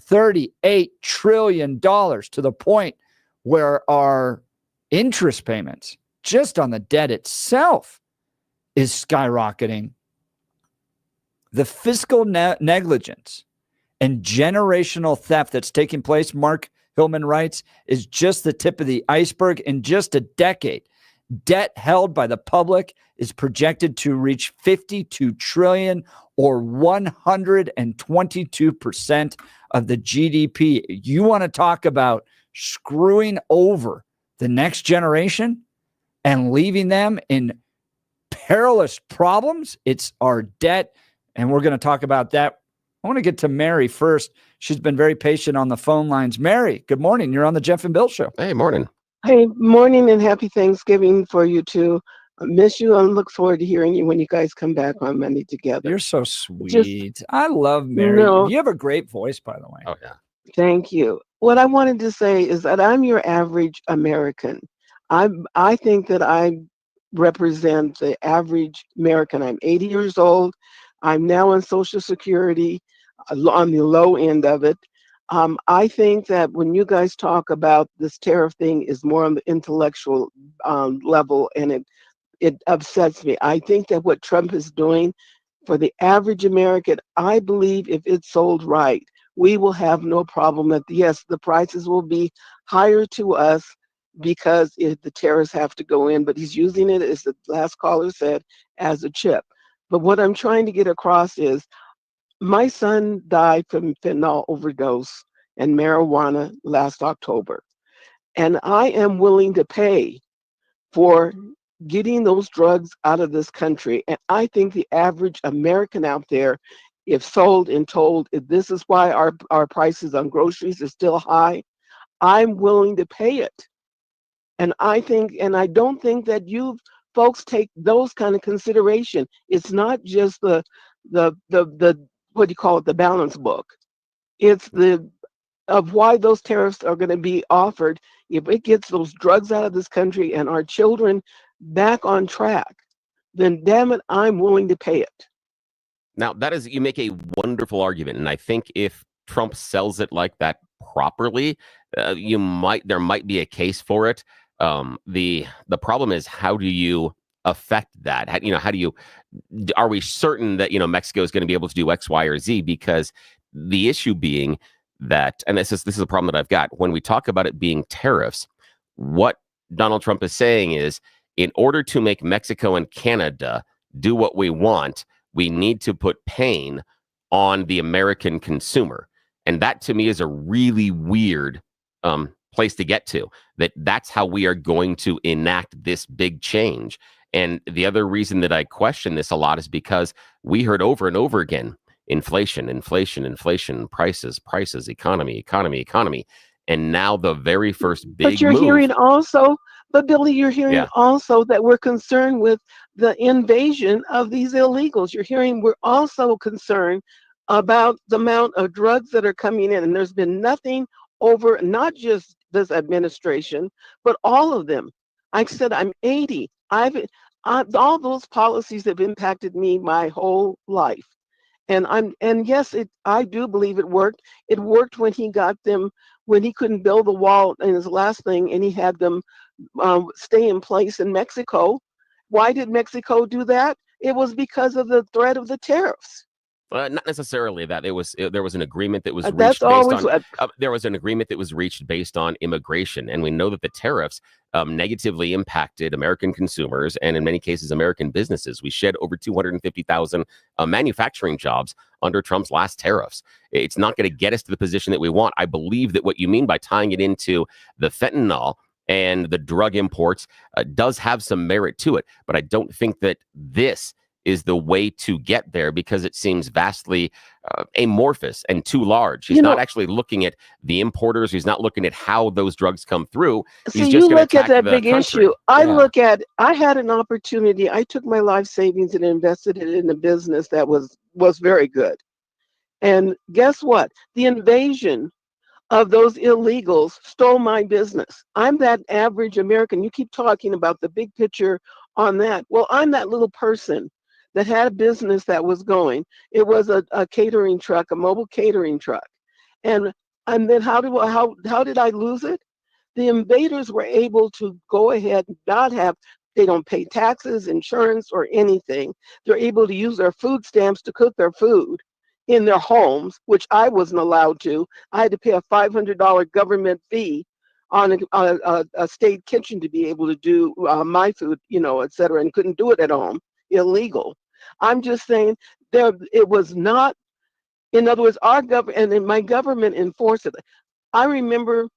$38 trillion, to the point where our interest payments just on the debt itself is skyrocketing. The fiscal negligence and generational theft that's taking place, Mark Hillman writes, is just the tip of the iceberg. In just a decade, debt held by the public is projected to reach $52 trillion, or 122% of the GDP. You want to talk about screwing over the next generation and leaving them in perilous problems? It's our debt, and we're going to talk about that. I want to get to Mary first. She's been very patient on the phone lines. Mary, good morning. You're on the Jeff and Bill Show. Hey, morning. Hey, morning and happy Thanksgiving for you too. I miss you and look forward to hearing you when you guys come back on Monday together. You're so sweet. I love Mary. You have a great voice, by the way. Oh, yeah. Thank you. What I wanted to say is that I'm your average American. I think that I represent the average American. I'm 80 years old. I'm now on Social Security, on the low end of it. I think that when you guys talk about this tariff thing is more on the intellectual level, and it upsets me. I think that what Trump is doing for the average American, I believe if it's sold right, we will have no problem that, yes, the prices will be higher to us because the tariffs have to go in, but he's using it, as the last caller said, as a chip. But what I'm trying to get across is my son died from fentanyl overdose and marijuana last October. And I am willing to pay for getting those drugs out of this country. And I think the average American out there, if sold and told, if this is why our prices on groceries are still high, I'm willing to pay it. And I don't think that you folks take those kind of consideration. It's not just the what do you call it, the balance book. It's of why those tariffs are going to be offered. If it gets those drugs out of this country and our children back on track, then damn it, I'm willing to pay it. Now, you make a wonderful argument, and I think if Trump sells it like that properly, there might be a case for it. The problem is, how do you affect that? Are we certain that Mexico is going to be able to do X, Y, or Z? Because the issue being that, and this is a problem that I've got when we talk about it being tariffs. What Donald Trump is saying is, in order to make Mexico and Canada do what we want, we need to put pain on the American consumer. And that, to me, is a really weird place to get to. That's how we are going to enact this big change. And the other reason that I question this a lot is because we heard over and over again, inflation, prices, economy. And now the very first big But you're move. hearing also, but Billy, you're hearing also that we're concerned with the invasion of these illegals. You're hearing we're also concerned about the amount of drugs that are coming in. And there's been nothing over, not just this administration, but all of them. I said, I'm 80. All those policies have impacted me my whole life. And yes, I do believe it worked. It worked when he got them, when he couldn't build the wall in his last thing, and he had them stay in place in Mexico. Why did Mexico do that? It was because of the threat of the tariffs. Not necessarily that. There was an agreement that was reached That's based always on there was an agreement that was reached based on immigration, and we know that the tariffs negatively impacted American consumers and in many cases American businesses. We shed over 250,000 manufacturing jobs under Trump's last tariffs. It's not going to get us to the position that we want. I believe that what you mean by tying it into the fentanyl and the drug imports does have some merit to it, but I don't think that this is the way to get there because it seems vastly amorphous and too large. He's not actually looking at the importers. He's not looking at how those drugs come through. He's just going to attack that the big country. issue. I had an opportunity. I took my life savings and invested it in a business that was very good. And guess what? The invasion of those illegals stole my business. I'm that average American. You keep talking about the big picture on that. Well, I'm that little person that had a business that was going. It was a catering truck, a mobile catering truck. And then how did I lose it? The invaders were able to go ahead and they don't pay taxes, insurance, or anything. They're able to use their food stamps to cook their food in their homes, which I wasn't allowed to. I had to pay a $500 government fee on a state kitchen to be able to do my food, et cetera, and couldn't do it at home. Illegal. I'm just saying it was not, in other words, our government and my government enforced it. I remember,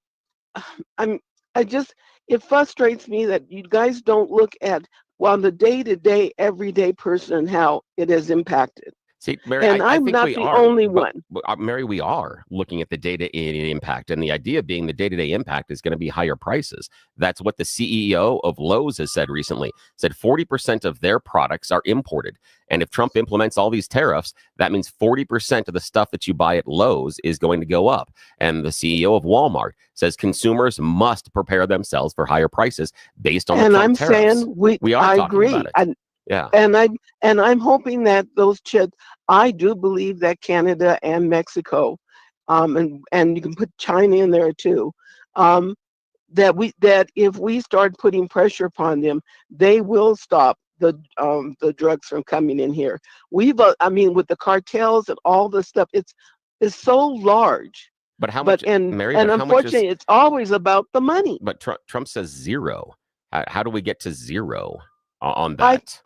it frustrates me that you guys don't look at, the day-to-day, everyday person and how it has impacted. See, Mary, and I I'm think not we the are, only but, one. Mary, we are looking at the day-to-day impact, and the idea being the day-to-day impact is going to be higher prices. That's what the CEO of Lowe's has said recently. Said 40% of their products are imported, and if Trump implements all these tariffs, that means 40% of the stuff that you buy at Lowe's is going to go up. And the CEO of Walmart says consumers must prepare themselves for higher prices based on the Trump I'm tariffs. saying we are I talking agree. about it. Yeah. And I'm hoping that I do believe that Canada and Mexico, and you can put China in there too, that if we start putting pressure upon them, they will stop the drugs from coming in here. With the cartels and all the stuff, it's so large. But how much, Mary? And but how much unfortunately, it's always about the money. But Trump says zero. How do we get to zero on that?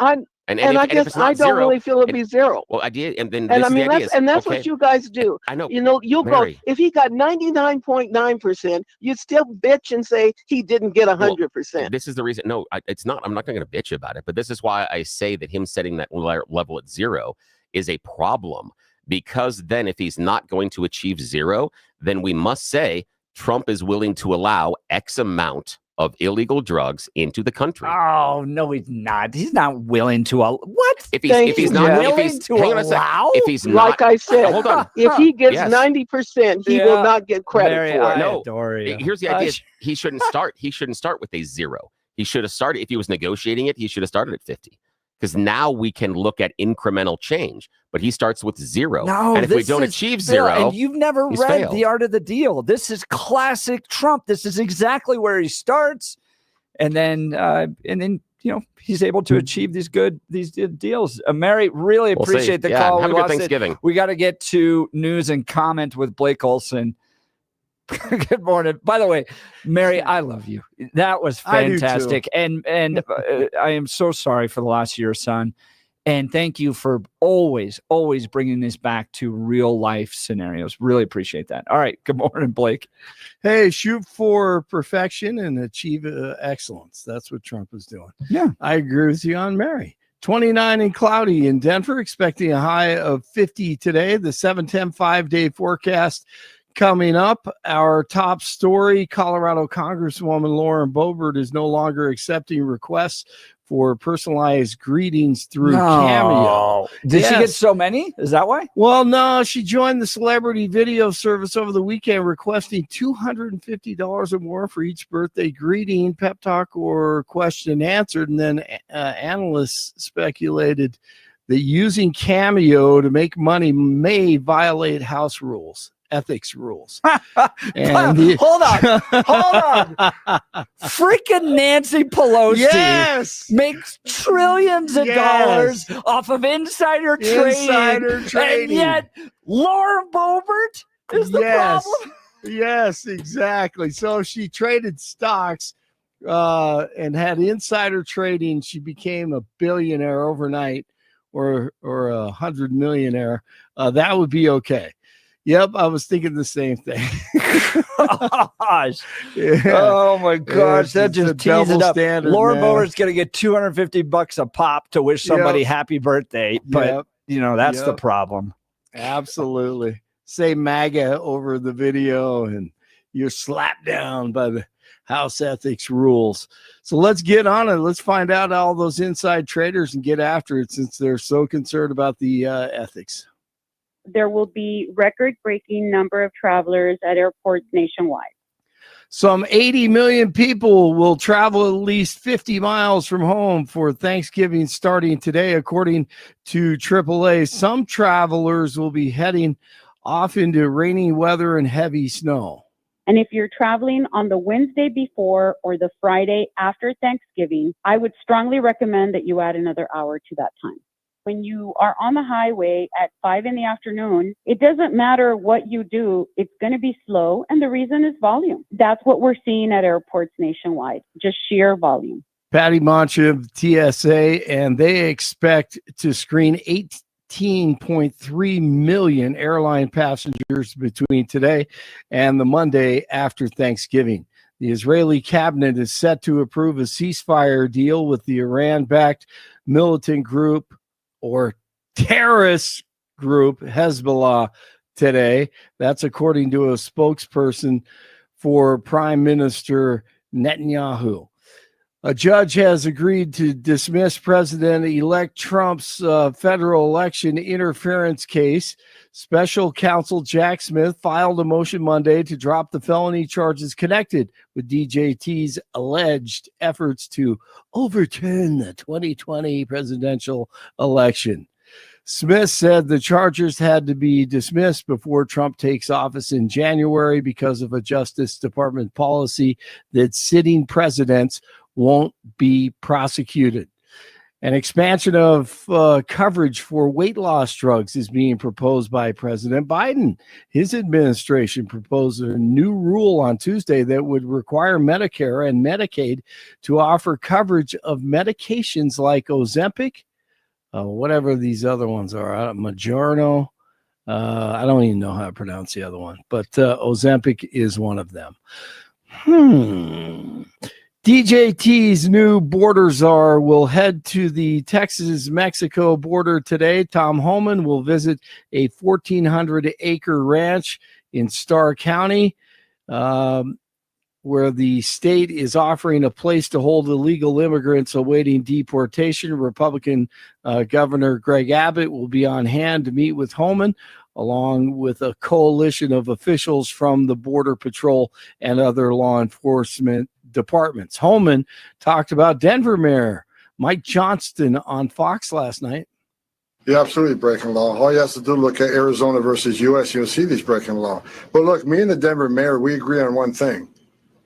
And I guess I don't really feel it'll be zero. Well, idea, and then And this I mean, is the idea. that's what you guys do. I know. You'll Mary, go, if he got 99.9%, you'd still bitch and say he didn't get 100%. This is the reason. No, it's not. I'm not going to bitch about it. But this is why I say that him setting that level at zero is a problem. Because then if he's not going to achieve zero, then we must say Trump is willing to allow X amount of illegal drugs into the country. Oh, no, he's not. He's not willing to what? If he's not willing to allow, if he's not, like I said, hold on. If he gets 90%, he will not get credit for it. No, here's the idea. He shouldn't start. He shouldn't start with a zero. He should have started, if he was negotiating it, he should have started at 50. Because now we can look at incremental change, but he starts with zero. No, and if we don't achieve zero, and you've never read failed. The Art of the Deal. This is classic Trump. This is exactly where he starts, and then he's able to achieve these deals. Mary, really appreciate the call. Have a good Thanksgiving. We got to get to news and comment with Blake Olson. Good morning. By the way, Mary, I love you. That was fantastic. And I am so sorry for the loss of your son. And thank you for always bringing this back to real life scenarios. Really appreciate that. All right. Good morning, Blake. Hey, shoot for perfection and achieve excellence. That's what Trump is doing. Yeah. I agree with you on Mary. 29 and cloudy in Denver, expecting a high of 50 today. The 7-10 5-day forecast coming up. Our top story, Colorado Congresswoman Lauren Boebert is no longer accepting requests for personalized greetings through Cameo. Did she get so many? Is that why? Well, no, she joined the celebrity video service over the weekend requesting $250 or more for each birthday greeting, pep talk, or question answered. And then analysts speculated that using Cameo to make money may violate House rules, ethics rules. Hold on. Freaking Nancy Pelosi makes trillions of dollars off of insider trading. And yet Laura Boebert is the problem. Yes, exactly. So she traded stocks and had insider trading. She became a billionaire overnight, or 100 millionaire. That would be okay. Yep, I was thinking the same thing. Gosh. Yeah. Oh my gosh, that It's a just tees it double up. standard, Laura man. Boebert's gonna get $250 a pop to wish somebody happy birthday, but that's the problem. Absolutely. Say MAGA over the video and you're slapped down by the House ethics rules. So let's get on it. Let's find out all those inside traders and get after it, since they're so concerned about the ethics. There will be record-breaking number of travelers at airports nationwide. Some 80 million people will travel at least 50 miles from home for Thanksgiving starting today, according to AAA. Some travelers will be heading off into rainy weather and heavy snow. And if you're traveling on the Wednesday before or the Friday after Thanksgiving, I would strongly recommend that you add another hour to that time. When you are on the highway at 5 in the afternoon, it doesn't matter what you do, it's going to be slow. And the reason is volume. That's what we're seeing at airports nationwide, just sheer volume. Patty Mancha of TSA, and they expect to screen 18.3 million airline passengers between today and the Monday after Thanksgiving. The Israeli cabinet is set to approve a ceasefire deal with the Iran-backed militant group or terrorist group Hezbollah today. That's according to a spokesperson for Prime Minister Netanyahu. A judge has agreed to dismiss President-elect Trump's federal election interference case. Special counsel Jack Smith filed a motion Monday to drop the felony charges connected with DJT's alleged efforts to overturn the 2020 presidential election. Smith said the charges had to be dismissed before Trump takes office in January because of a Justice Department policy that sitting presidents won't be prosecuted. An expansion of coverage for weight loss drugs is being proposed by President Biden. His administration proposed a new rule on Tuesday that would require Medicare and Medicaid to offer coverage of medications like Ozempic, whatever these other ones are, Mounjaro. I don't even know how to pronounce the other one, but Ozempic is one of them. DJT's new border czar will head to the Texas-Mexico border today. Tom Hillman will visit a 1,400-acre ranch in Starr County, where the state is offering a place to hold illegal immigrants awaiting deportation. Republican Governor Greg Abbott will be on hand to meet with Hillman, along with a coalition of officials from the Border Patrol and other law enforcement departments. Hillman talked about Denver Mayor Mike Johnston on Fox last night. Yeah, absolutely breaking law. All you have to do is look at Arizona versus U.S. You'll see these breaking law. But look, me and the Denver mayor, we agree on one thing.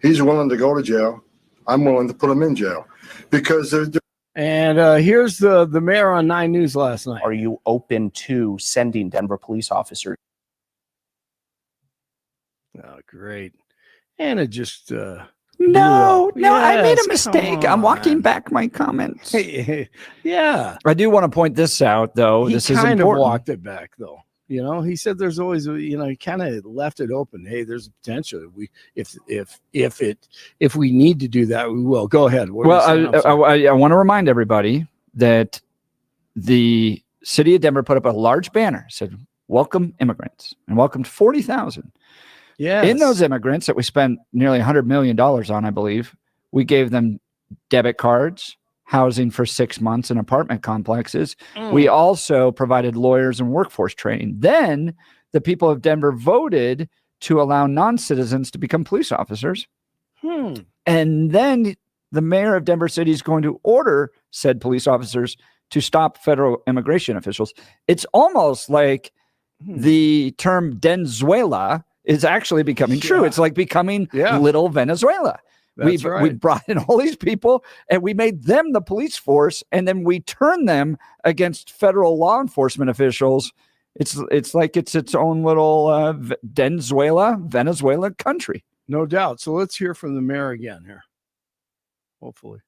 He's willing to go to jail. I'm willing to put him in jail because they're. And here's the mayor on 9 News last night. Are you open to sending Denver police officers? Oh, great. And it just No, I made Yes, a mistake. I'm walking back my comments. Yeah. I do want to point this out, though. He This is kind of important. walked it back, though. You know, he said there's always, he kind of left it open. Hey, there's a potential. If we need to do that, we will. Go ahead. What Well, are you saying? I want to remind everybody that the city of Denver put up a large banner, said, "Welcome immigrants," and welcomed 40,000. Yes. In those immigrants that we spent nearly $100 million on, I believe, we gave them debit cards, housing for 6 months in apartment complexes. We also provided lawyers and workforce training. Then the people of Denver voted to allow non-citizens to become police officers. And then the mayor of Denver City is going to order said police officers to stop federal immigration officials. It's almost like the term Denzuela is actually becoming true. It's like becoming little Venezuela. That's We brought in all these people and we made them the police force, and then we turn them against federal law enforcement officials. It's like it's its own little Venezuela country. No doubt. So let's hear from the mayor again here. Hopefully.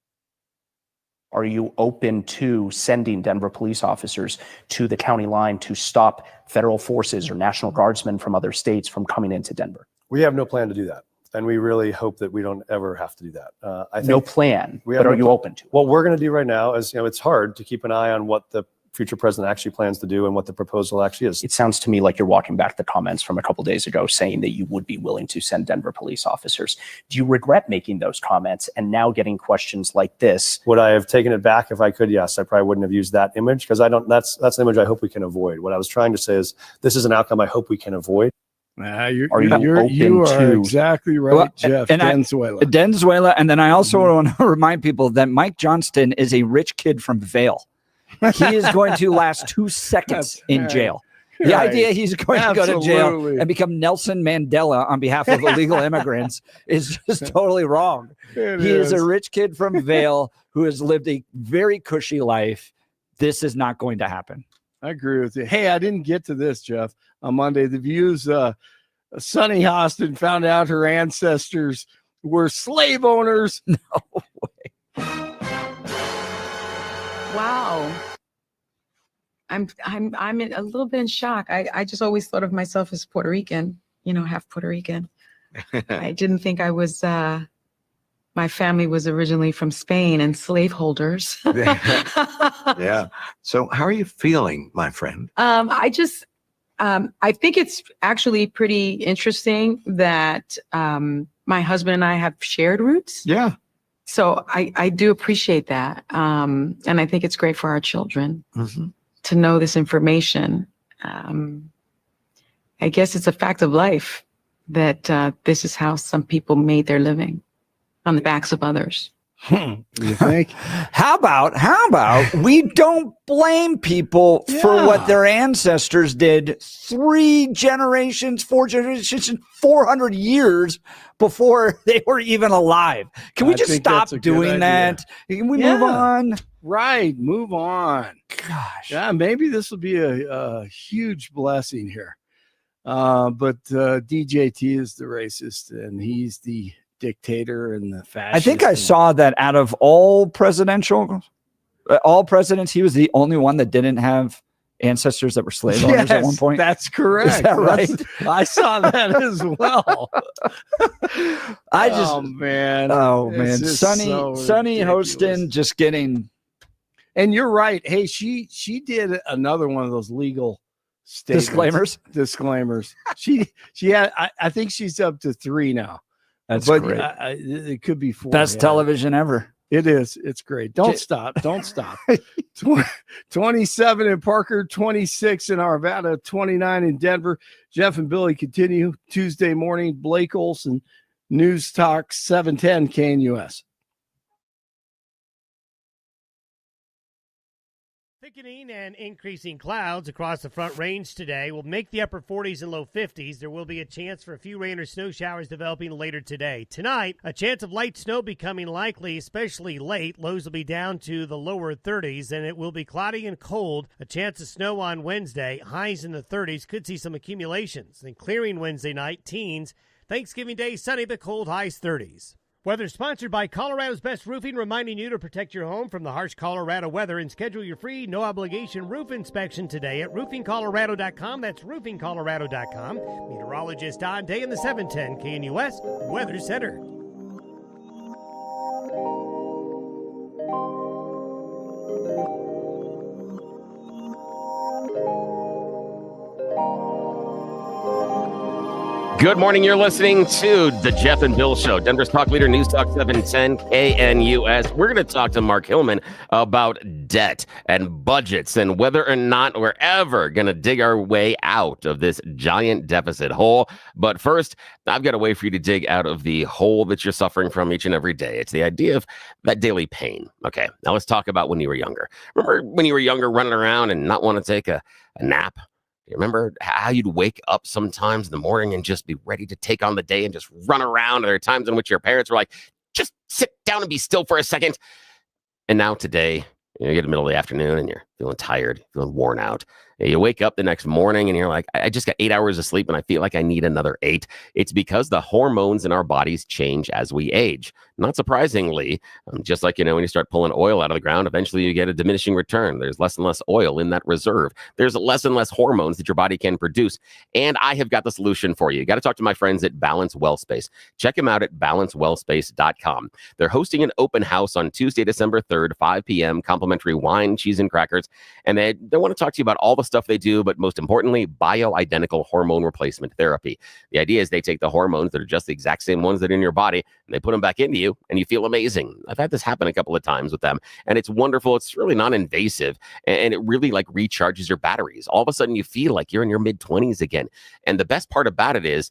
Are you open to sending Denver police officers to the county line to stop federal forces or National Guardsmen from other states from coming into Denver? We have no plan to do that. And we really hope that we don't ever have to do that. I think no plan, we but are you open to it? What we're going to do right now is, it's hard to keep an eye on what the future president actually plans to do and what the proposal actually is. It sounds to me like you're walking back the comments from a couple days ago saying that you would be willing to send Denver police officers. Do you regret making those comments and now getting questions like this? Would I have taken it back if I could? Yes, I probably wouldn't have used that image because that's an image I hope we can avoid. What I was trying to say is this is an outcome I hope we can avoid. You are exactly right, Well, Jeff. and Denzuela. And then I also want to remind people that Mike Johnston is a rich kid from Vail. He is going to last 2 seconds in jail. The idea he's going to go to jail and become Nelson Mandela on behalf of illegal immigrants is just totally wrong. He is a rich kid from Vail who has lived a very cushy life. This is not going to happen. I agree with you. Hey, I didn't get to this, Jeff. On Monday, the Views, Sunny Hostin found out her ancestors were slave owners. No way. Wow. I'm a little bit in shock. I just always thought of myself as Puerto Rican, half Puerto Rican. I didn't think I was, my family was originally from Spain and slaveholders. Yeah. So how are you feeling, my friend? I think it's actually pretty interesting that my husband and I have shared roots. Yeah. So I do appreciate that. And I think it's great for our children to know this information. I guess it's a fact of life that this is how some people made their living, on the backs of others. You think? How about we don't blame people for what their ancestors did 3 generations, 4 generations, 400 years before they were even alive? Can we just stop doing that? Can we move on? Right. Move on. Gosh. Yeah, maybe this will be a huge blessing here. But DJT is the racist and he's the dictator and the fascist. I think I saw that out of all presidents, he was the only one that didn't have ancestors that were slave owners at one point. That's correct. Is that right? I saw that as well. Oh man. Sunny Hostin just getting. And you're right. Hey, she did another one of those legal statements. Disclaimers. She had. I think she's up to 3 now. That's great. It could be 4. Best television ever. It is. It's great. Don't stop. 27 in Parker, 26 in Arvada, 29 in Denver. Jeff and Billy continue Tuesday morning. Blake Olson, News Talk 710 KNUS. Thickening and increasing clouds across the Front Range today will make the upper 40s and low 50s. There will be a chance for a few rain or snow showers developing later today. Tonight, a chance of light snow becoming likely, especially late. Lows will be down to the lower 30s, and it will be cloudy and cold. A chance of snow on Wednesday. Highs in the 30s. Could see some accumulations. Then clearing Wednesday night, teens. Thanksgiving Day, sunny but cold, highs 30s. Weather sponsored by Colorado's Best Roofing, reminding you to protect your home from the harsh Colorado weather and schedule your free, no-obligation roof inspection today at roofingcolorado.com. That's roofingcolorado.com. Meteorologist Don Day in the 710 KNUS Weather Center. Good morning. You're listening to the Jeff and Bill Show, Denver's talk leader, News Talk 710 KNUS. We're going to talk to Mark Hillman about debt and budgets and whether or not we're ever going to dig our way out of this giant deficit hole. But first, I've got a way for you to dig out of the hole that you're suffering from each and every day. It's the idea of that daily pain. Okay, now let's talk about when you were younger. Remember when you were younger running around and not want to take a nap? You remember how you'd wake up sometimes in the morning and just be ready to take on the day and just run around? There are times in which your parents were like, just sit down and be still for a second. And now today, you get the middle of the afternoon and you're feeling tired, feeling worn out. You wake up the next morning and you're like, I just got 8 hours of sleep and I feel like I need another 8. It's because the hormones in our bodies change as we age. Not surprisingly, just like, when you start pulling oil out of the ground, eventually you get a diminishing return. There's less and less oil in that reserve. There's less and less hormones that your body can produce. And I have got the solution for you. You got to talk to my friends at Balance Wellspace. Check them out at balancewellspace.com. They're hosting an open house on Tuesday, December 3rd, 5 p.m., complimentary wine, cheese, and crackers. And they want to talk to you about all the stuff they do, but most importantly, bioidentical hormone replacement therapy. The idea is they take the hormones that are just the exact same ones that are in your body and they put them back into you and you feel amazing. I've had this happen a couple of times with them and it's wonderful. It's really non-invasive and it really recharges your batteries. All of a sudden you feel like you're in your mid-20s again. And the best part about it is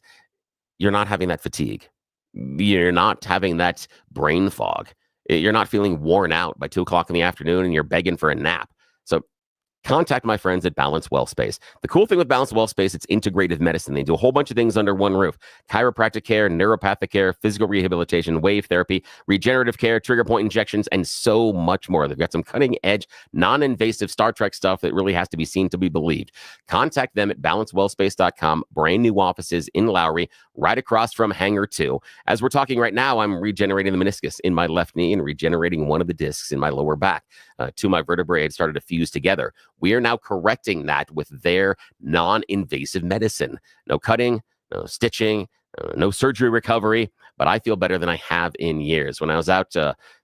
you're not having that fatigue. You're not having that brain fog. You're not feeling worn out by 2 o'clock in the afternoon and you're begging for a nap. So contact my friends at Balance Wellspace. The cool thing with Balance Wellspace, it's integrative medicine. They do a whole bunch of things under one roof. Chiropractic care, neuropathic care, physical rehabilitation, wave therapy, regenerative care, trigger point injections, and so much more. They've got some cutting-edge, non-invasive Star Trek stuff that really has to be seen to be believed. Contact them at balancewellspace.com. Brand new offices in Lowry, right across from Hangar 2. As we're talking right now, I'm regenerating the meniscus in my left knee and regenerating one of the discs in my lower back. 2 of my vertebrae had started to fuse together. We are now correcting that with their non-invasive medicine. No cutting, no stitching, no surgery recovery, but I feel better than I have in years. When I was out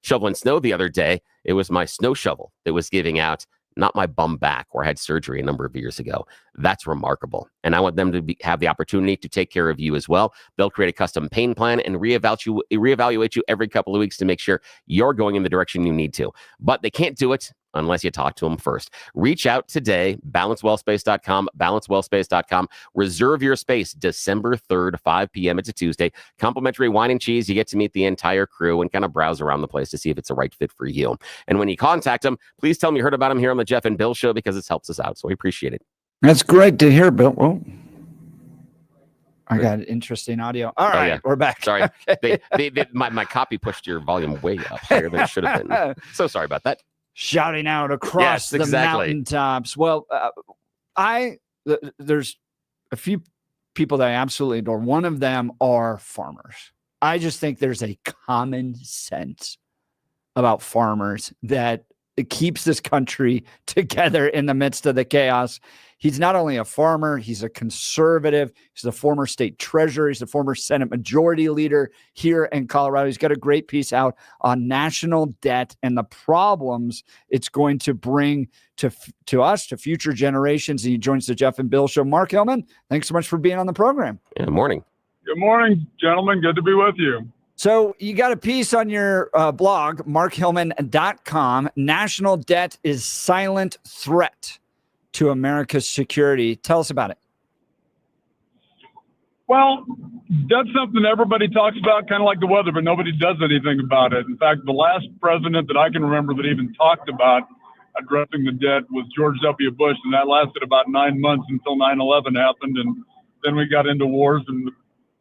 shoveling snow the other day, it was my snow shovel that was giving out, not my bum back where I had surgery a number of years ago. That's remarkable. And I want them to have the opportunity to take care of you as well. They'll create a custom pain plan and reevaluate you every couple of weeks to make sure you're going in the direction you need to. But they can't do it unless you talk to them first. Reach out today, balancewellspace.com, balancewellspace.com. Reserve your space December 3rd, 5 p.m. It's a Tuesday. Complimentary wine and cheese. You get to meet the entire crew and kind of browse around the place to see if it's a right fit for you. And when you contact them, please tell them you heard about them here on the Jeff and Bill Show because it helps us out. So we appreciate it. That's great to hear, Bill. Well, I got interesting audio. All right, we're back. Sorry. My copy pushed your volume way up higher than it should have been. So sorry about that. Shouting out across the mountaintops. Well, there's a few people that I absolutely adore. One of them are farmers. I just think there's a common sense about farmers that it keeps this country together in the midst of the chaos. He's not only a farmer, he's a conservative. He's a former state treasurer. He's a former Senate majority leader here in Colorado. He's got a great piece out on national debt and the problems it's going to bring to us, to future generations. And he joins the Jeff and Bill Show. Mark Hillman, thanks so much for being on the program. Good morning. Good morning, gentlemen. Good to be with you. So you got a piece on your blog, markhillman.com. National debt is silent threat to America's security. Tell us about it. Well, that's something everybody talks about, kind of like the weather, but nobody does anything about it. In fact, the last president that I can remember that even talked about addressing the debt was George W. Bush, and that lasted about 9 months until 9/11 happened, and then we got into wars, and the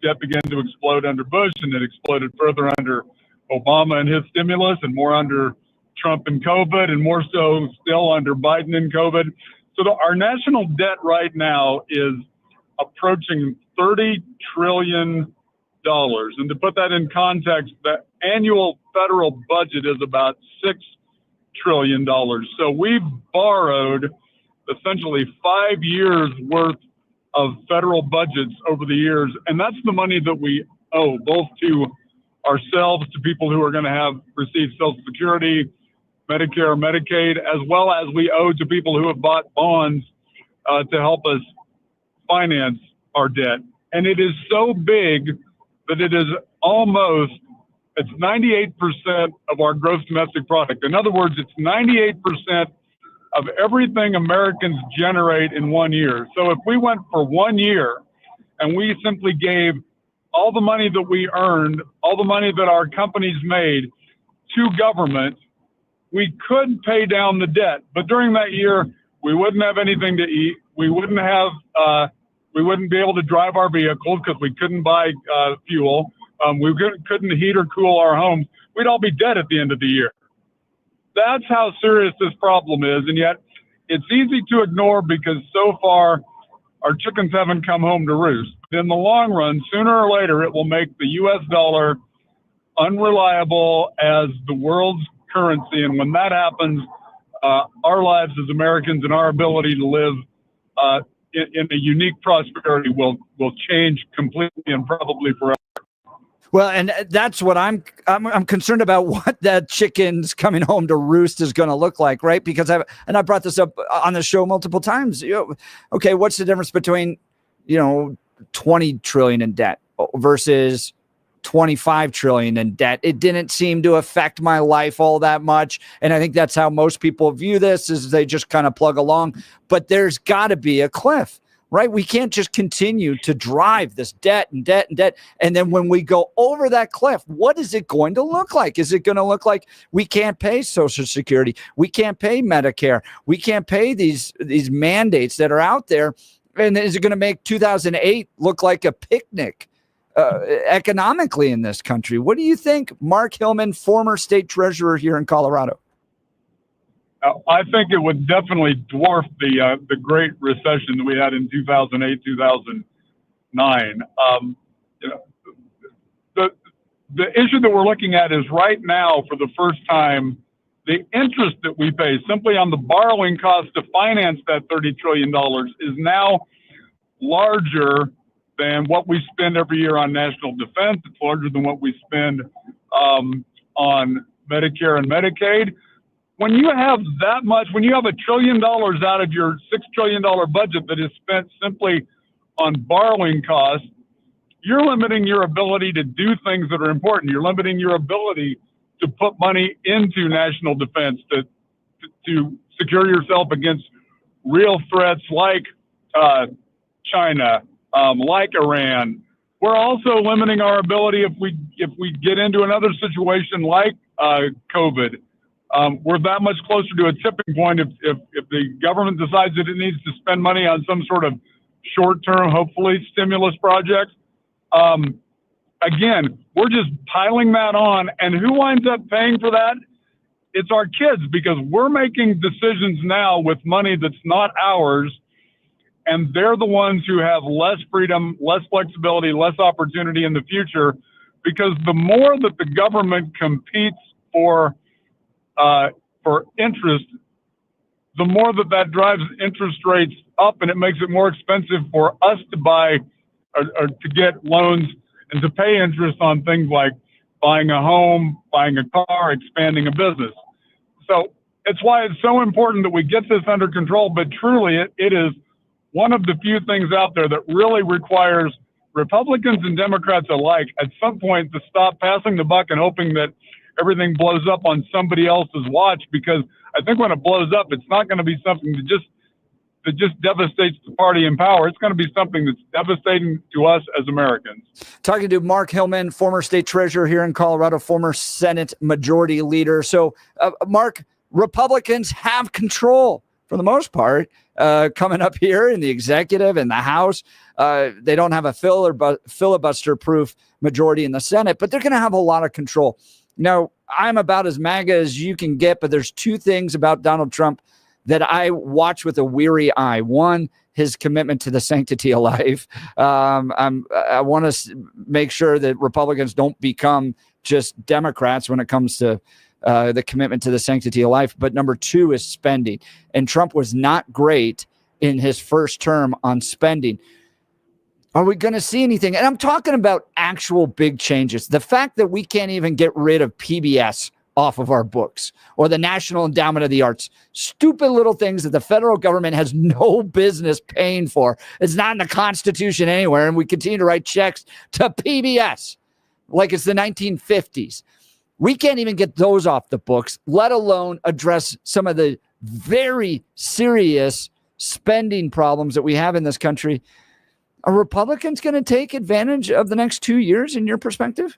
debt began to explode under Bush, and it exploded further under Obama and his stimulus, and more under Trump and COVID, and more so still under Biden and COVID. So our national debt right now is approaching $30 trillion. And to put that in context, the annual federal budget is about $6 trillion. So we've borrowed essentially 5 years worth of federal budgets over the years. And that's the money that we owe both to ourselves, to people who are going to receive Social Security, Medicare, Medicaid, as well as we owe to people who have bought bonds to help us finance our debt. And it is so big that it is it's 98% of our gross domestic product. In other words, it's 98% of everything Americans generate in 1 year. So if we went for 1 year and we simply gave all the money that we earned, all the money that our companies made to government, we could pay down the debt. But during that year, we wouldn't have anything to eat. We wouldn't be able to drive our vehicles because we couldn't buy fuel. We couldn't heat or cool our homes. We'd all be dead at the end of the year. That's how serious this problem is. And yet it's easy to ignore because so far our chickens haven't come home to roost. In the long run, sooner or later, it will make the U.S. dollar unreliable as the world's currency. And when that happens, our lives as Americans and our ability to live in a unique prosperity will change completely and probably forever. Well, and that's what I'm concerned about, what that chicken's coming home to roost is going to look like, right? Because I brought this up on the show multiple times. Okay, what's the difference between 20 trillion in debt versus 25 trillion in debt? It didn't seem to affect my life all that much, and I think that's how most people view this, is they just kind of plug along. But there's got to be a cliff. Right? We can't just continue to drive this debt and debt and debt. And then when we go over that cliff, what is it going to look like? Is it going to look like we can't pay Social Security? We can't pay Medicare. We can't pay these mandates that are out there. And is it going to make 2008 look like a picnic economically in this country? What do you think, Mark Hillman, former state treasurer here in Colorado? I think it would definitely dwarf the Great Recession that we had in 2008, 2009. The issue that we're looking at is right now, for the first time, the interest that we pay simply on the borrowing cost to finance that $30 trillion is now larger than what we spend every year on national defense. It's larger than what we spend on Medicare and Medicaid. When you have that much, when you have $1 trillion out of your $6 trillion budget that is spent simply on borrowing costs, you're limiting your ability to do things that are important. You're limiting your ability to put money into national defense, to secure yourself against real threats like China, like Iran. We're also limiting our ability if we get into another situation like COVID. We're that much closer to a tipping point if the government decides that it needs to spend money on some sort of short-term, hopefully, stimulus project. Again, we're just piling that on. And who winds up paying for that? It's our kids, because we're making decisions now with money that's not ours. And they're the ones who have less freedom, less flexibility, less opportunity in the future, because the more that the government competes for interest, the more that drives interest rates up, and it makes it more expensive for us to buy or to get loans and to pay interest on things like buying a home, buying a car, expanding a business. So it's why it's so important that we get this under control. But truly, it is one of the few things out there that really requires Republicans and Democrats alike at some point to stop passing the buck and hoping that everything blows up on somebody else's watch, because I think when it blows up, it's not going to be something that just devastates the party in power. It's going to be something that's devastating to us as Americans. Talking to Mark Hillman, former state treasurer here in Colorado, former Senate majority leader. So, Mark, Republicans have control for the most part coming up here in the executive and the House. They don't have a filibuster-proof majority in the Senate, but they're going to have a lot of control. Now, I'm about as MAGA as you can get, but there's two things about Donald Trump that I watch with a weary eye. One, his commitment to the sanctity of life. I want to make sure that Republicans don't become just Democrats when it comes to the commitment to the sanctity of life. But number two is spending. And Trump was not great in his first term on spending. Are we going to see anything? And I'm talking about actual big changes. The fact that we can't even get rid of PBS off of our books, or the National Endowment of the Arts. Stupid little things that the federal government has no business paying for. It's not in the Constitution anywhere, and we continue to write checks to PBS like it's the 1950s. We can't even get those off the books, let alone address some of the very serious spending problems that we have in this country. Are Republicans going to take advantage of the next 2 years in your perspective?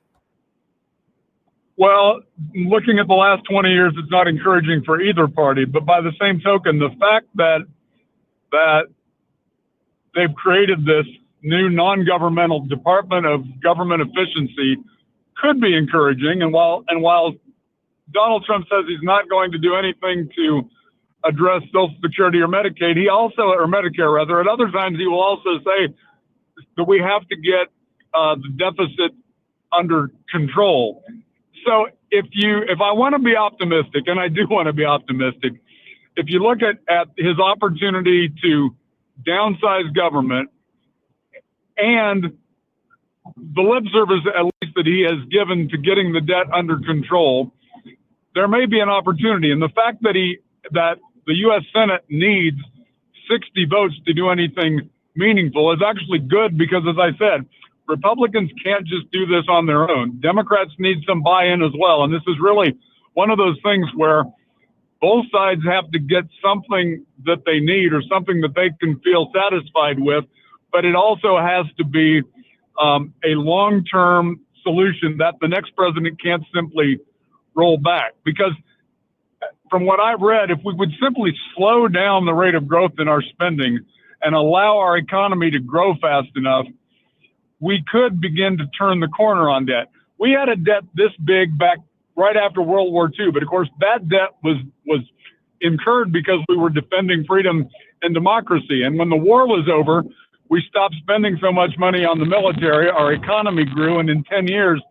Well, looking at the last 20 years, it's not encouraging for either party. But by the same token, the fact that they've created this new non-governmental Department of Government Efficiency could be encouraging. And while Donald Trump says he's not going to do anything to address Social Security or Medicaid, or Medicare rather, at other times he will also say that we have to get the deficit under control. So if I want to be optimistic, and I do want to be optimistic, if you look at his opportunity to downsize government and the lip service, at least that he has given to getting the debt under control, there may be an opportunity. And the fact that the U.S. Senate needs 60 votes to do anything meaningful is actually good because, as I said, Republicans can't just do this on their own. Democrats need some buy-in as well. And this is really one of those things where both sides have to get something that they need or something that they can feel satisfied with, but it also has to be a long-term solution that the next president can't simply roll back. Because from what I've read, if we would simply slow down the rate of growth in our spending and allow our economy to grow fast enough, we could begin to turn the corner on debt. We had a debt this big back right after World War II, but of course that debt was incurred because we were defending freedom and democracy. And when the war was over, we stopped spending so much money on the military, our economy grew, and in 10 years,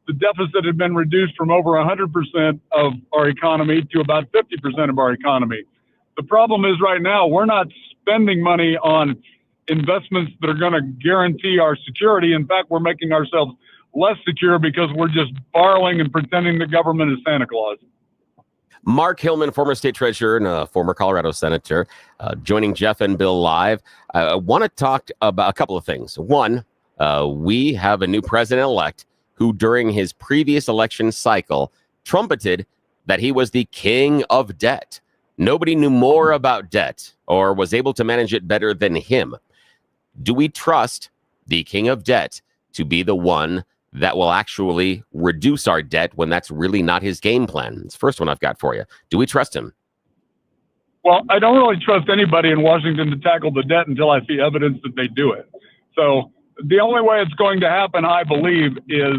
the deficit had been reduced from over 100% of our economy to about 50% of our economy. The problem is right now, we're not spending money on investments that are going to guarantee our security. In fact, we're making ourselves less secure because we're just borrowing and pretending the government is Santa Claus. Mark Hillman, former state treasurer and a former Colorado senator, joining Jeff and Bill live. I want to talk about a couple of things. One, we have a new president-elect who during his previous election cycle trumpeted that he was the king of debt. Nobody knew more about debt or was able to manage it better than him. Do we trust the king of debt to be the one that will actually reduce our debt when that's really not his game plan? It's the first one I've got for you. Do we trust him? Well, I don't really trust anybody in Washington to tackle the debt until I see evidence that they do it. So the only way it's going to happen, I believe, is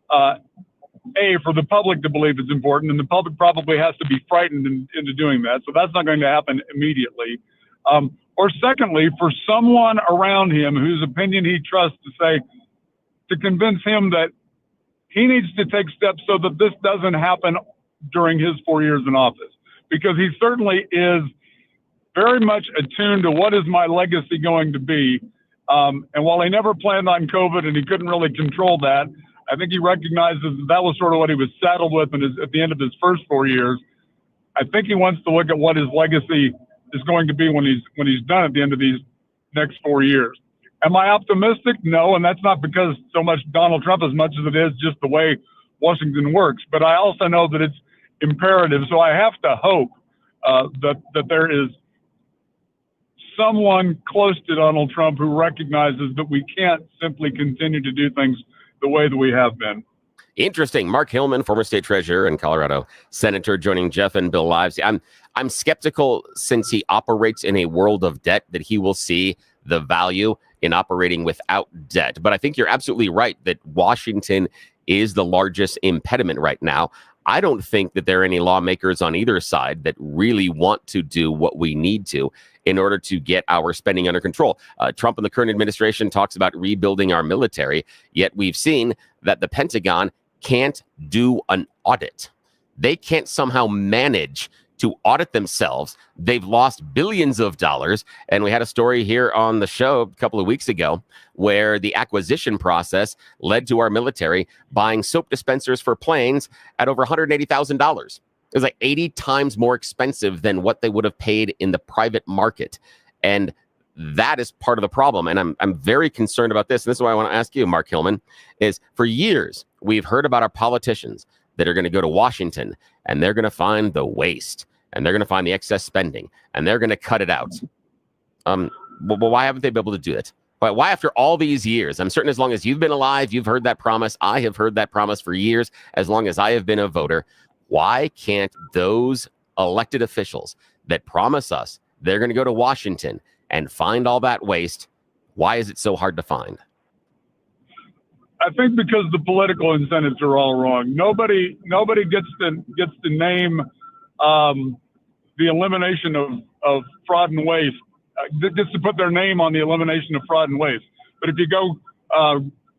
for the public to believe it's important, and the public probably has to be frightened into doing that. So that's not going to happen immediately. Or secondly, for someone around him whose opinion he trusts to convince him that he needs to take steps so that this doesn't happen during his 4 years in office. Because he certainly is very much attuned to what is my legacy going to be. And while he never planned on COVID and he couldn't really control that, I think he recognizes that was sort of what he was saddled with at the end of his first 4 years. I think he wants to look at what his legacy is going to be when he's done at the end of these next 4 years. Am I optimistic? No, and that's not because so much Donald Trump as much as it is just the way Washington works. But I also know that it's imperative. So I have to hope that there is someone close to Donald Trump who recognizes that we can't simply continue to do things the way that we have been. Interesting. Mark Hillman, former state treasurer and Colorado senator, joining Jeff and Bill live. I'm skeptical, since he operates in a world of debt, that he will see the value in operating without debt. But I think you're absolutely right that Washington is the largest impediment right now. I don't think that there are any lawmakers on either side that really want to do what we need to in order to get our spending under control. Trump and the current administration talks about rebuilding our military, yet we've seen that the Pentagon can't do an audit. They can't somehow manage to audit themselves. They've lost billions of dollars. And we had a story here on the show a couple of weeks ago where the acquisition process led to our military buying soap dispensers for planes at over $180,000. It was like 80 times more expensive than what they would have paid in the private market. And that is part of the problem. And I'm very concerned about this. And this is why I want to ask you, Mark Hillman, is for years, we've heard about our politicians that are going to go to Washington and they're going to find the waste and they're going to find the excess spending and they're going to cut it out. Well, why haven't they been able to do it? Why after all these years? I'm certain as long as you've been alive, you've heard that promise. I have heard that promise for years, as long as I have been a voter. Why can't those elected officials that promise us they're going to go to Washington and find all that waste, why is it so hard to find? I think because the political incentives are all wrong. Nobody gets to name the elimination of fraud and waste. Gets to put their name on the elimination of fraud and waste. But if you go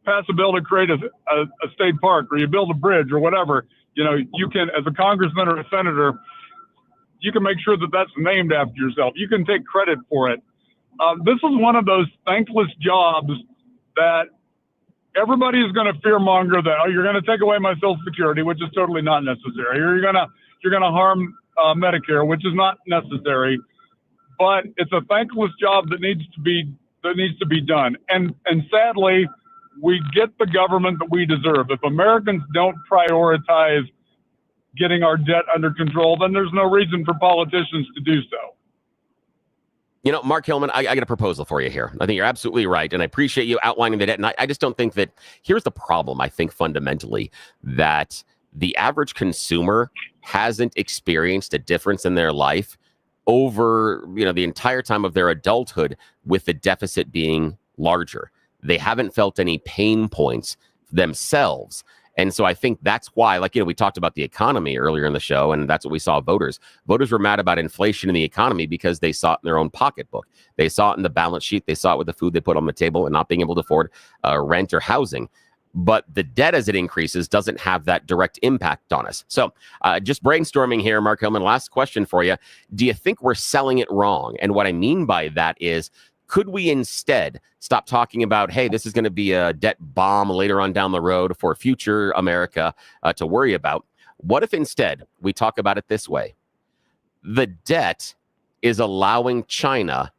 pass a bill to create a state park, or you build a bridge or whatever, you can, as a congressman or a senator, you can make sure that that's named after yourself. You can take credit for it. This is one of those thankless jobs that everybody is going to fearmonger that, oh, you're going to take away my Social Security, which is totally not necessary. Or you're going to harm Medicare, which is not necessary. But it's a thankless job that needs to be done. And sadly, we get the government that we deserve. If Americans don't prioritize getting our debt under control, then there's no reason for politicians to do so. Mark Hillman, I got a proposal for you here. I think you're absolutely right. And I appreciate you outlining the debt. And I just don't think that here's the problem. I think fundamentally that the average consumer hasn't experienced a difference in their life over, the entire time of their adulthood with the deficit being larger. They haven't felt any pain points themselves. And so I think that's why, we talked about the economy earlier in the show, and that's what we saw voters. Voters were mad about inflation in the economy because they saw it in their own pocketbook. They saw it in the balance sheet. They saw it with the food they put on the table and not being able to afford rent or housing. But the debt as it increases doesn't have that direct impact on us. So just brainstorming here, Mark Hillman, last question for you. Do you think we're selling it wrong? And what I mean by that is, could we instead stop talking about, hey, this is going to be a debt bomb later on down the road for future America to worry about? What if instead we talk about it this way? The debt is allowing China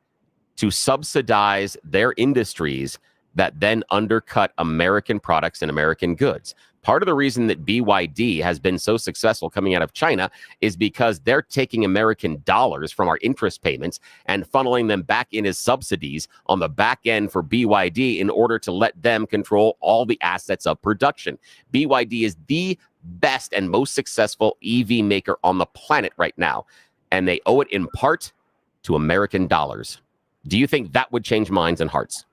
to subsidize their industries that then undercut American products and American goods. Part of the reason that BYD has been so successful coming out of China is because they're taking American dollars from our interest payments and funneling them back in as subsidies on the back end for BYD in order to let them control all the assets of production. BYD is the best and most successful EV maker on the planet right now, and they owe it in part to American dollars. Do you think that would change minds and hearts?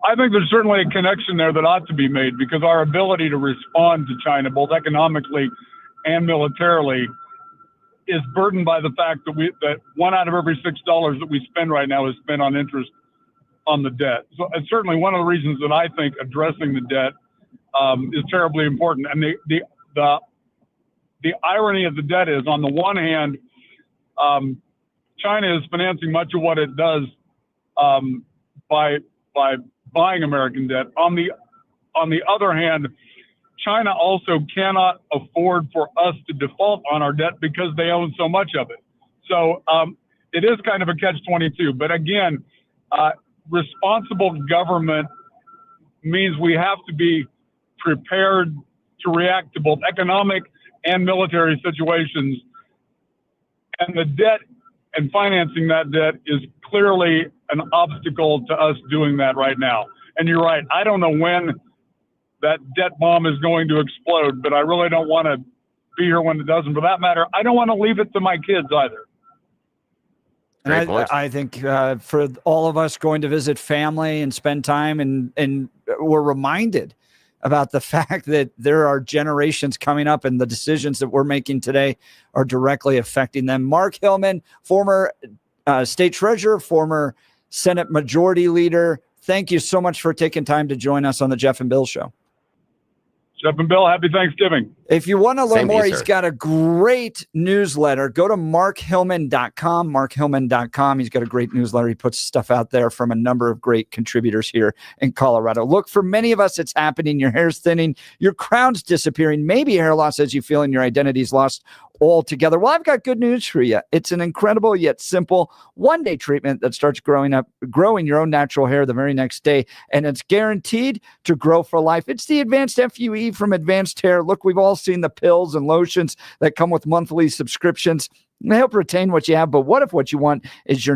I think there's certainly a connection there that ought to be made, because our ability to respond to China, both economically and militarily, is burdened by the fact that one out of every $6 that we spend right now is spent on interest on the debt. So it's certainly one of the reasons that I think addressing the debt is terribly important. And the irony of the debt is, on the one hand, China is financing much of what it does by buying American debt. On the other hand, China also cannot afford for us to default on our debt because they own so much of it. So it is kind of a catch-22. But again, responsible government means we have to be prepared to react to both economic and military situations. And the debt and financing that debt is clearly an obstacle to us doing that right now. And you're right. I don't know when that debt bomb is going to explode, but I really don't want to be here when it doesn't. For that matter, I don't want to leave it to my kids either. And I think for all of us going to visit family and spend time, and we're reminded about the fact that there are generations coming up, and the decisions that we're making today are directly affecting them. Mark Hillman, former state treasurer, former Senate Majority Leader, thank you so much for taking time to join us on the Jeff and Bill Show. Jeff and Bill, happy Thanksgiving. If you want to learn Same to you, more, he's sir. got a great newsletter. Go to markhillman.com, markhillman.com. He's got a great newsletter. He puts stuff out there from a number of great contributors here in Colorado. Look, for many of us, it's happening. Your hair's thinning, your crown's disappearing, maybe hair loss as you feel, and your identity's lost altogether. Well, I've got good news for you. It's an incredible yet simple one-day treatment that starts growing your own natural hair the very next day, and it's guaranteed to grow for life. It's the Advanced FUE from Advanced Hair. Look, we've all seen the pills and lotions that come with monthly subscriptions. They help retain what you have, but what if what you want is your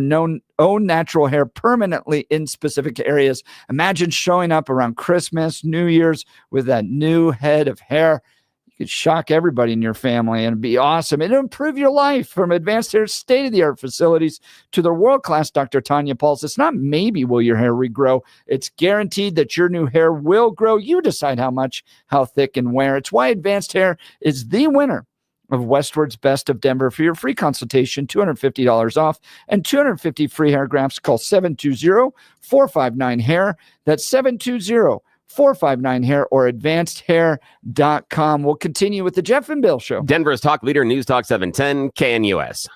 own natural hair permanently in specific areas? Imagine showing up around Christmas, New Year's with that new head of hair. You could shock everybody in your family and be awesome. It'll improve your life. From Advanced Hair's state-of-the-art facilities to the world-class Dr. Tanya Pauls. It's not maybe will your hair regrow. It's guaranteed that your new hair will grow. You decide how much, how thick, and where. It's why Advanced Hair is the winner of Westward's Best of Denver. For your free consultation, $250 off and 250 free hair grafts. Call 720-459-HAIR. That's 720-459-HAIR or advancedhair.com. We'll continue with the Jeff and Bill Show. Denver's talk leader, News Talk 710, KNUS.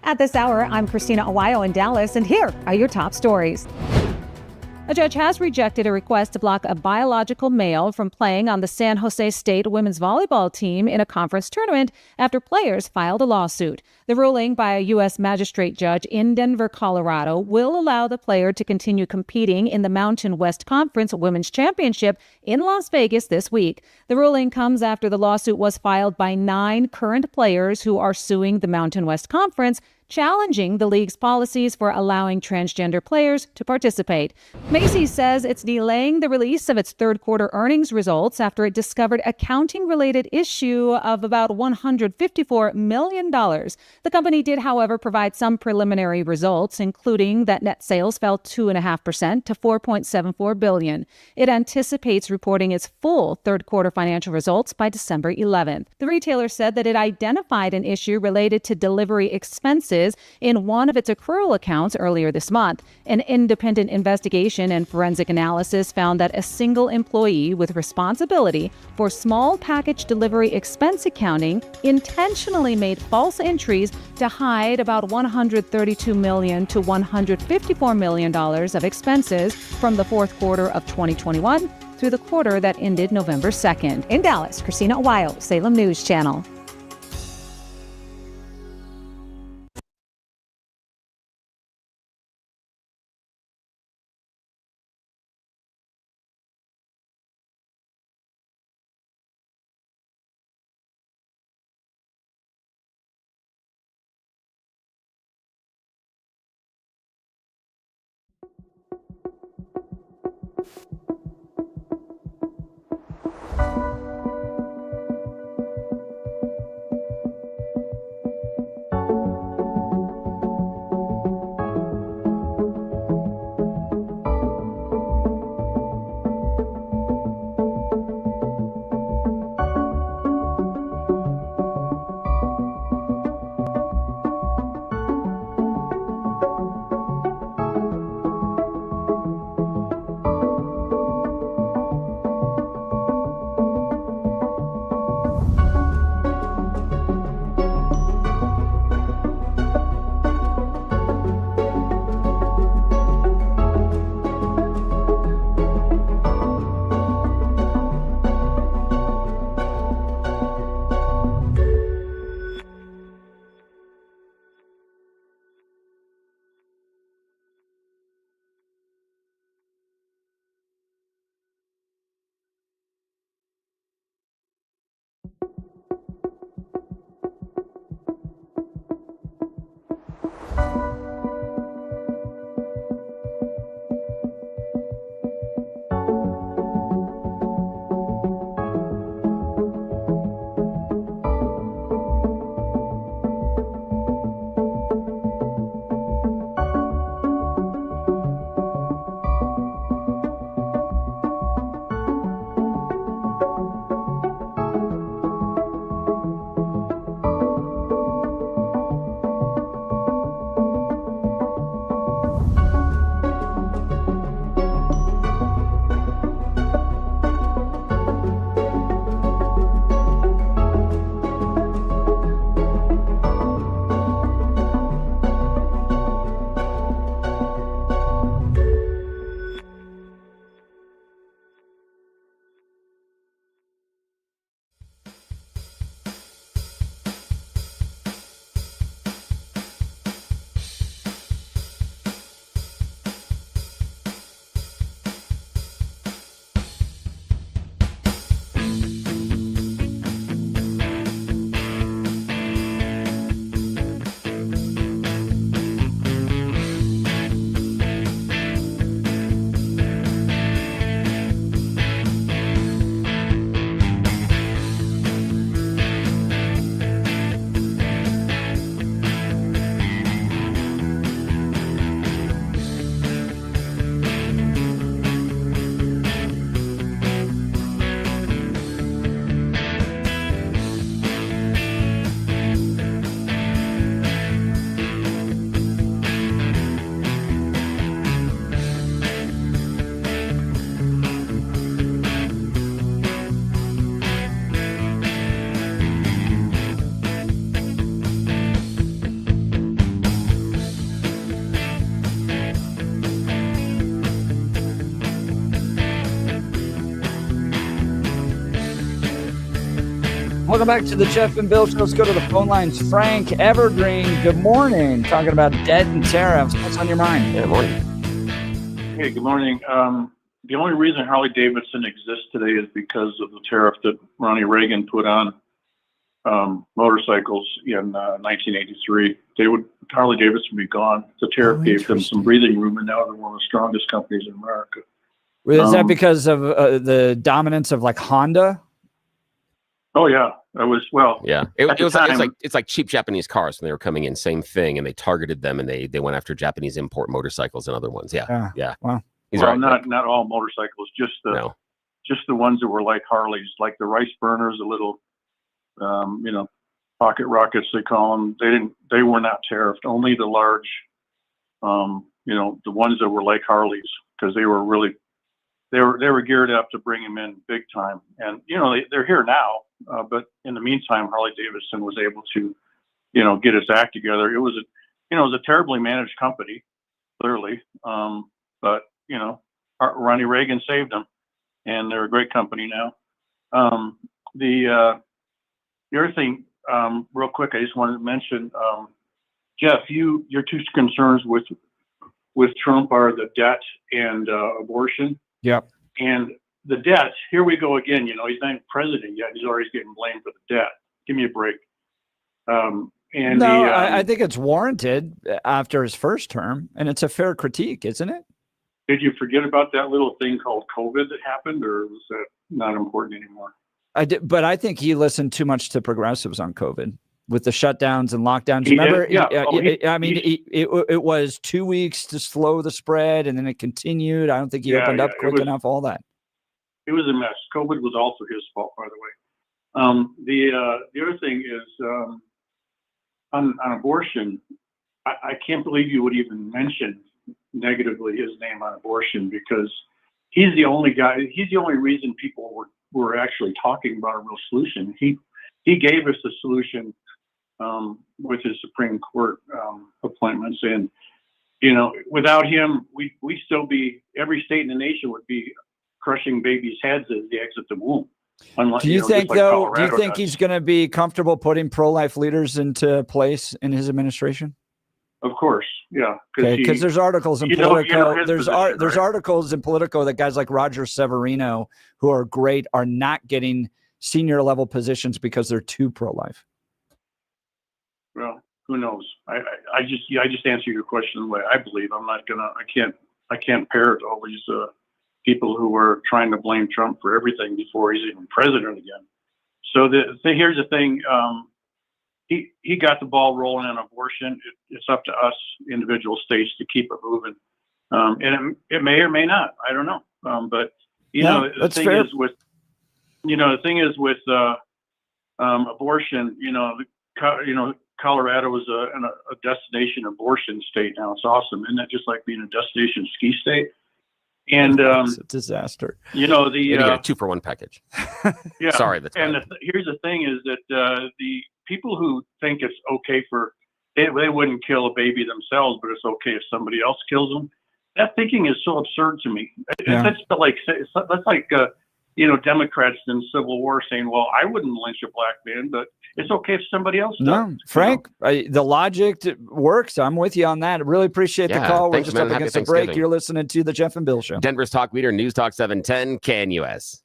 At this hour, I'm Christina Awayo in Dallas, and here are your top stories. A judge has rejected a request to block a biological male from playing on the San Jose State women's volleyball team in a conference tournament after players filed a lawsuit. The ruling by a U.S. magistrate judge in Denver, Colorado, will allow the player to continue competing in the Mountain West Conference Women's Championship in Las Vegas this week. The ruling comes after the lawsuit was filed by 9 current players who are suing the Mountain West Conference, challenging the league's policies for allowing transgender players to participate. Macy's says it's delaying the release of its third quarter earnings results after it discovered accounting-related issue of about $154 million. The company did, however, provide some preliminary results, including that net sales fell 2.5% to $4.74 billion. It anticipates reporting its full third quarter financial results by December 11th. The retailer said that it identified an issue related to delivery expenses in one of its accrual accounts earlier this month. An independent investigation and forensic analysis found that a single employee with responsibility for small package delivery expense accounting intentionally made false entries to hide about $132 million to $154 million of expenses from the fourth quarter of 2021 through the quarter that ended November 2nd. In Dallas, Christina Awayo, Salem News Channel. Welcome back to the Jeff and Bill Show. Let's go to the phone lines. Frank Evergreen, good morning. Talking about debt and tariffs. What's on your mind? Yeah, morning. Hey, good morning. The only reason Harley Davidson exists today is because of the tariff that Ronnie Reagan put on motorcycles in 1983. Harley Davidson would be gone. The tariff gave them some breathing room, and now they're one of the strongest companies in America. Is that because of the dominance of like Honda? Oh yeah, that was Yeah, it's like cheap Japanese cars when they were coming in, same thing, and they targeted them and they went after Japanese import motorcycles and other ones. Yeah. Wow. He's well, right. not all motorcycles, just the ones that were like Harleys, like the rice burners, the little, pocket rockets they call them. They were not tariffed. Only the large, the ones that were like Harleys, because they were geared up to bring them in big time. And they're here now, but in the meantime, Harley Davidson was able to, get its act together. It was a terribly managed company, clearly, but Ronnie Reagan saved them, and they're a great company now. The other thing, real quick, I just wanted to mention, Jeff, your two concerns with Trump are the debt and abortion. Yep. And the debt, here we go again. He's not even president yet. He's already getting blamed for the debt. Give me a break. I think it's warranted after his first term, and it's a fair critique, isn't it? Did you forget about that little thing called COVID that happened, or was that not important anymore? I did, but I think he listened too much to progressives on COVID with the shutdowns and lockdowns. Remember, it was 2 weeks to slow the spread, and then it continued. I don't think he opened up quick enough. All that. It was a mess. COVID was also his fault, by the way. The other thing is on abortion. I can't believe you would even mention negatively his name on abortion, because he's the only reason people were actually talking about a real solution. He gave us the solution with his Supreme Court appointments, and without him, we still be, every state in the nation would be crushing babies' heads as they exit the womb. Unless, do you think though? Do you think does. he's going to be comfortable putting pro-life leaders into place in his administration? Of course, yeah. Because there's articles in Politico. There's right? articles in Politico that guys like Roger Severino, who are great, are not getting senior level positions because they're too pro-life. Well, who knows? I just answer your question the way I believe. I can't parrot all these people who are trying to blame Trump for everything before he's even president again. So here's the thing. He got the ball rolling on abortion. It's up to us, individual states, to keep it moving. And it may or may not. I don't know. But the thing is with abortion. Colorado is a destination abortion state now. It's awesome. Isn't that just like being a destination ski state? And it's a disaster. You get a 2-for-1 package. Yeah. Sorry. Here's the thing: is that the people who think it's okay they wouldn't kill a baby themselves, but it's okay if somebody else kills them. That thinking is so absurd to me. Yeah. That's like Democrats in the Civil War saying, "Well, I wouldn't lynch a black man, but it's okay if somebody else does." No, Frank, the logic works. I'm with you on that. I really appreciate the call. We're just up against a break. You're listening to the Jeff and Bill Show. Denver's talk leader, News Talk 710, KNUS.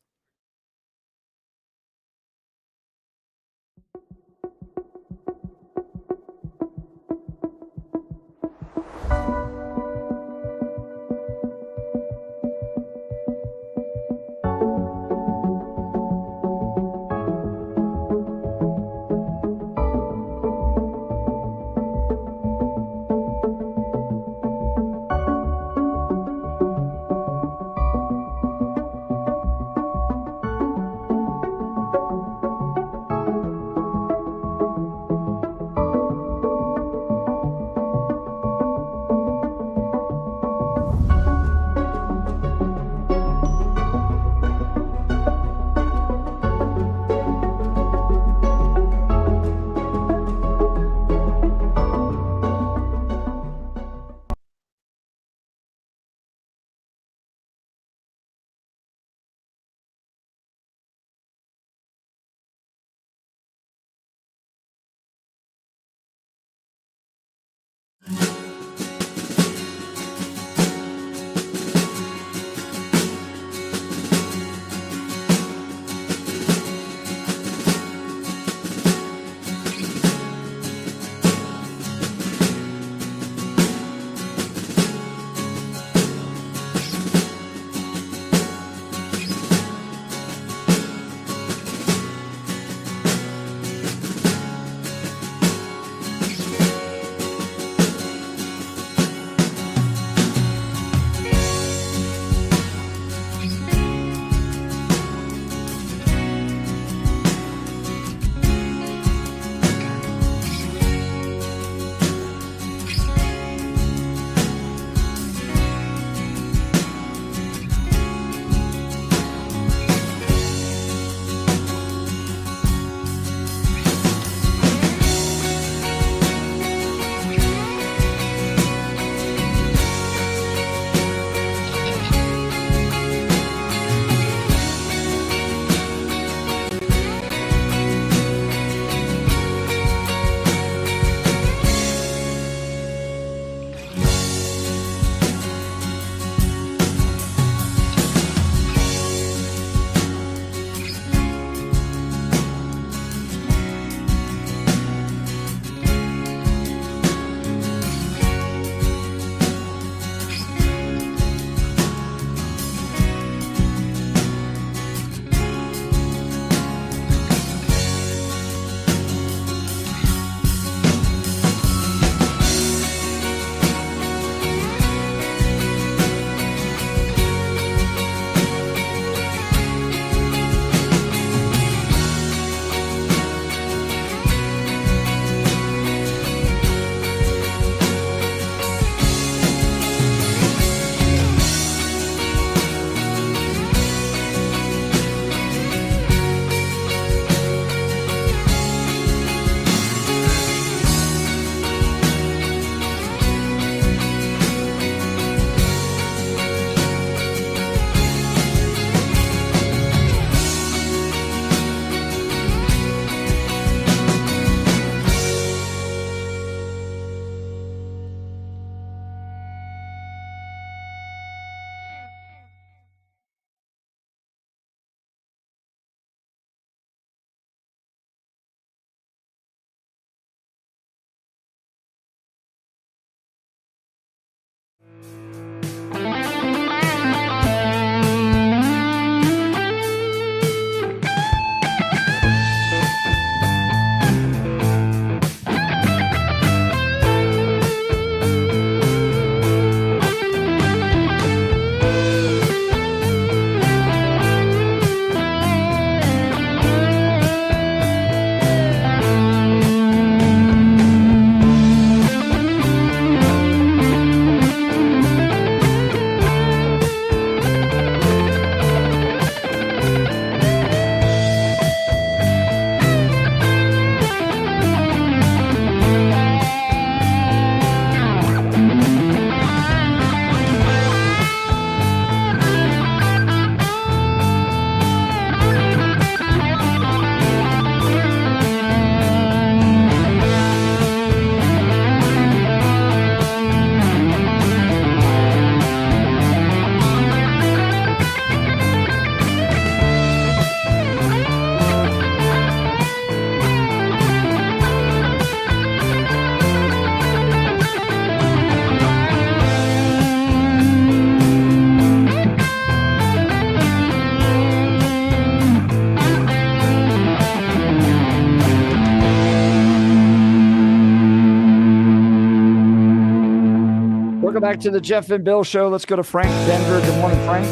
Welcome back to the Jeff and Bill Show. Let's go to Frank, Denver. Good morning, Frank.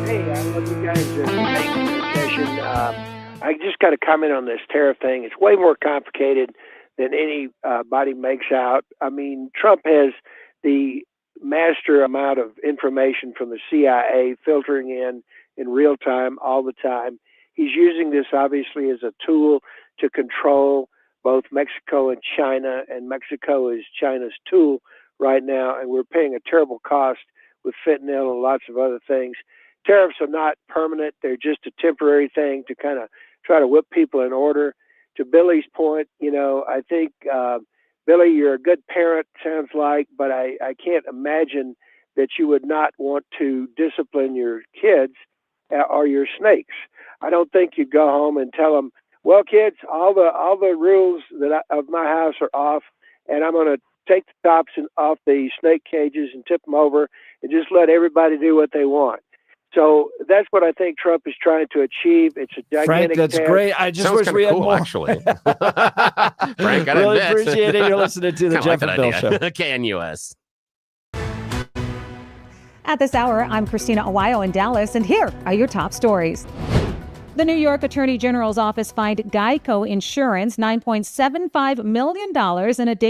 Hey, I love you guys' session. I just got to comment on this tariff thing. It's way more complicated than anybody makes out. I mean, Trump has the master amount of information from the CIA filtering in real time all the time. He's using this obviously as a tool to control both Mexico and China, and Mexico is China's tool right now, and we're paying a terrible cost with fentanyl and lots of other things. Tariffs are not permanent. They're just a temporary thing to kind of try to whip people in order. To Billy's point, I think, Billy, you're a good parent, sounds like, but I can't imagine that you would not want to discipline your kids or your snakes. I don't think you'd go home and tell them, well, kids, all the rules of my house are off, and I'm going to take the tops off the snake cages and tip them over and just let everybody do what they want. So that's what I think Trump is trying to achieve. It's a gigantic Frank, that's task. great. I just wish we had more. Actually. Frank, I really admit. appreciate it. You're listening to the Kinda like Jeff and that Bill idea. Show. KNUS. At this hour, I'm Christina Awayo in Dallas, and here are your top stories. The New York Attorney General's office fined Geico Insurance $9.75 million in a day.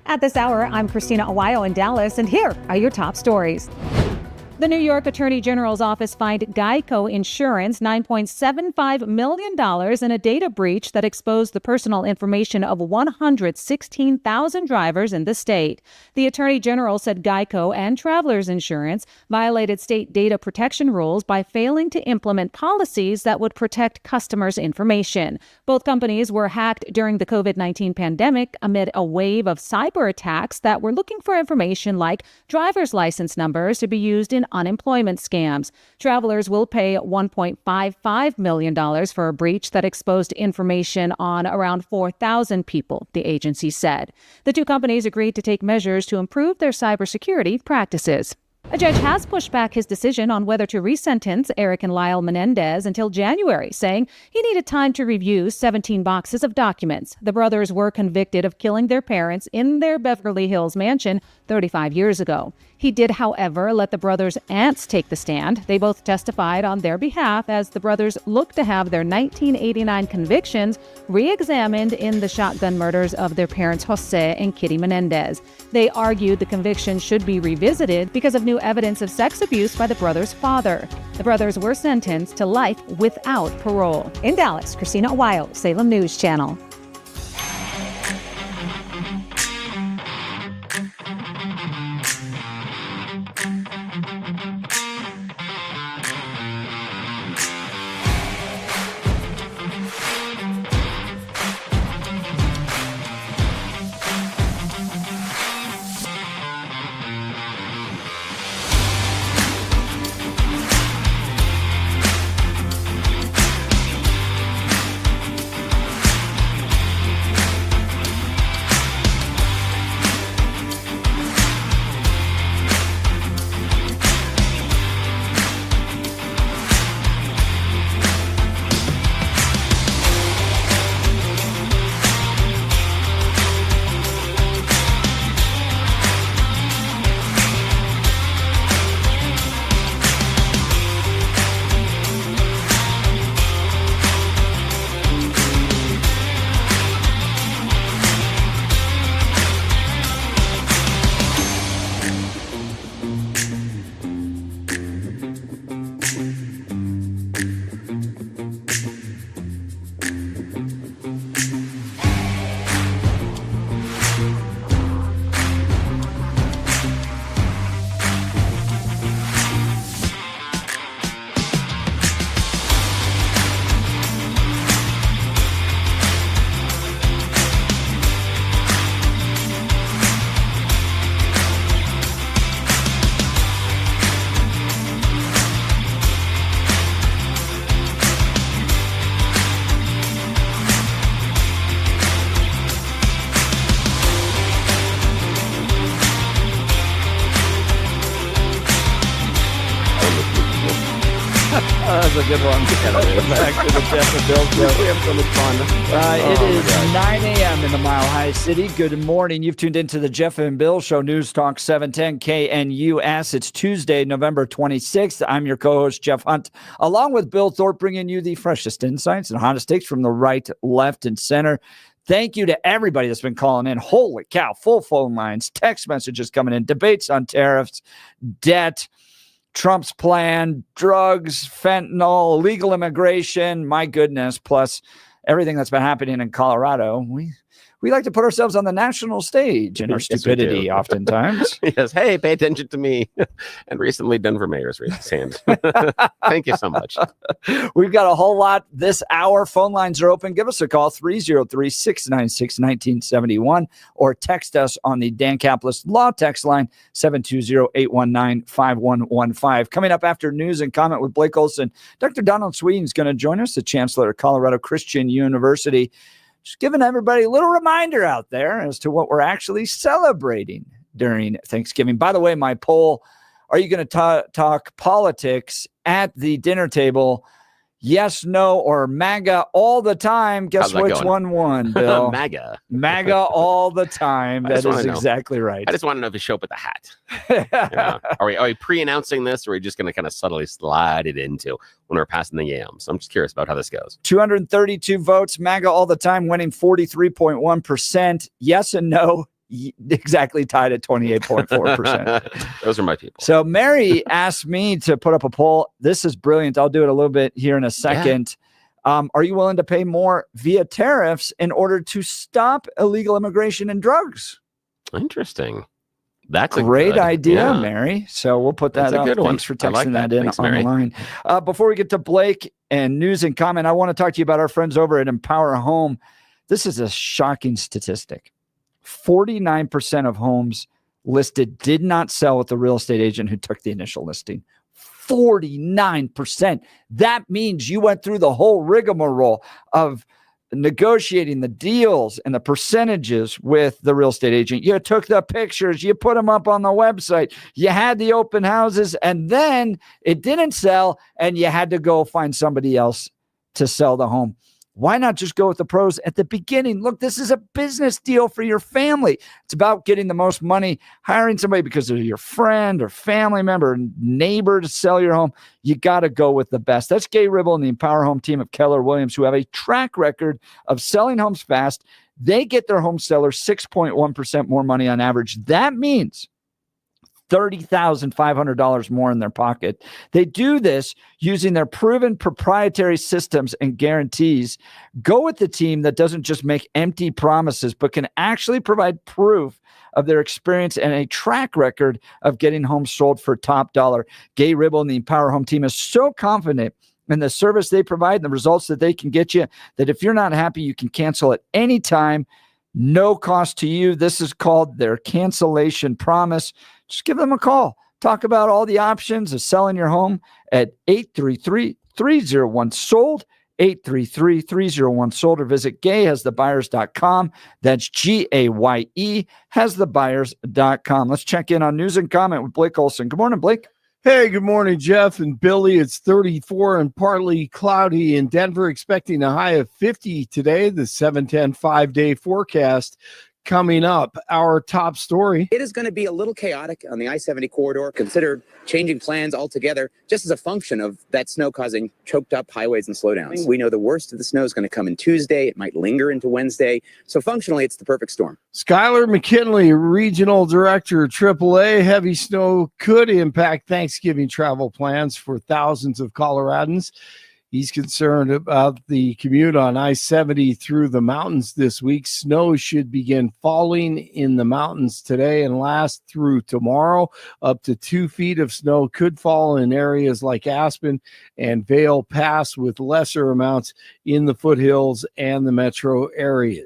At this hour, I'm Christina Awayo in Dallas, and here are your top stories. The New York Attorney General's office fined Geico Insurance $9.75 million in a data breach that exposed the personal information of 116,000 drivers in the state. The Attorney General said Geico and Travelers Insurance violated state data protection rules by failing to implement policies that would protect customers' information. Both companies were hacked during the COVID-19 pandemic amid a wave of cyber attacks that were looking for information like driver's license numbers to be used in unemployment scams. Travelers will pay $1.55 million for a breach that exposed information on around 4,000 people, the agency said. The two companies agreed to take measures to improve their cybersecurity practices. A judge has pushed back his decision on whether to resentence Eric and Lyle Menendez until January, saying he needed time to review 17 boxes of documents. The brothers were convicted of killing their parents in their Beverly Hills mansion 35 years ago. He did, however, let the brothers' aunts take the stand. They both testified on their behalf as the brothers looked to have their 1989 convictions re-examined in the shotgun murders of their parents Jose and Kitty Menendez. They argued the convictions should be revisited because of new evidence of sex abuse by the brothers' father. The brothers were sentenced to life without parole. In Dallas, Christina Awayo, Salem News Channel. was a good one. Back to the Jeff and Bill Show. We have so much fun. It is 9 a.m. in the Mile High City. Good morning. You've tuned into the Jeff and Bill Show, News Talk 710 KNUS. It's Tuesday, November 26th. I'm your co-host, Jeff Hunt, along with Bill Thorpe, bringing you the freshest insights and hottest takes from the right, left, and center. Thank you to everybody that's been calling in. Holy cow, full phone lines, text messages coming in, debates on tariffs, debt, Trump's plan, drugs, fentanyl, illegal immigration, my goodness, plus everything that's been happening in Colorado. We like to put ourselves on the national stage in our stupidity oftentimes. Yes. Hey, pay attention to me. And recently, Denver mayor's raised his hand. Thank you so much. We've got a whole lot this hour. Phone lines are open. Give us a call, 303-696-1971, or text us on the Dan Caplis Law text line, 720-819-5115. Coming up after news and comment with Blake Olson, Dr. Donald Sweden is going to join us, the Chancellor of Colorado Christian University. Just giving everybody a little reminder out there as to what we're actually celebrating during Thanksgiving. By the way, my poll, are you going to talk politics at the dinner table? Yes, no, or MAGA all the time? Guess which one won, Bill? MAGA. MAGA all the time. That is exactly right. I just want to know if you show up with a hat. Are we pre-announcing this, or are we just going to kind of subtly slide it into when we're passing the yams? I'm just curious about how this goes. 232 votes, MAGA all the time, winning 43.1%. Yes and no, exactly tied at 28.4%. Those are my people. So Mary asked me to put up a poll. This is brilliant. I'll do it a little bit here in a second. Yeah. Are you willing to pay more via tariffs in order to stop illegal immigration and drugs? Interesting. That's a great idea, Mary. So we'll put that up. Good Thanks for texting that in. Thanks, on Mary. the line. Before we get to Blake and news and comment, I want to talk to you about our friends over at Empower Home. This is a shocking statistic. 49% of homes listed did not sell with the real estate agent who took the initial listing. 49%. That means you went through the whole rigmarole of negotiating the deals and the percentages with the real estate agent. You took the pictures, you put them up on the website, you had the open houses, and then it didn't sell and you had to go find somebody else to sell the home. Why not just go with the pros at the beginning? Look, this is a business deal for your family. It's about getting the most money, hiring somebody because they're your friend or family member, or neighbor to sell your home. You got to go with the best. That's Gay Ribble and the Empower Home team of Keller Williams, who have a track record of selling homes fast. They get their home sellers 6.1% more money on average. That means $30,500 more in their pocket. They do this using their proven proprietary systems and guarantees. Go with the team that doesn't just make empty promises, but can actually provide proof of their experience and a track record of getting homes sold for top dollar. Gay Ribble and the Empower Home team is so confident in the service they provide and the results that they can get you that if you're not happy, you can cancel at any time. No cost to you. This is called their cancellation promise. Just give them a call. Talk about all the options of selling your home at 833-301-SOLD, 833-301-SOLD, or visit gayhasthebuyers.com. That's GAYE hasthebuyers.com. Let's check in on news and comment with Blake Olson. Good morning, Blake. Hey, good morning, Jeff and Billy. It's 34 and partly cloudy in Denver, expecting a high of 50 today. The 710 5-day forecast coming up. Our top story. It is going to be a little chaotic on the I-70 corridor. Consider changing plans altogether just as a function of that snow causing choked up highways and slowdowns. We know the worst of the snow is going to come in Tuesday. It might linger into Wednesday. So functionally, it's the perfect storm. Skylar McKinley, Regional Director, AAA. Heavy snow could impact Thanksgiving travel plans for thousands of Coloradans. He's concerned about the commute on I-70 through the mountains this week. Snow should begin falling in the mountains today and last through tomorrow. Up to 2 feet of snow could fall in areas like Aspen and Vail Pass, with lesser amounts in the foothills and the metro area.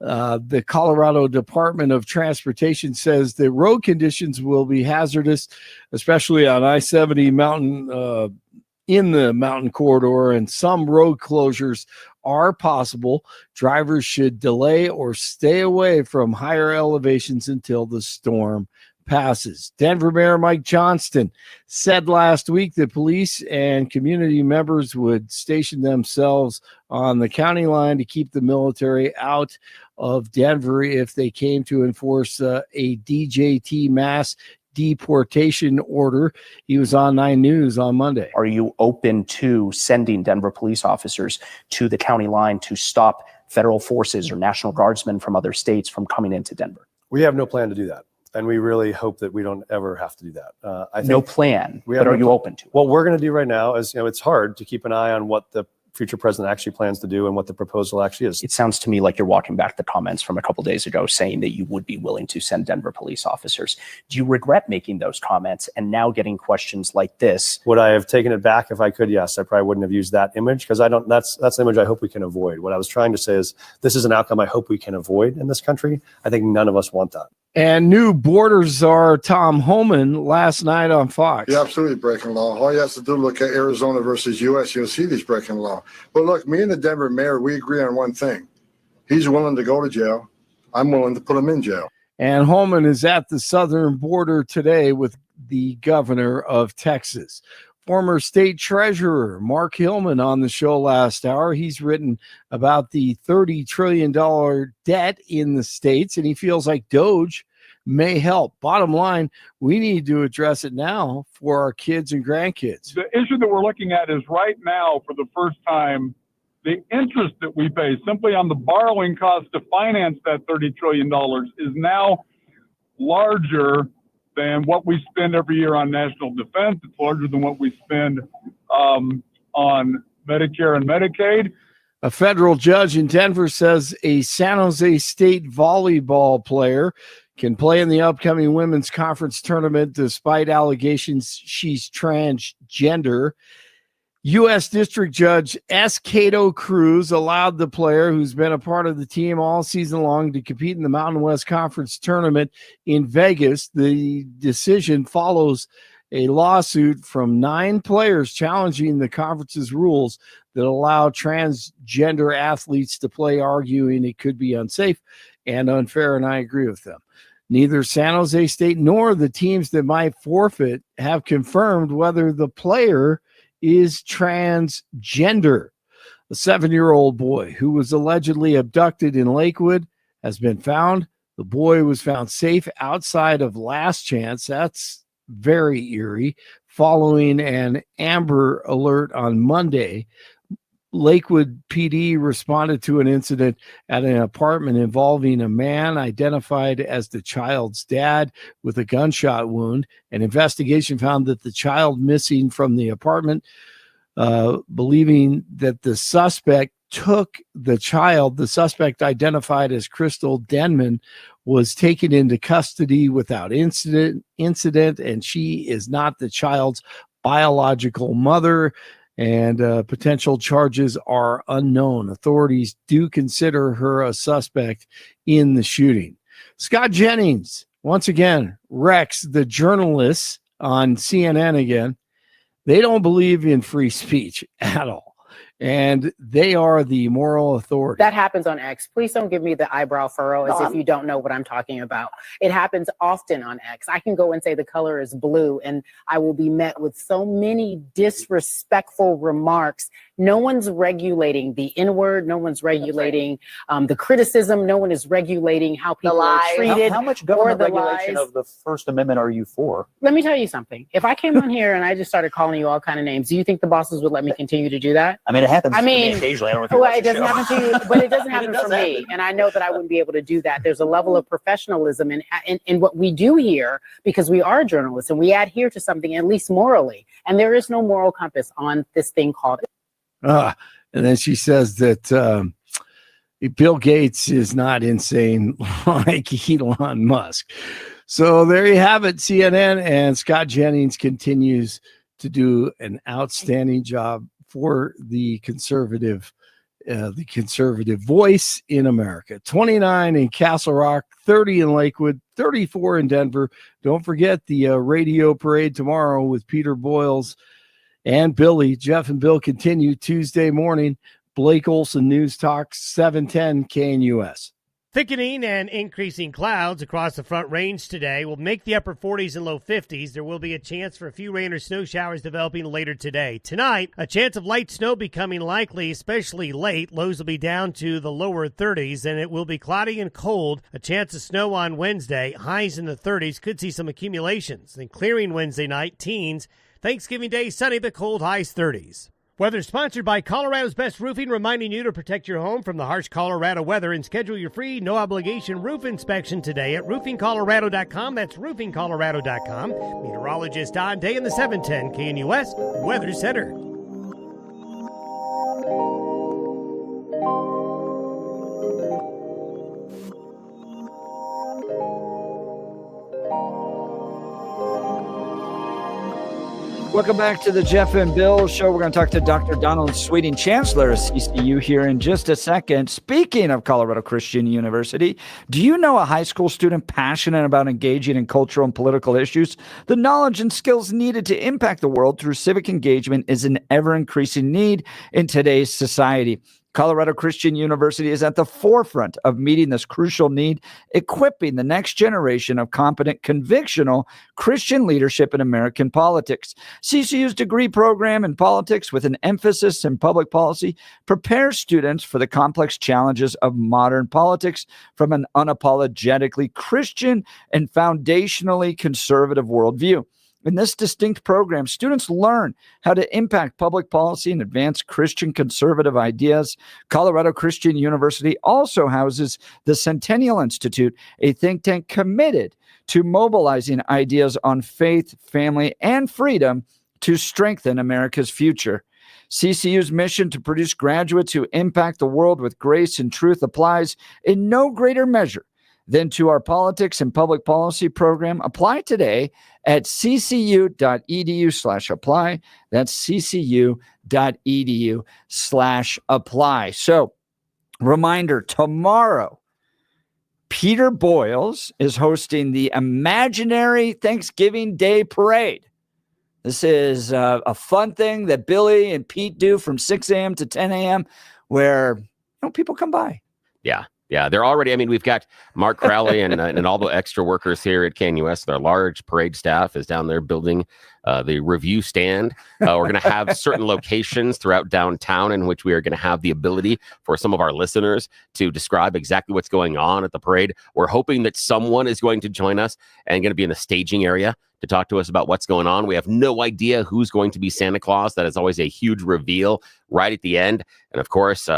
The Colorado Department of Transportation says the road conditions will be hazardous, especially on I-70 mountain in the mountain corridor, and some road closures are possible. Drivers should delay or stay away from higher elevations until the storm passes. Denver Mayor Mike Johnston said last week that police and community members would station themselves on the county line to keep the military out of Denver if they came to enforce a DJT mass deportation order. He was on 9 News on Monday. Are you open to sending Denver police officers to the county line to stop federal forces or National Guardsmen from other states from coming into Denver? We have no plan to do that. And we really hope that we don't ever have to do that. I think No plan, we have but are no you pl- open to it? What we're going to do right now is, it's hard to keep an eye on what the future president actually plans to do and what the proposal actually is. It sounds to me like you're walking back the comments from a couple days ago saying that you would be willing to send Denver police officers. Do you regret making those comments and now getting questions like this? Would I have taken it back if I could? Yes, I probably wouldn't have used that image because that's the image I hope we can avoid. What I was trying to say is this is an outcome I hope we can avoid in this country. I think none of us want that. And new border czar Tom Hillman last night on Fox. Yeah, absolutely breaking law. All you have to do look at Arizona versus U.S. You'll see these breaking law. But look, me and the Denver mayor, we agree on one thing. He's willing to go to jail. I'm willing to put him in jail. And Hillman is at the southern border today with the governor of Texas. Former state treasurer Mark Hillman on the show last hour. He's written about the $30 trillion debt in the states, and he feels like DOGE may help. Bottom line, we need to address it now for our kids and grandkids. The issue that we're looking at is right now, for the first time, the interest that we pay simply on the borrowing cost to finance that $30 trillion is now larger than what we spend every year on national defense. It's larger than what we spend on Medicare and Medicaid. A federal judge in Denver says a San Jose State volleyball player can play in the upcoming women's conference tournament despite allegations she's transgender. U.S. District Judge S. Cato Cruz allowed the player, who's been a part of the team all season long, to compete in the Mountain West Conference tournament in Vegas. The decision follows a lawsuit from 9 players challenging the conference's rules that allow transgender athletes to play, arguing it could be unsafe and unfair, and I agree with them. Neither San Jose State nor the teams that might forfeit have confirmed whether the player is transgender. A 7-year-old boy who was allegedly abducted in Lakewood has been found. The boy was found safe outside of Last Chance. That's very eerie. Following an Amber Alert on Monday, Lakewood PD responded to an incident at an apartment involving a man identified as the child's dad with a gunshot wound. An investigation found that the child missing from the apartment, believing that the suspect took the child. The suspect, identified as Crystal Denman, was taken into custody without incident, and she is not the child's biological mother. And potential charges are unknown. Authorities do consider her a suspect in the shooting. Scott Jennings, once again, wrecks the journalists on CNN again. They don't believe in free speech at all. And they are the moral authority. That happens on X. Please don't give me the eyebrow furrow as if you don't know what I'm talking about. It happens often on X. I can go and say the color is blue, and I will be met with so many disrespectful remarks. No one's regulating the N-word. No one's regulating the criticism. No one is regulating how people are treated. How much or government the regulation lies. of the First Amendment are you for? Let me tell you something. If I came on here and I just started calling you all kind of names, do you think the bosses would let me continue to do that? I mean, it happens I to me mean, occasionally. I don't know if you well, watch it the doesn't show. happen to you, but it doesn't happen does for me. happen. And I know that I wouldn't be able to do that. There's a level of professionalism in what we do here because we are journalists and we adhere to something, at least morally. And there is no moral compass on this thing called. And then she says that Bill Gates is not insane like Elon Musk. So there you have it, CNN. And Scott Jennings continues to do an outstanding job for the conservative voice in America. 29 in Castle Rock, 30 in Lakewood, 34 in Denver. Don't forget the radio parade tomorrow with Peter Boyles and Billy. Jeff and Bill continue Tuesday morning. Blake Olson News Talk, 710 KNUS. Thickening and increasing clouds across the Front Range today will make the upper 40s and low 50s. There will be a chance for a few rain or snow showers developing later today. Tonight, a chance of light snow becoming likely, especially late. Lows will be down to the lower 30s, and it will be cloudy and cold. A chance of snow on Wednesday. Highs in the 30s. Could see some accumulations. Then clearing Wednesday night, teens. Thanksgiving Day, sunny but cold, highs 30s. Weather sponsored by Colorado's Best Roofing, reminding you to protect your home from the harsh Colorado weather and schedule your free, no-obligation roof inspection today at roofingcolorado.com. That's roofingcolorado.com. Meteorologist Don Day in the 710 KNUS Weather Center. Welcome back to the Jeff and Bill Show. We're going to talk to Dr. Donald Sweeting, Chancellor of CCU, here in just a second. Speaking of Colorado Christian University, do you know a high school student passionate about engaging in cultural and political issues? The knowledge and skills needed to impact the world through civic engagement is an ever-increasing need in today's society. Colorado Christian University is at the forefront of meeting this crucial need, equipping the next generation of competent, convictional Christian leadership in American politics. CCU's degree program in politics, with an emphasis in public policy, prepares students for the complex challenges of modern politics from an unapologetically Christian and foundationally conservative worldview. In this distinct program, students learn how to impact public policy and advance Christian conservative ideas. Colorado Christian University also houses the Centennial Institute, a think tank committed to mobilizing ideas on faith, family, and freedom to strengthen America's future. CCU's mission to produce graduates who impact the world with grace and truth applies in no greater measure than to our politics and public policy program. Apply today at ccu.edu/apply. That's ccu.edu/apply. So, reminder, tomorrow, Peter Boyles is hosting the Imaginary Thanksgiving Day Parade. This is a fun thing that Billy and Pete do from 6 a.m. to 10 a.m. where people come by. Yeah, they're already, we've got Mark Crowley and all the extra workers here at KNUS. Their large parade staff is down there building the review stand. We're going to have certain locations throughout downtown in which we are going to have the ability for some of our listeners to describe exactly what's going on at the parade. We're hoping that someone is going to join us and going to be in the staging area to talk to us about what's going on. We have no idea who's going to be Santa Claus. That is always a huge reveal right at the end. And of course,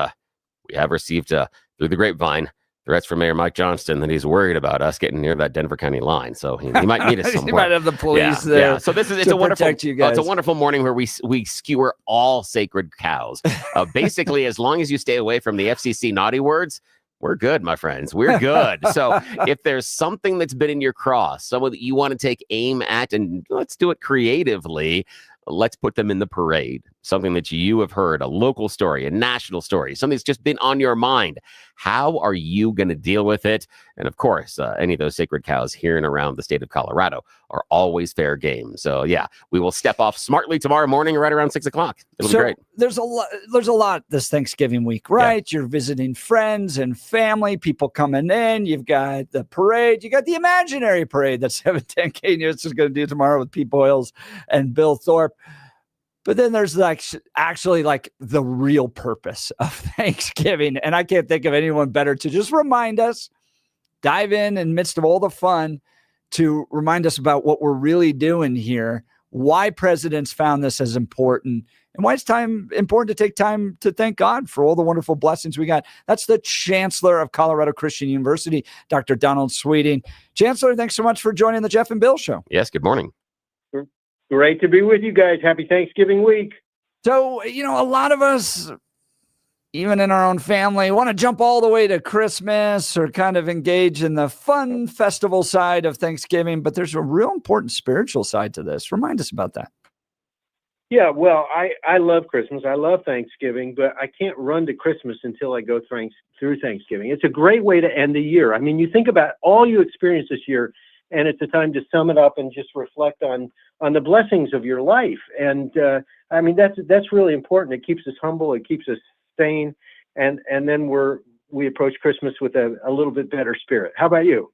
we have received through the grapevine threats from Mayor Mike Johnston that he's worried about us getting near that Denver County line. So he might need us somewhere. He might have the police there. Yeah. So it's a wonderful, you guys. it's a wonderful morning where we skewer all sacred cows. Basically, as long as you stay away from the FCC naughty words, we're good, my friends. We're good. So if there's something that's been in your cross, someone that you want to take aim at, and let's do it creatively, let's put them in the parade. Something that you have heard, a local story, a national story, something that's just been on your mind. How are you going to deal with it? And of course, any of those sacred cows here and around the state of Colorado are always fair game. So yeah, we will step off smartly tomorrow morning right around 6 o'clock. It'll be great. There's a lot this Thanksgiving week, right? Yeah. You're visiting friends and family, people coming in. You've got the parade. You got the imaginary parade that 710 KNUS is going to do tomorrow with Pete Boyles and Bill Thorpe. But then there's actually the real purpose of Thanksgiving. And I can't think of anyone better to just remind us, dive in the midst of all the fun, to remind us about what we're really doing here, why presidents found this as important, and why it's important to take time to thank God for all the wonderful blessings we got. That's the Chancellor of Colorado Christian University, Dr. Donald Sweeting. Chancellor, thanks so much for joining the Jeff and Bill Show. Yes, good morning. Great to be with you guys. Happy Thanksgiving week. So, a lot of us, even in our own family, want to jump all the way to Christmas or kind of engage in the fun festival side of Thanksgiving, but there's a real important spiritual side to this. Remind us about that. Yeah, well, I love Christmas. I love Thanksgiving, but I can't run to Christmas until I go through Thanksgiving. It's a great way to end the year. You think about all you experienced this year, and it's a time to sum it up and just reflect on the blessings of your life. And that's really important. It keeps us humble. It keeps us sane. And then we're we approach Christmas with a little bit better spirit. How about you?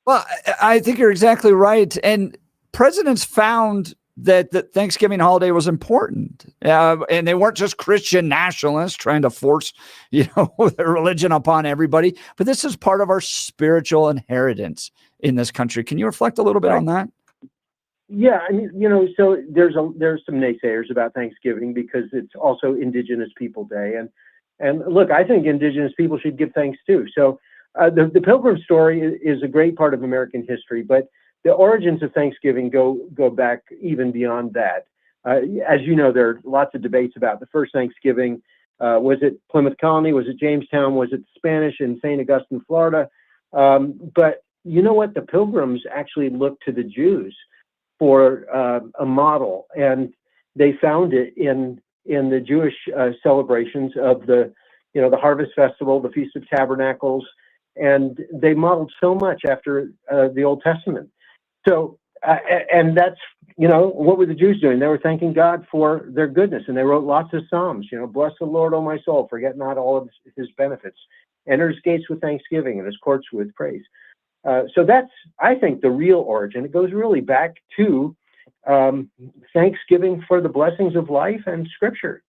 Well, I think you're exactly right. And presidents found that the Thanksgiving holiday was important. And they weren't just Christian nationalists trying to force, their religion upon everybody. But this is part of our spiritual inheritance in this country. Can you reflect a little bit on that? Yeah, I mean, so there's some naysayers about Thanksgiving because it's also Indigenous People Day, and look, I think Indigenous people should give thanks too. So the Pilgrim story is a great part of American history, but the origins of Thanksgiving go back even beyond that. As you know, there are lots of debates about the first Thanksgiving. Was it Plymouth Colony? Was it Jamestown? Was it Spanish in St. Augustine, Florida? But you know what? The Pilgrims actually looked to the Jews for a model, and they found it in the Jewish celebrations of the Harvest Festival, the Feast of Tabernacles, and they modeled so much after the Old Testament. So, and that's, what were the Jews doing? They were thanking God for their goodness, and they wrote lots of Psalms, bless the Lord, O my soul, forget not all of his benefits. Enter his gates with thanksgiving and his courts with praise. So that's, I think, the real origin. It goes really back to Thanksgiving for the blessings of life and Scripture.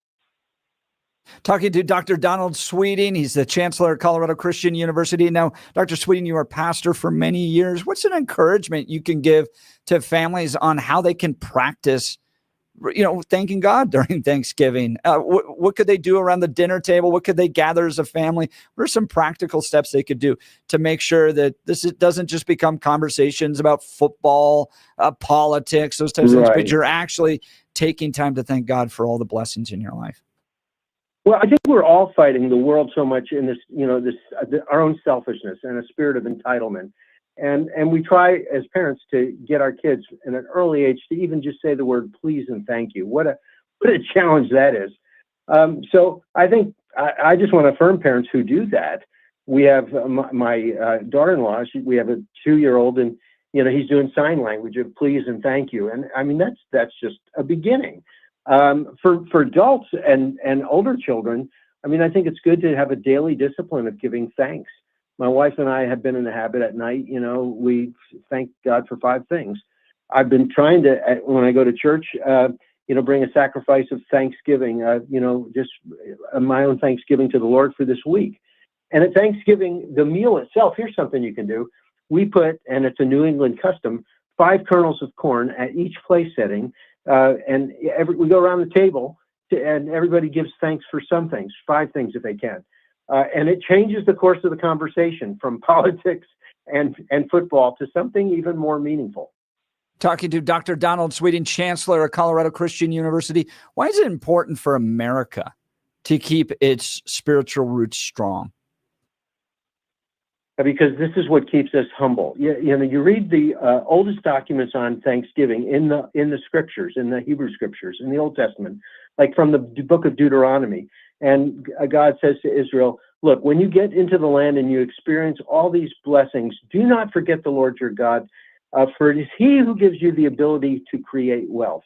Talking to Dr. Donald Sweeting. He's the Chancellor at Colorado Christian University. Now, Dr. Sweeting, you were a pastor for many years. What's an encouragement you can give to families on how they can practice, thanking God during Thanksgiving? What could they do around the dinner table? What could they gather as a family? What are some practical steps they could do to make sure that this doesn't just become conversations about football, politics, those types of things, but you're actually taking time to thank God for all the blessings in your life? Well, I think we're all fighting the world so much in this, our own selfishness and a spirit of entitlement. And we try as parents to get our kids in an early age to even just say the word please and thank you. What a challenge that is. So I think I just want to affirm parents who do that. We have my daughter-in-law, we have a 2-year-old, and he's doing sign language of please and thank you. And I mean, that's just a beginning. For adults and older children, I mean, I think it's good to have a daily discipline of giving thanks. My wife and I have been in the habit at night, we thank God for 5 things. I've been trying to, when I go to church, bring a sacrifice of thanksgiving, just my own thanksgiving to the Lord for this week. And at Thanksgiving, the meal itself, here's something you can do. We put, and it's a New England custom, 5 kernels of corn at each place setting. And we go around the table and everybody gives thanks for some things, 5 things if they can. And it changes the course of the conversation from politics and football to something even more meaningful. Talking to Dr. Donald Sweeting, Chancellor at Colorado Christian University. Why is it important for America to keep its spiritual roots strong? Because this is what keeps us humble. You read the oldest documents on Thanksgiving in the scriptures, in the Hebrew scriptures, in the Old Testament, like from the book of Deuteronomy. And God says to Israel, look, when you get into the land and you experience all these blessings, do not forget the Lord your God, for it is he who gives you the ability to create wealth.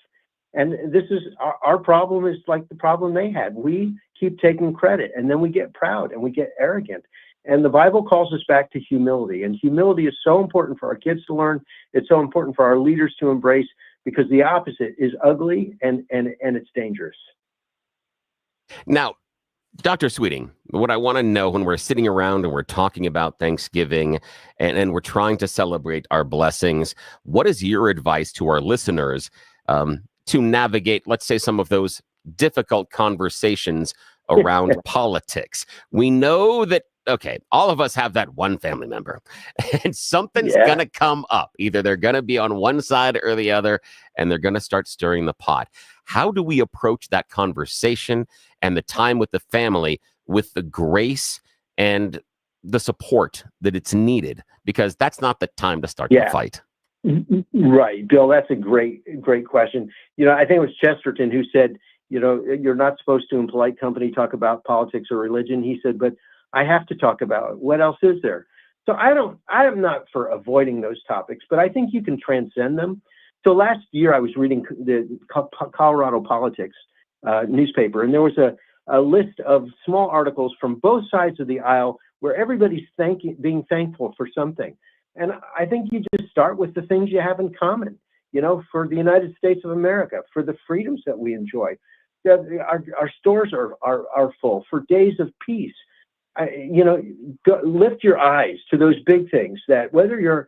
And this is our problem, is like the problem they had. We keep taking credit, and then we get proud and we get arrogant. And the Bible calls us back to humility. And humility is so important for our kids to learn. It's so important for our leaders to embrace, because the opposite is ugly and it's dangerous. Now, Dr. Sweeting, what I want to know when we're sitting around and we're talking about Thanksgiving and we're trying to celebrate our blessings, what is your advice to our listeners to navigate, let's say, some of those difficult conversations around politics? We know that, okay, all of us have that one family member, and something's going to come up. Either they're going to be on one side or the other, and they're going to start stirring the pot. How do we approach that conversation and the time with the family with the grace and the support that it's needed? Because that's not the time to start the fight. Right, Bill, that's a great question. I think it was Chesterton who said, you're not supposed to, in polite company, talk about politics or religion. He said, but I have to talk about it. What else is there? So I am not for avoiding those topics, but I think you can transcend them. So last year I was reading the Colorado Politics newspaper, and there was a list of small articles from both sides of the aisle where everybody's being thankful for something. And I think you just start with the things you have in common, for the United States of America, for the freedoms that we enjoy. Our stores are full, for days of peace. Lift your eyes to those big things that whether you're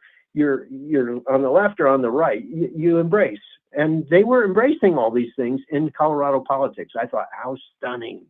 on the left or on the right, you embrace. And they were embracing all these things in Colorado politics. I thought, how stunning.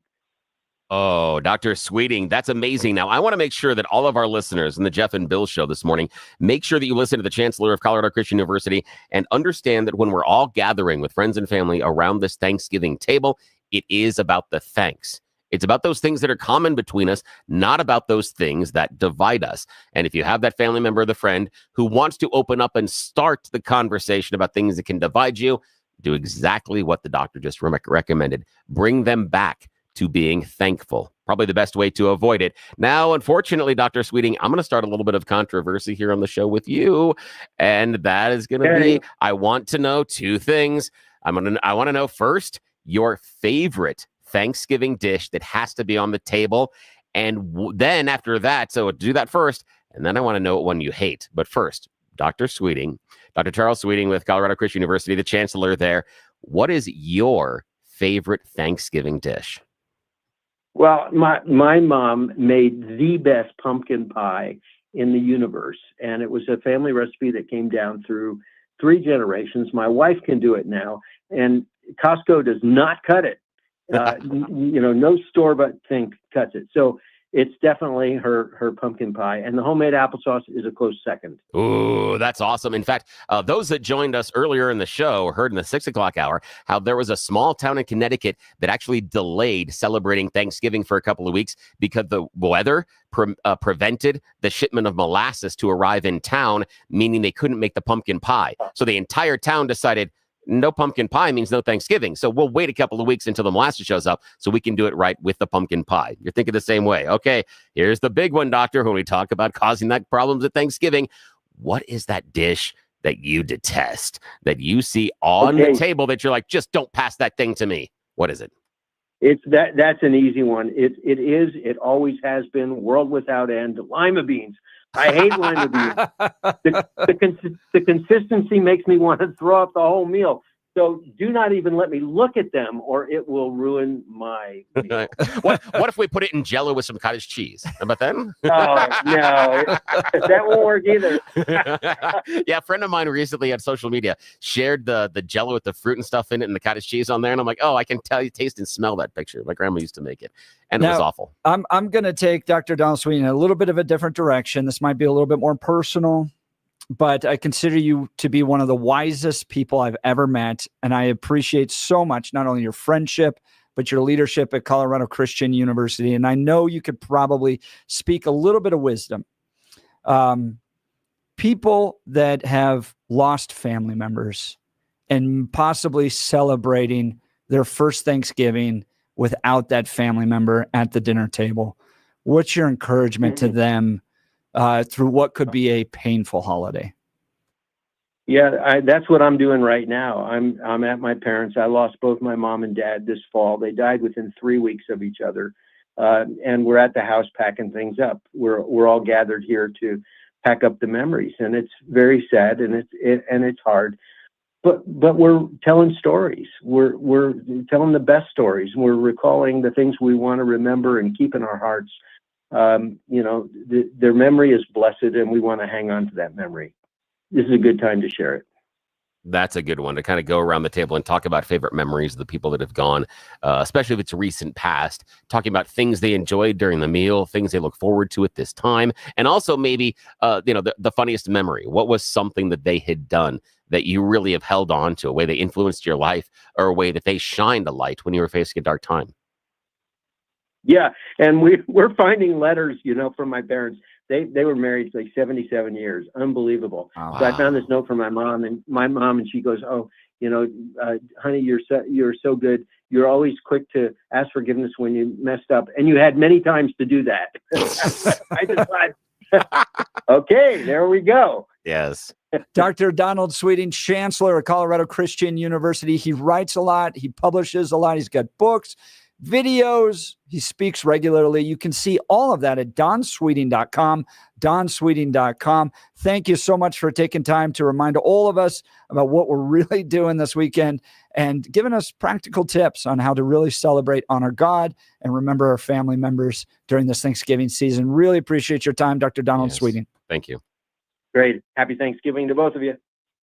Oh, Dr. Sweeting, that's amazing. Now, I want to make sure that all of our listeners in the Jeff and Bill show this morning, make sure that you listen to the Chancellor of Colorado Christian University and understand that when we're all gathering with friends and family around this Thanksgiving table, it is about the thanks. It's about those things that are common between us, not about those things that divide us. And if you have that family member or the friend who wants to open up and start the conversation about things that can divide you, do exactly what the doctor just recommended. Bring them back to being thankful. Probably the best way to avoid it. Now, unfortunately, Dr. Sweeting, I'm going to start a little bit of controversy here on the show with you. And that is going to be, I want to know two things. I want to know first, your favorite Thanksgiving dish that has to be on the table. And then after that, so do that first. And then I want to know what one you hate. But first, Dr. Sweeting, Dr. Charles Sweeting with Colorado Christian University, the chancellor there. What is your favorite Thanksgiving dish? Well, my mom made the best pumpkin pie in the universe. And it was a family recipe that came down through 3 generations. My wife can do it now. And Costco does not cut it. No store-bought thing cuts it. So it's definitely her pumpkin pie. And the homemade applesauce is a close second. Ooh, that's awesome. In fact, those that joined us earlier in the show heard in the 6 o'clock hour how there was a small town in Connecticut that actually delayed celebrating Thanksgiving for a couple of weeks because the weather prevented the shipment of molasses to arrive in town, meaning they couldn't make the pumpkin pie. So the entire town decided, no pumpkin pie means no Thanksgiving. So we'll wait a couple of weeks until the molasses shows up so we can do it right with the pumpkin pie. You're thinking the same way. Okay, here's the big one, doctor, when we talk about causing that problems at Thanksgiving. What is that dish that you detest, that you see on the table that you're like, just don't pass that thing to me? What is it? It's that's an easy one. It always has been, world without end, lima beans. I hate lima beans. The consistency makes me want to throw up the whole meal. So do not even let me look at them or it will ruin my meal. What if we put it in Jell-O with some cottage cheese? How about that? Oh, no. That won't work either. Yeah, a friend of mine recently on social media shared the Jell-O with the fruit and stuff in it and the cottage cheese on there. And I'm like, oh, I can tell you, taste and smell that picture. My grandma used to make it. And it was awful. I'm going to take Dr. Donald Sweeting in a little bit of a different direction. This might be a little bit more personal, but I consider you to be one of the wisest people I've ever met. And I appreciate so much, not only your friendship, but your leadership at Colorado Christian University. And I know you could probably speak a little bit of wisdom. People that have lost family members and possibly celebrating their first Thanksgiving without that family member at the dinner table. What's your encouragement to them through what could be a painful holiday? Yeah, that's what I'm doing right now. I'm at my parents'. I lost both my mom and dad this fall. They died within 3 weeks of each other, and we're at the house packing things up. We're all gathered here to pack up the memories, and it's very sad and it's hard. But we're telling stories. We're telling the best stories. We're recalling the things we want to remember and keep in our hearts. Their memory is blessed, and we want to hang on to that memory. This is a good time to share it. That's a good one, to kind of go around the table and talk about favorite memories of the people that have gone, especially if it's recent past, talking about things they enjoyed during the meal, things they look forward to at this time, and also maybe, the funniest memory. What was something that they had done that you really have held on to, a way they influenced your life or a way that they shined a light when you were facing a dark time? Yeah, and we're finding letters, from my parents. They were married like 77 years. Unbelievable. Oh, wow. So I found this note from my mom, and she goes, "Oh, honey, you're so good. You're always quick to ask forgiveness when you messed up, and you had many times to do that." I just thought, okay, there we go. Yes. Dr. Donald Sweeting, Chancellor of Colorado Christian University. He writes a lot. He publishes a lot. He's got books. videos. He speaks regularly. You can see all of that at donsweeting.com, donsweeting.com. Thank you so much for taking time to remind all of us about what we're really doing this weekend and giving us practical tips on how to really celebrate, honor God, and remember our family members during this Thanksgiving season. Really appreciate your time, Dr. Donald Sweeting. Thank you. Great. Happy Thanksgiving to both of you.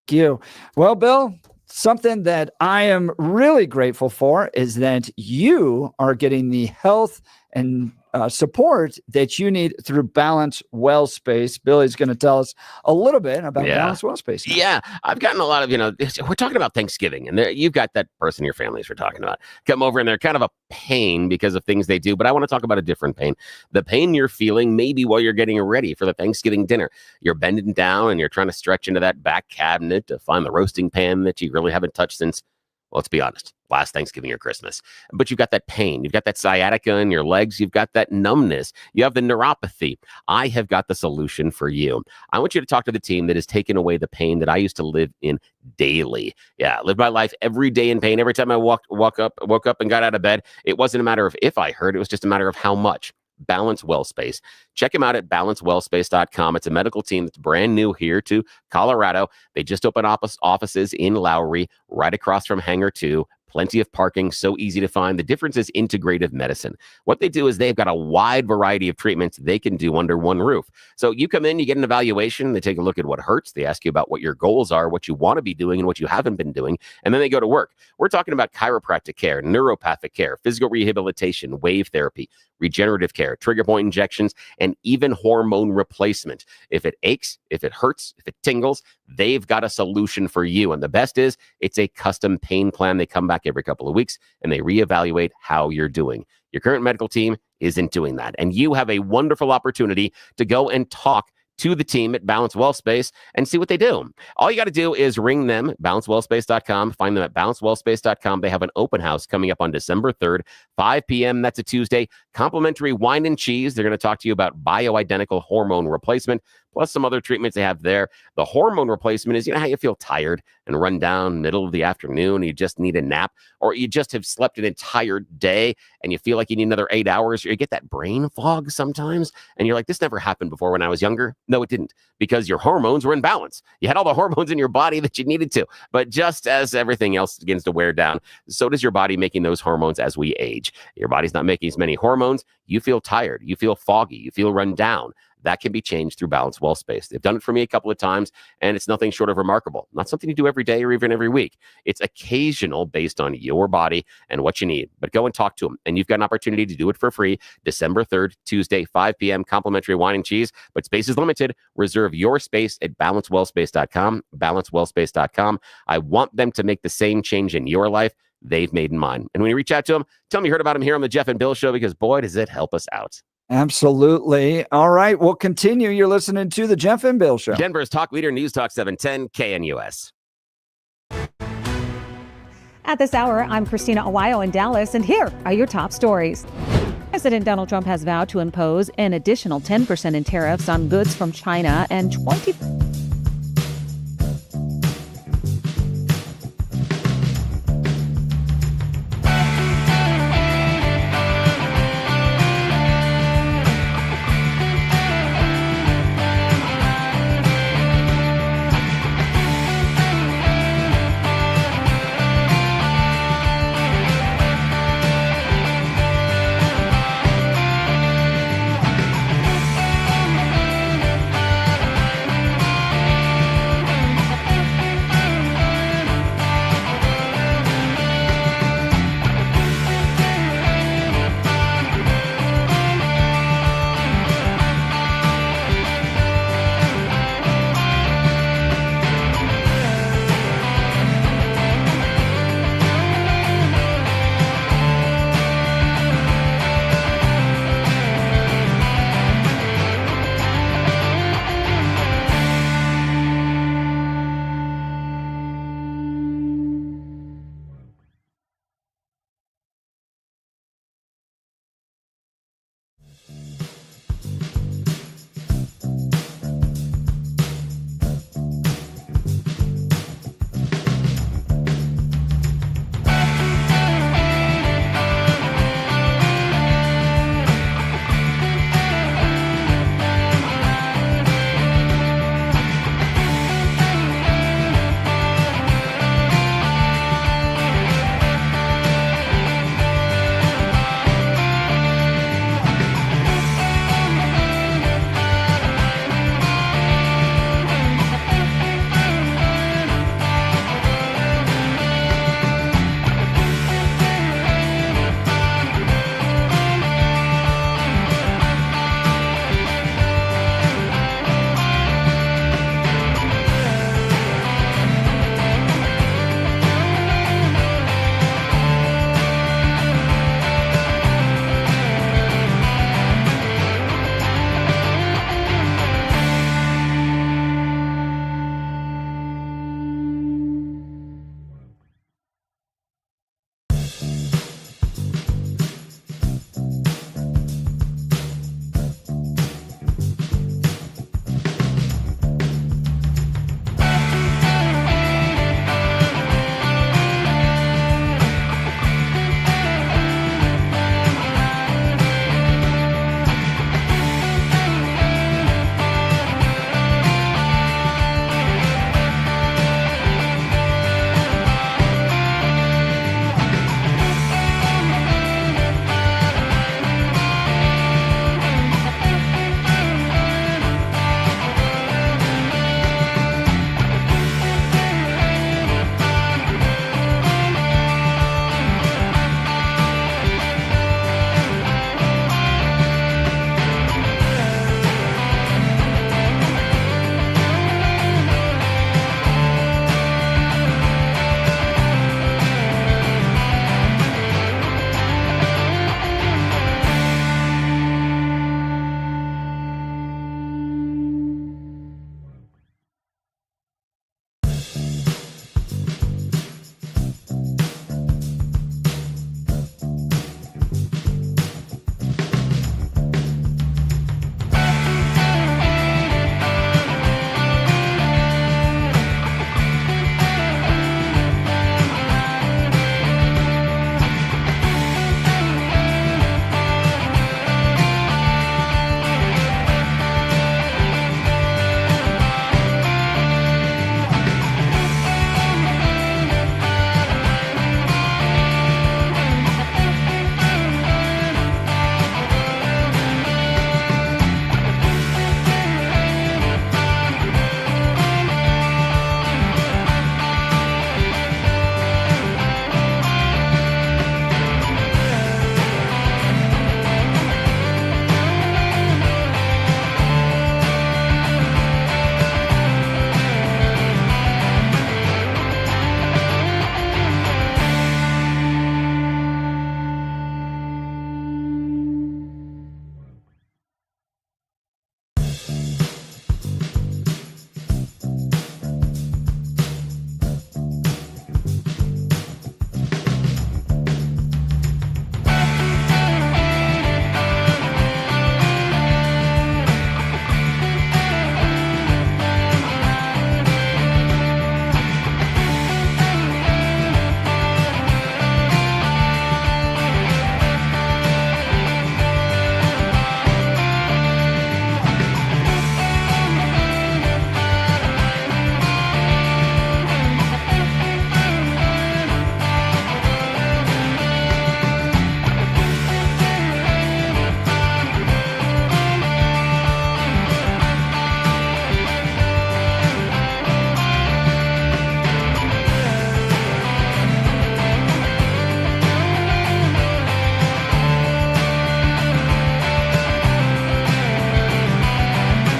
Thank you. Well, Bill, something that I am really grateful for is that you are getting the health and support that you need through Balance Well Space. Billy's going to tell us a little bit about Balance Well Space. Yeah, I've gotten a lot of, we're talking about Thanksgiving, and you've got that person in your families we're talking about come over, and they're kind of a pain because of things they do. But I want to talk about a different pain. The pain you're feeling maybe while you're getting ready for the Thanksgiving dinner. You're bending down and you're trying to stretch into that back cabinet to find the roasting pan that you really haven't touched since, well, let's be honest, last Thanksgiving or Christmas. But you've got that pain. You've got that sciatica in your legs. You've got that numbness. You have the neuropathy. I have got the solution for you. I want you to talk to the team that has taken away the pain that I used to live in daily. Yeah, live my life every day in pain. Every time I woke up and got out of bed, it wasn't a matter of if I hurt. It was just a matter of how much. Balance Well Space. Check them out at balancewellspace.com. It's a medical team that's brand new here to Colorado. They just opened offices in Lowry, right across from Hangar 2. Plenty of parking, so easy to find. The difference is integrative medicine. What they do is they've got a wide variety of treatments they can do under one roof. So you come in, you get an evaluation, they take a look at what hurts, they ask you about what your goals are, what you want to be doing and what you haven't been doing, and then they go to work. We're talking about chiropractic care, neuropathic care, physical rehabilitation, wave therapy, regenerative care, trigger point injections, and even hormone replacement. If it aches, if it hurts, if it tingles, they've got a solution for you. And the best is it's a custom pain plan. They come back every couple of weeks and they reevaluate how you're doing. Your current medical team isn't doing that. And you have a wonderful opportunity to go and talk to the team at Balance Well Space and see what they do. All you got to do is ring them, balancewellspace.com, find them at balancewellspace.com. They have an open house coming up on December 3rd, 5 p.m. That's a Tuesday. Complimentary wine and cheese. They're going to talk to you about bioidentical hormone replacement, plus some other treatments they have there. The hormone replacement is, how you feel tired and run down middle of the afternoon, you just need a nap, or you just have slept an entire day and you feel like you need another 8 hours, or you get that brain fog sometimes, and you're like, this never happened before when I was younger. No, it didn't, because your hormones were in balance. You had all the hormones in your body that you needed to, but just as everything else begins to wear down, so does your body making those hormones as we age. Your body's not making as many hormones. You feel tired, you feel foggy, you feel run down. That can be changed through Balance Well Space. They've done it for me a couple of times, and it's nothing short of remarkable. Not something you do every day or even every week. It's occasional based on your body and what you need. But go and talk to them, and you've got an opportunity to do it for free. December 3rd, Tuesday, 5 p.m., complimentary wine and cheese, but space is limited. Reserve your space at balancewellspace.com, balancewellspace.com. I want them to make the same change in your life they've made in mine. And when you reach out to them, tell them you heard about them here on the Jeff and Bill Show, because boy, does it help us out. Absolutely. All right, we'll continue. You're listening to the Jeff and Bill Show. Denver's talk leader, News Talk 710 KNUS. At this hour, I'm Christina Awayo in Dallas, and here are your top stories. President Donald Trump has vowed to impose an additional 10% in tariffs on goods from China and 20%.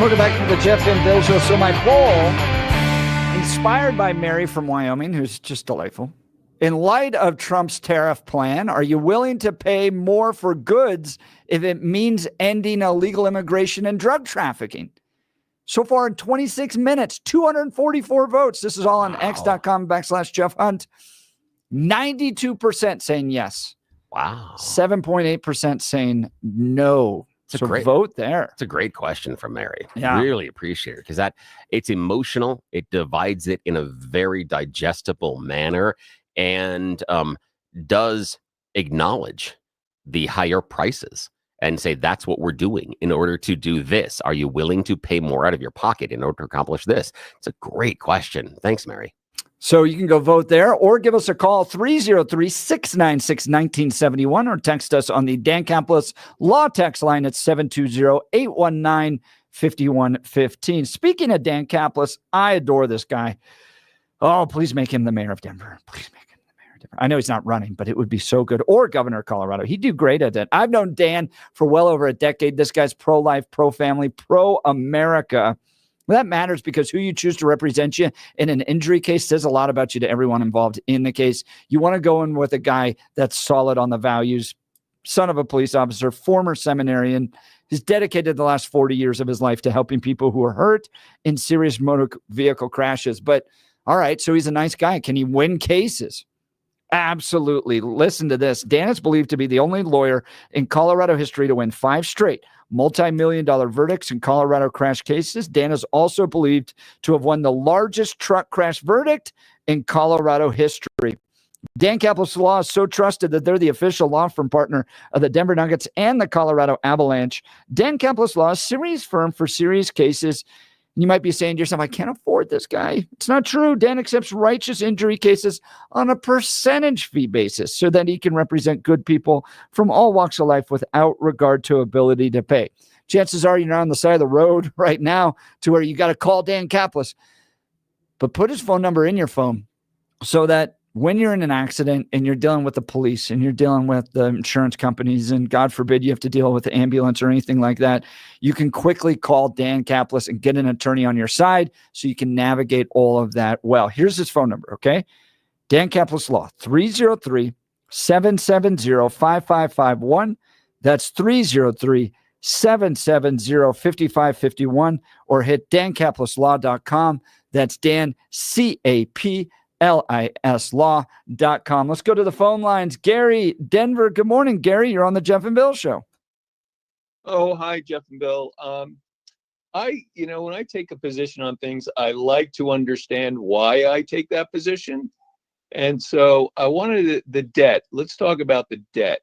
Welcome back to the Jeff and Bill Show. So my poll, inspired by Mary from Wyoming, who's just delightful. In light of Trump's tariff plan, are you willing to pay more for goods if it means ending illegal immigration and drug trafficking? So far in 26 minutes, 244 votes. This is all on x.com/Jeff Hunt. 92% saying yes. Wow. 7.8% saying no. So vote there. It's a great question from Mary. Yeah. Really appreciate it because it's emotional. It divides it in a very digestible manner and does acknowledge the higher prices and say that's what we're doing in order to do this. Are you willing to pay more out of your pocket in order to accomplish this? It's a great question. Thanks, Mary. So you can go vote there or give us a call, 303-696-1971, or text us on the Dan Caplis Law text line at 720-819-5115. Speaking of Dan Caplis, I adore this guy. Oh, please make him the mayor of Denver. Please make him the mayor of Denver. I know he's not running, but it would be so good. Or governor of Colorado. He'd do great at that. I've known Dan for well over a decade. This guy's pro-life, pro-family, pro-America. Well, that matters because who you choose to represent you in an injury case says a lot about you to everyone involved in the case. You want to go in with a guy that's solid on the values, son of a police officer, former seminarian. He's dedicated the last 40 years of his life to helping people who are hurt in serious motor vehicle crashes. But all right, so he's a nice guy. Can he win cases? Absolutely. Listen to this. Dan is believed to be the only lawyer in Colorado history to win 5 straight multi-million-dollar verdicts in Colorado crash cases. Dan is also believed to have won the largest truck crash verdict in Colorado history. Dan Caplis Law is so trusted that they're the official law firm partner of the Denver Nuggets and the Colorado Avalanche. Dan Caplis Law is a serious firm for serious cases. You might be saying to yourself, I can't afford this guy. It's not true. Dan accepts righteous injury cases on a percentage fee basis so that he can represent good people from all walks of life without regard to ability to pay. Chances are you're on the side of the road right now to where you got to call Dan Caplis. But put his phone number in your phone so that when you're in an accident and you're dealing with the police and you're dealing with the insurance companies and God forbid you have to deal with the ambulance or anything like that, you can quickly call Dan Caplis and get an attorney on your side so you can navigate all of that well. Here's his phone number, okay? Dan Caplis Law, 303-770-5551. That's 303-770-5551, or hit dancaplisLaw.com. That's Dan, CAPLIS Law.com. Let's go to the phone lines. Gary, Denver. Good morning, Gary. You're on the Jeff and Bill Show. Oh, hi, Jeff and Bill. When I take a position on things, I like to understand why I take that position. And so I wanted the debt. Let's talk about the debt.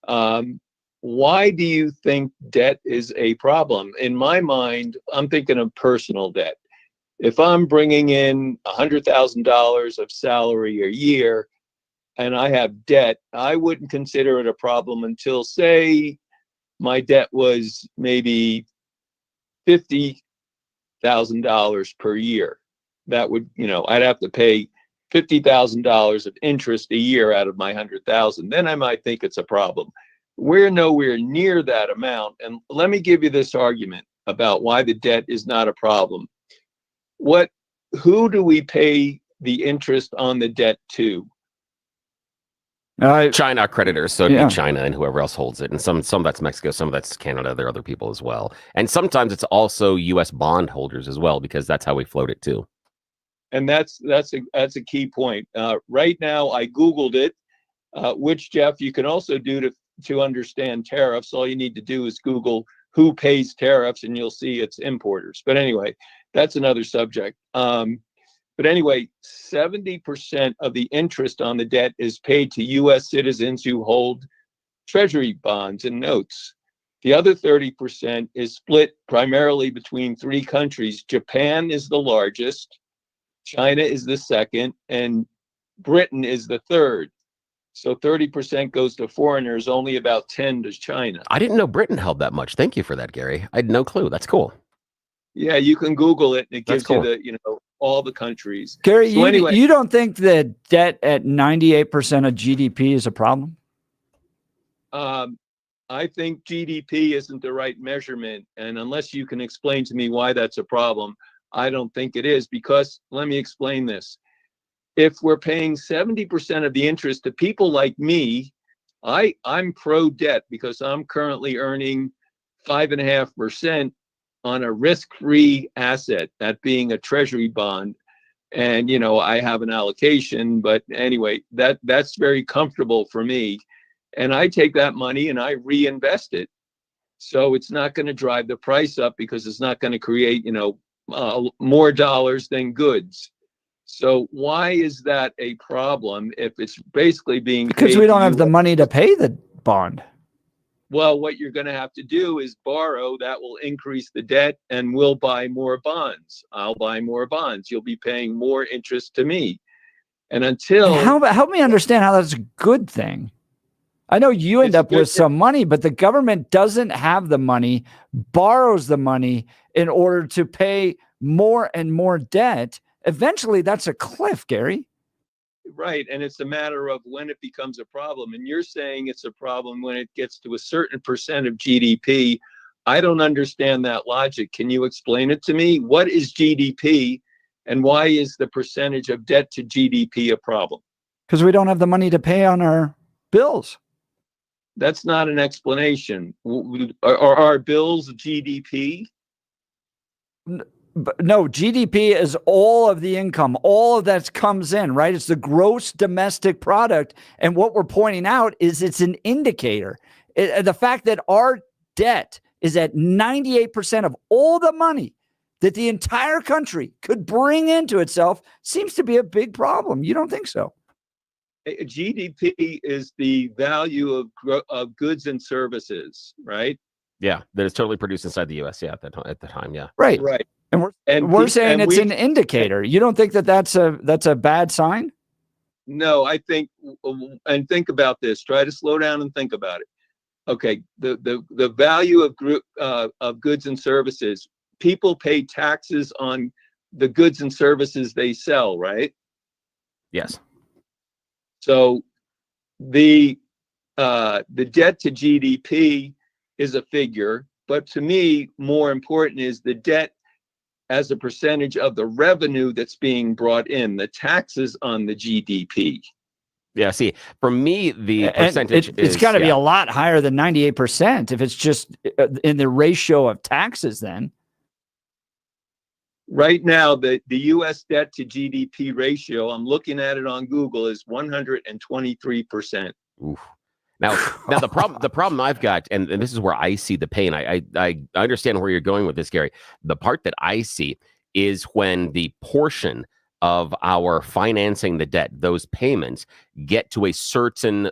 Why do you think debt is a problem? In my mind, I'm thinking of personal debt. If I'm bringing in $100,000 of salary a year and I have debt, I wouldn't consider it a problem until, say, my debt was maybe $50,000 per year. That would, I'd have to pay $50,000 of interest a year out of my $100,000. Then I might think it's a problem. We're nowhere near that amount. And let me give you this argument about why the debt is not a problem. Who do we pay the interest on the debt to? China creditors, so it'd be China and whoever else holds it, and some that's Mexico, some of that's Canada. There are other people as well, and sometimes it's also U.S. bond holders as well, because that's how we float it too. And that's a key point. Right now, I Googled it, which, Jeff, you can also do to understand tariffs. All you need to do is Google who pays tariffs, and you'll see it's importers. But anyway, that's another subject. But anyway, 70% of the interest on the debt is paid to U.S. citizens who hold treasury bonds and notes. The other 30% is split primarily between 3 countries. Japan is the largest, China is the second, and Britain is the third. So 30% goes to foreigners, only about 10 to China. I didn't know Britain held that much. Thank you for that, Gary. I had no clue. That's cool. Yeah, you can Google it, and it gives you all the countries. Gary, so anyway, you don't think that debt at 98% of GDP is a problem? I I think GDP isn't the right measurement. And unless you can explain to me why that's a problem, I don't think it is, because let me explain this. If we're paying 70% of the interest to people like me, I'm pro debt because I'm currently earning 5.5% on a risk-free asset, that being a treasury bond. And, you know, I have an allocation, but anyway, that's very comfortable for me. And I take that money and I reinvest it. So it's not going to drive the price up because it's not going to create, you know, more dollars than goods. So why is that a problem if it's basically being Because paid we to don't have you? the money to pay the bond. Well, what you're going to have to do is borrow. That will increase the debt, and we'll buy more bonds. I'll buy more bonds. You'll be paying more interest to me. And until Help me understand how that's a good thing. I know you end up with some money, but the government doesn't have the money, borrows the money in order to pay more and more debt. Eventually, that's a cliff, Gary. right, and it's a matter of when it becomes a problem. And you're saying it's a problem when it gets to a certain percent of GDP. I don't understand that logic. Can you explain it to me? What is GDP, and why is the percentage of debt to GDP a problem? Because we don't have the money to pay on our bills. That's not an explanation. Are our bills GDP? No, GDP is all of the income, all of that comes in, right? It's the gross domestic product. And what we're pointing out is it's an indicator. The fact that our debt is at 98% of all the money that the entire country could bring into itself seems to be a big problem. You don't think so? GDP is the value of goods and services, right? Yeah, that is totally produced inside the U.S. Yeah, at the time, yeah. Right. Right. And we're saying it's an indicator. You don't think that that's a bad sign? No, I think, and think about this. Try to slow down and think about it. Okay, the value of goods and services. People pay taxes on the goods and services they sell, right? Yes. So the debt to GDP is a figure, but to me, more important is the debt as a percentage of the revenue that's being brought in, the taxes on the GDP. Yeah, see, for me, the percentage it's got to be a lot higher than 98% if it's just in the ratio of taxes then. Right now, the U.S. debt to GDP ratio, I'm looking at it on Google, is 123%. Oof. Now the problem I've got, and this is where I see the pain. I understand where you're going with this, Gary. The part that I see is when the portion of our financing the debt, those payments get to a certain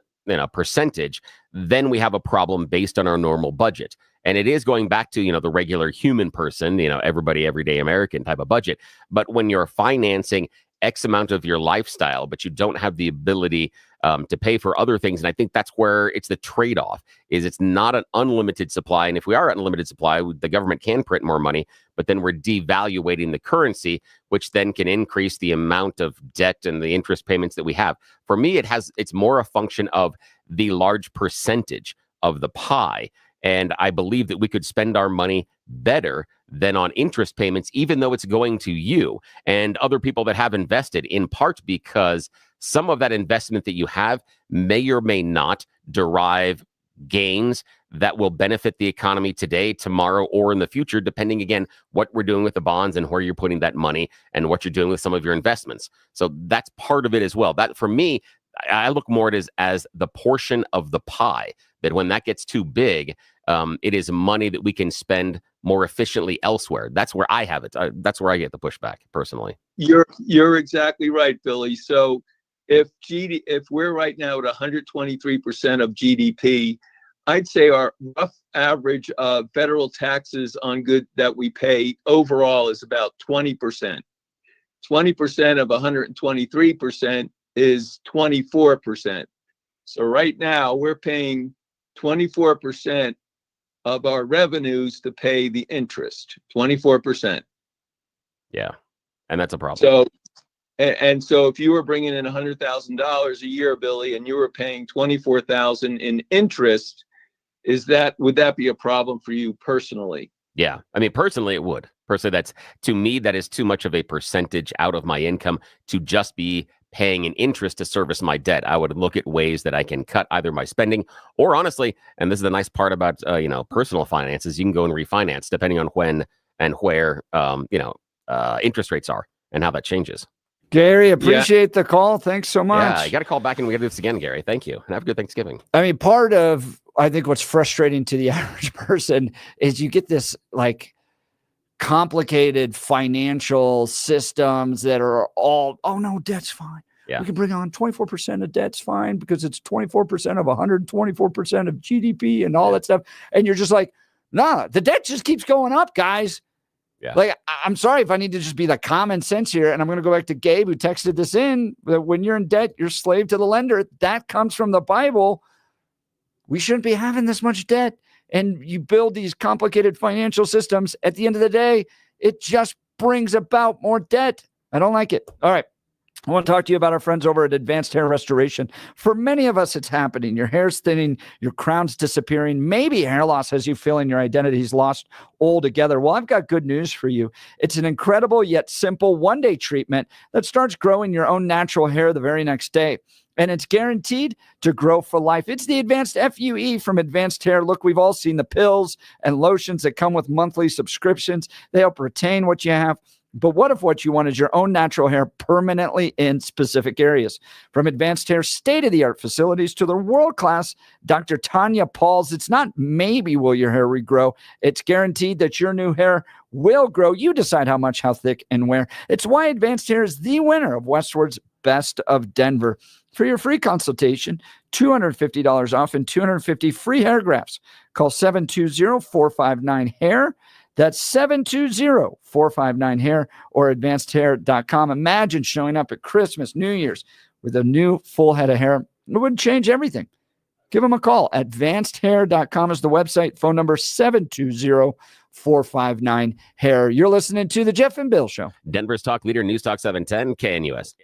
percentage, then we have a problem based on our normal budget. And it is going back to, the regular human person, everybody, everyday American type of budget. But when you're financing X amount of your lifestyle, but you don't have the ability to pay for other things. And I think that's where it's the trade-off is it's not an unlimited supply. And if we are at unlimited supply, the government can print more money, but then we're devaluating the currency, which then can increase the amount of debt and the interest payments that we have. For me, it's more a function of the large percentage of the pie. And I believe that we could spend our money better than on interest payments, even though it's going to you and other people that have invested, in part because some of that investment that you have may or may not derive gains that will benefit the economy today, tomorrow, or in the future, depending, again, what we're doing with the bonds and where you're putting that money and what you're doing with some of your investments. So that's part of it as well. That, for me, I look more at it as the portion of the pie, that when that gets too big, it is money that we can spend more efficiently elsewhere. That's where I have it. That's where I get the pushback personally. You're exactly right, Billy. So if we're right now at 123% of GDP, I'd say our rough average of federal taxes on goods that we pay overall is about 20%. 20% of 123% is 24%. So right now we're paying 24% of our revenues to pay the interest, 24%. Yeah, and that's a problem. So, and so if you were bringing in $100,000 a year, Billy, and you were paying $24,000 in interest, would that be a problem for you personally? Yeah. I mean, personally, it would. Personally, to me, that is too much of a percentage out of my income to just be paying an interest to service my debt. I would look at ways that I can cut either my spending or honestly, and this is the nice part about, personal finances, you can go and refinance depending on when and where, interest rates are and how that changes. Gary, appreciate the call. Thanks so much. Yeah, you got to call back and we got to do this again, Gary. Thank you. And have a good Thanksgiving. I mean, part of, I think what's frustrating to the average person is you get this like complicated financial systems that are all, oh no, debt's fine. Yeah. We can bring on 24% of debt's fine because it's 24% of 124% of GDP and all that stuff. And you're just like, nah, the debt just keeps going up, guys. Yeah. Like, I'm sorry if I need to just be the common sense here. And I'm going to go back to Gabe who texted this in that when you're in debt, you're slave to the lender. That comes from the Bible. We shouldn't be having this much debt. And you build these complicated financial systems. At the end of the day, it just brings about more debt. I don't like it. All right. I want to talk to you about our friends over at Advanced Hair Restoration. For many of us, it's happening. Your hair's thinning, your crown's disappearing. Maybe hair loss has you feeling your identity's lost altogether. Well, I've got good news for you. It's an incredible yet simple one-day treatment that starts growing your own natural hair the very next day. And it's guaranteed to grow for life. It's the Advanced FUE from Advanced Hair. Look, we've all seen the pills and lotions that come with monthly subscriptions. They help retain what you have. But what if what you want is your own natural hair permanently in specific areas? From Advanced Hair's state-of-the-art facilities to their world-class Dr. Tanya Paul's, it's not maybe will your hair regrow. It's guaranteed that your new hair will grow. You decide how much, how thick, and where. It's why Advanced Hair is the winner of Westward's Best of Denver. For your free consultation, $250 off and 250 free hair grafts. Call 720-459-HAIR. That's 720-459-HAIR or advancedhair.com. Imagine showing up at Christmas, New Year's with a new full head of hair. It would change everything. Give them a call. Advancedhair.com is the website. Phone number 720-459-HAIR. You're listening to The Jeff and Bill Show. Denver's talk leader, News Talk 710, KNUS.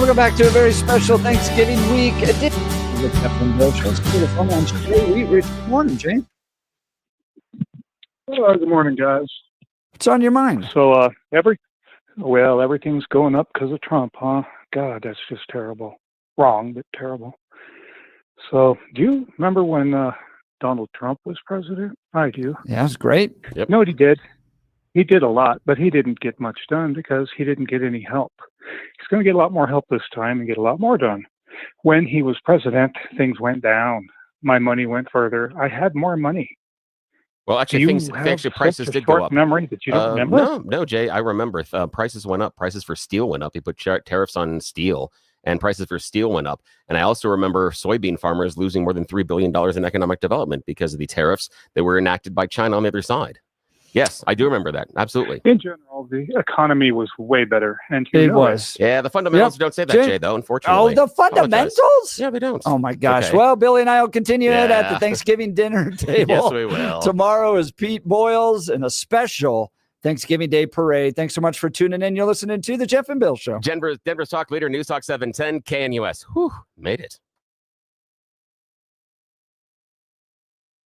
Welcome back to a very special Thanksgiving week edition of the Jeff and Bill Show. Let's go to the phone line. Jay Wheatrich. Good morning, Jay. Good morning, guys. What's on your mind? So, everything's going up because of Trump, huh? God, that's just terrible. Wrong, but terrible. So, do you remember when Donald Trump was president? I do. Yeah, it's great. Yep. You know what he did? He did a lot, but he didn't get much done because he didn't get any help. He's going to get a lot more help this time and get a lot more done. When he was president, things went down. My money went further. I had more money. Well, actually, prices did go up. Memory that you don't remember? No, Jay, I remember. Prices went up. Prices for steel went up. He put tariffs on steel, and prices for steel went up. And I also remember soybean farmers losing more than $3 billion in economic development because of the tariffs that were enacted by China on the other side. Yes, I do remember that. Absolutely. In general, the economy was way better. And it was. Yeah, the fundamentals don't say that, Jay, though, unfortunately. Oh, the fundamentals? Yeah, they don't. Oh, my gosh. Okay. Well, Billy and I will continue it at the Thanksgiving dinner table. Yes, we will. Tomorrow is Pete Boyles and a special Thanksgiving Day parade. Thanks so much for tuning in. You're listening to The Jeff and Bill Show. Denver's Talk Leader, News Talk 710, KNUS. Whew, made it.